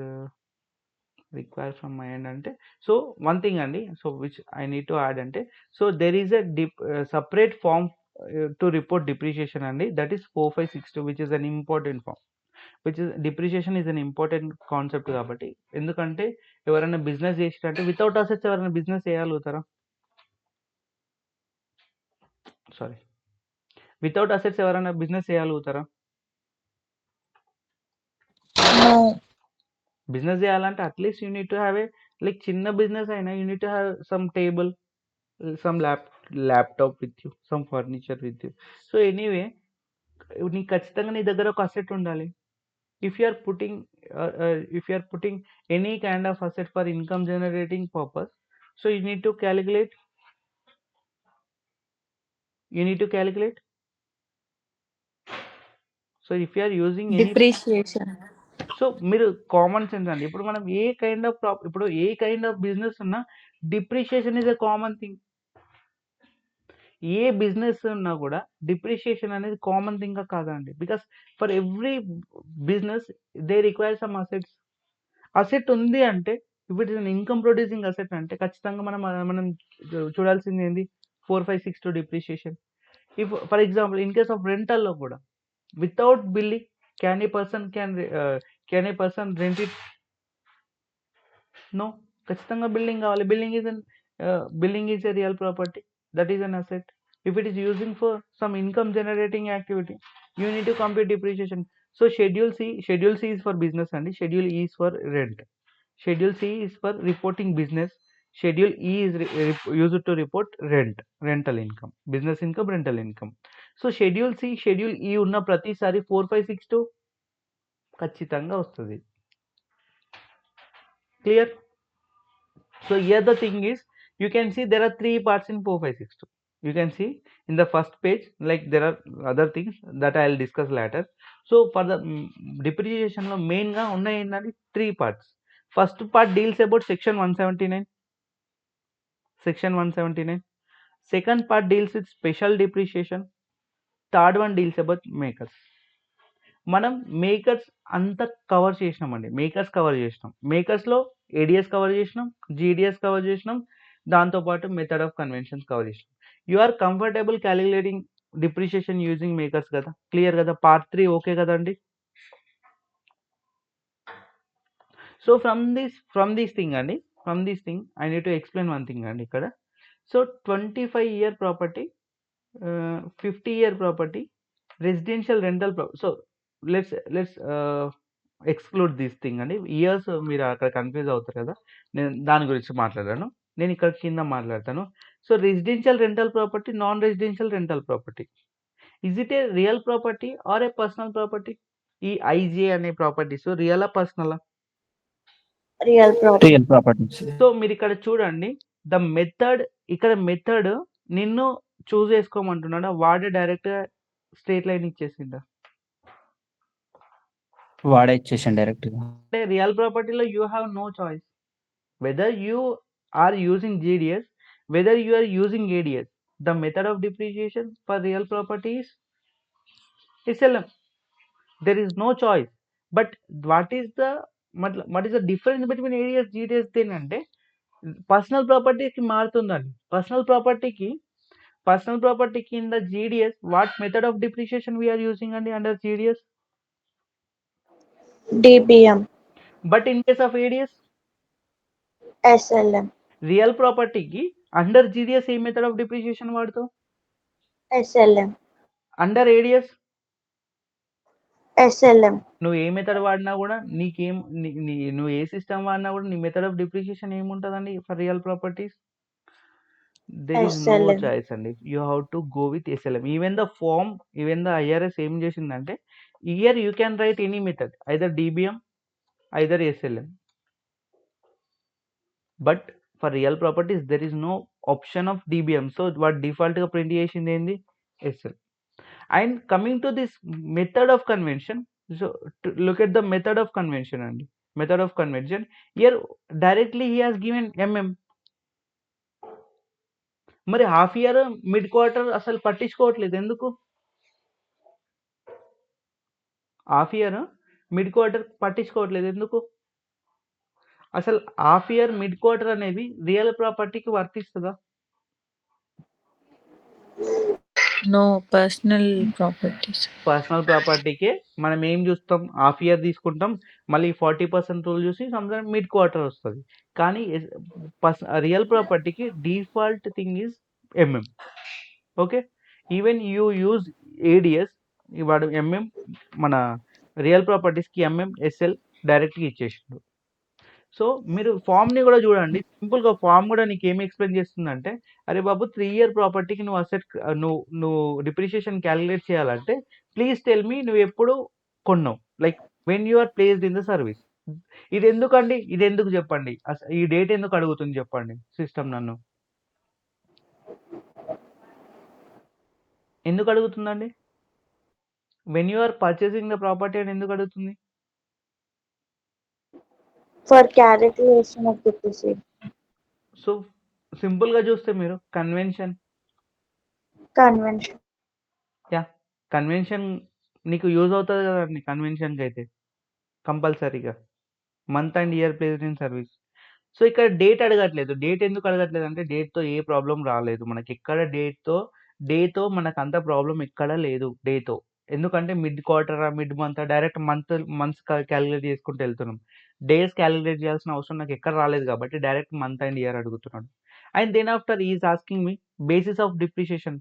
require from my end ante, so one thing andi, so which I need to add ante, so there is a separate form to report depreciation andi, that is 4562, which is an important form, which is depreciation is an important concept kabatti. Endukante evarana business chesitante without assets evarana business cheyalugutara? Sorry, without assets evarana business cheyalugutara? No. Business చేయాలంటే at least you need to have a, like చిన్న business అయినా you need to have some table, some laptop with you, some furniture with you. So anyway, నీకు ఖచ్చితంగా నీ దగ్గర ఒక asset ఉండాలి. If you are putting any kind of asset for income generating purpose, so you need to calculate. So if you are using any Depreciation. So మీరు common sense అండి, ఇప్పుడు మనం ఏ కైండ్ ఆఫ్ బిజినెస్ ఉన్నా depreciation is a common thing. ఏ business ఉన్నా కూడా depreciation అనేది common thing కాదండి, because for every business they require some assets. Asset ఉంది అంటే, if it is an income producing asset అంటే ఖచ్చితంగా మనం చూడాల్సింది ఏంది? 4562 depreciation. If for example in case of రెంటల్లో కూడా without building, can a person rent it? No, ఖచ్చితంగా బిల్డింగ్ కావాలి. Building is a real property, that is an asset. If it is using for some income generating activity, you need to compute depreciation. So schedule C is for business and schedule E is for rent. Schedule C is for reporting business. Schedule E is used to report rental income, business income, rental income. So Schedule C, Schedule E ఉన్న ప్రతిసారి 4562 ఖచ్చితంగా వస్తుంది. Clear? So here the thing is, you can see there are 3 parts in 4562. You can see in the first page, like there are other things that I will discuss later. So for the depreciation lo main ga unnai ఏంటంటే 3 parts. First part deals about section 179. Section 179. Second part deals with special depreciation. Third one deals about makers. మనం makers అంతా cover చేసినామండి. Makers cover చేసినాం. మేకర్స్లో ADS cover చేసినాం, GDS cover చేసినాం, దాంతోపాటు method of conventions cover చేసినాం. You are comfortable calculating depreciation using makers కదా, క్లియర్ కదా, పార్ట్ 3 ఓకే కదండి. సో ఫ్రమ్ దిస్ థింగ్ అండి, from this thing I need to explain one thing అండి ఇక్కడ. So 25 year property, 50-year property, residential rental so let's exclude this thing అండి. Years మీరు అక్కడ confuse అవుతారు కదా, నేను దాని గురించి మాట్లాడాను. నేను ఇక్కడ కింద మాట్లాడతాను. సో residential rental property, non residential rental property, is it a real property or a personal property? ఈ ఐజే అనే ప్రాపర్టీస్ రియలా పర్సనలా? Real property. Real properties. సో మీరు ఇక్కడ చూడండి, ద మెథడ్, ఇక్కడ మెథడ్ నిన్ను చూస్ చేసుకోమంటున్నాడా, వాడే డైరెక్ట్ స్ట్రేట్ లైన్ ఇచ్చేసిందా? వాడే ఇచ్చేసాను డైరెక్ట్ గా. అంటే రియల్ ప్రాపర్టీలో you have no choice whether you are using GDS, whether you are using ADS. The method of depreciation for real property is SLM. There is no choice. But what is the difference between ADS, GDS then అంటే personal ప్రాపర్టీకి మారుతుందండి. Personal ప్రాపర్టీకి in the GDS what method of depreciation we're using అండి under GDS? DBM. But in case of ADS, SLM. Real ప్రాపర్టీకి under GDS ఏ method of depreciation వాడుతావు? SLM. Under ADS SLM. నువ్వు ఏ method వాడినా కూడా నీకేం, నువ్వు ఏ సిస్టమ్ వాడినా కూడా నీ మెథడ్ ఆఫ్ డిప్రిషియేషన్ ఏముంటుందండి for real properties? There is no SLM. Choice అండి, you have to go with SLM. Even the IRS ఏం చేసిందంటే, year you can write any method, either DBM, either SLM. But for real properties there is no option of DBM. So వాడు డిఫాల్ట్గా print చేసింది ఏంది? SL. And coming to this method of convention, so to look at the method of convention and method of convention, here directly he has given MM. మరి half year mid quarter అసలు పట్టించుకోవట్లేదు ఎందుకు? Half year mid quarter పట్టించుకోవట్లేదు ఎందుకు? అసలు half year mid quarter అనేది real ప్రాపర్టీకి వర్తిస్తుందా? No, personal properties. పర్సనల్ ప్రాపర్టీకే మనం ఏం చూస్తాం, హాఫ్ ఇయర్ తీసుకుంటాం, మళ్ళీ 40% రూల్ చూసి సమ్టైమ్ మిడ్ క్వార్టర్ వస్తుంది. కానీ రియల్ ప్రాపర్టీకి default thing is MM. Okay, even you use ADS, వాడు MM, మన రియల్ ప్రాపర్టీస్కి MM, SL డైరెక్ట్గా ఇచ్చేసిండు. సో మీరు ఫామ్ని కూడా చూడండి, సింపుల్గా ఫామ్ కూడా నీకు ఏమి ఎక్స్ప్లెయిన్ చేస్తుందంటే, అరే బాబు 3 year ప్రాపర్టీకి నువ్వు నువ్వు డిప్రిషియేషన్ క్యాలిక్యులేట్ చేయాలంటే ప్లీజ్ టెల్ మీ నువ్వు ఎప్పుడు కొన్నావు, like when you are placed in the service. ఇది ఎందుకండి, ఇది ఎందుకు చెప్పండి, ఈ డేట్ ఎందుకు అడుగుతుంది చెప్పండి సిస్టమ్ నన్ను, ఎందుకు అడుగుతుందండి? When you are purchasing the property అని ఎందుకు అడుగుతుంది? For calculation of depreciation. So సింపుల్గా చూస్తే మీరు కన్వెన్షన్ Convention. నీకు యూజ్ అవుతుంది కదండి కన్వెన్షన్కి అయితే కంపల్సరీగా, month and year placed in service. So ఇక్కడ డేట్ అడగట్లేదు. డేట్ ఎందుకు అడగట్లేదు అంటే డేట్తో ఏ ప్రాబ్లం రాలేదు మనకి, ఎక్కడ డేతో మనకు అంత ప్రాబ్లం ఎక్కడ లేదు డేతో. ఎందుకంటే mid quarter mid month direct months calculate చేసుకుంటూ వెళ్తున్నాం. డేస్ క్యాలిక్యులేట్ చేయాల్సిన అవసరం నాకు ఎక్కడ రాలేదు కాబట్టి డైరెక్ట్ మంత్ అండ్ ఇయర్ అడుగుతున్నాడు. And then after is asking me basis of depreciation.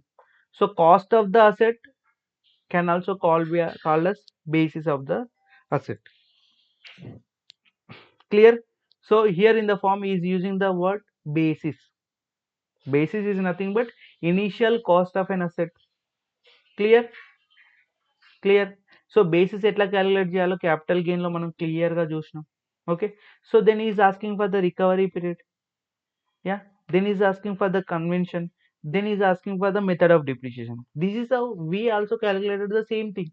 So cost of the asset can also called as basis of the asset. Clear? So here in the form he is using the word basis. Basis is nothing but initial cost of an asset. Clear so basis ఎట్లా calculate చేయాలో capital gain లో మనం clear గా చూసినాం. Okay, so then is asking for the recovery period. Yeah, then is asking for the convention, then is asking for the method of depreciation. This is how we also calculated the same thing.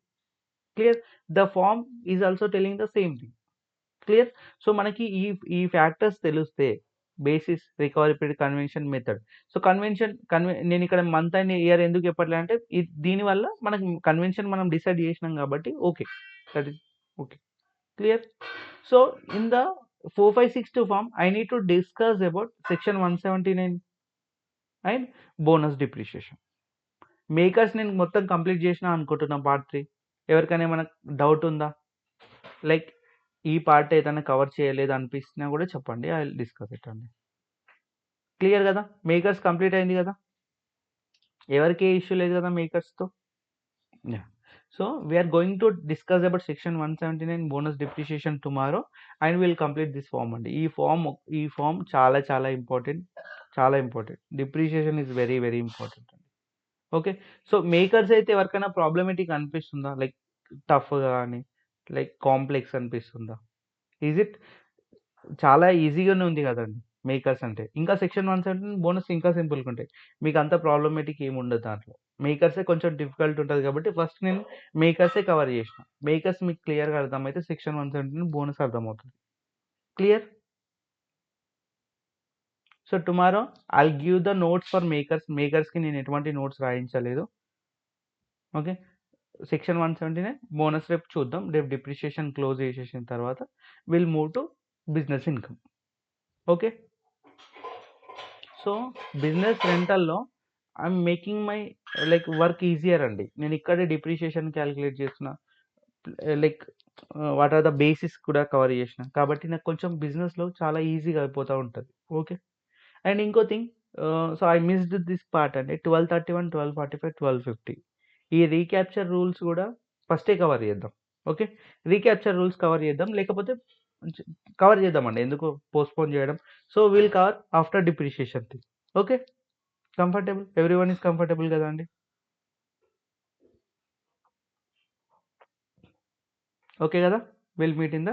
Clear? The form is also telling the same thing. Clear? So మనకి ఈ factors తెలిస్తే basis, recovery period, convention, method. So నేను ఇక్కడ month and year ఎందుకు చెప్పట్లే అంటే దీనివల్ల మనకి కన్వెన్షన్ మనం డిసైడ్ చేసినాం కాబట్టి okay, that is okay. Clear? So in the 456 form I need to discuss about section 179 and bonus depreciation. Makers నేను మొత్తం కంప్లీట్ చేసిన అనుకుంటున్నా పార్ట్ 3. ఎవరికైనా ఏమైనా డౌట్ ఉందా? లైక్ ఈ పార్ట్ ఏదైనా కవర్ చేయలేదు అనిపిస్తున్నా కూడా చెప్పండి, ఐ విల్ డిస్కస్ ఇట్ అండి. క్లియర్ కదా? మేకర్స్ కంప్లీట్ అయింది కదా, ఎవరికి ఏ ఇష్యూ లేదు కదా మేకర్స్తో. So we are going to discuss about section 179 bonus depreciation tomorrow and will complete this form అండి. ఈ ఫార్మ్ చాలా చాలా important. Depreciation is very very important అండి. ఓకే, సో మేకర్స్ అయితే ఎవరికైనా ప్రాబ్లమేటిక్ అనిపిస్తుందా? లైక్ టఫ్గా కానీ లైక్ కాంప్లెక్స్ అనిపిస్తుందా? Is it? చాలా ఈజీగానే ఉంది కదండి మేకర్స్ అంటే. ఇంకా సెక్షన్ 179 బోనస్ ఇంకా సింపుల్గా ఉంటాయి, మీకు అంత ప్రాబ్లమేటిక్ ఏమి ఉండదు దాంట్లో. మేకర్సే కొంచెం డిఫికల్ట్ ఉంటుంది కాబట్టి ఫస్ట్ నేను మేకర్సే కవర్ చేసిన. మేకర్స్ మీకు క్లియర్గా అర్థమైతే సెక్షన్ 179 బోనస్ అర్థమవుతుంది. Clear? So tomorrow I'll give the notes for మేకర్స్కి నేను ఎటువంటి నోట్స్ రాయించలేదు. ఓకే, సెక్షన్ 179 బోనస్ రేపు చూద్దాం. రేపు డిప్రిషియేషన్ క్లోజ్ చేసేసిన తర్వాత will move to business income. Okay, so business రెంటల్లో I'm making my like work easier అండి. నేను ఇక్కడే డిప్రిషియేషన్ క్యాలిక్యులేట్ చేసిన, like what are the basis కూడా కవర్ చేసిన కాబట్టి నాకు కొంచెం బిజినెస్లో చాలా ఈజీగా అయిపోతూ ఉంటుంది. ఓకే, అండ్ ఇంకో thing, so I missed this part అండి. 1231, 1245, 1250 ఈ రీక్యాప్చర్ రూల్స్ కూడా ఫస్టే కవర్ చేద్దాం. ఓకే, రీక్యాప్చర్ రూల్స్ కవర్ చేద్దాం, లేకపోతే కవర్ చేద్దామండి, ఎందుకు పోస్ట్పోన్ చేయడం. So will cover after depreciation thing. Okay, comfortable? Everyone is comfortable కదా అండి? ఓకే కదా? Will meet in the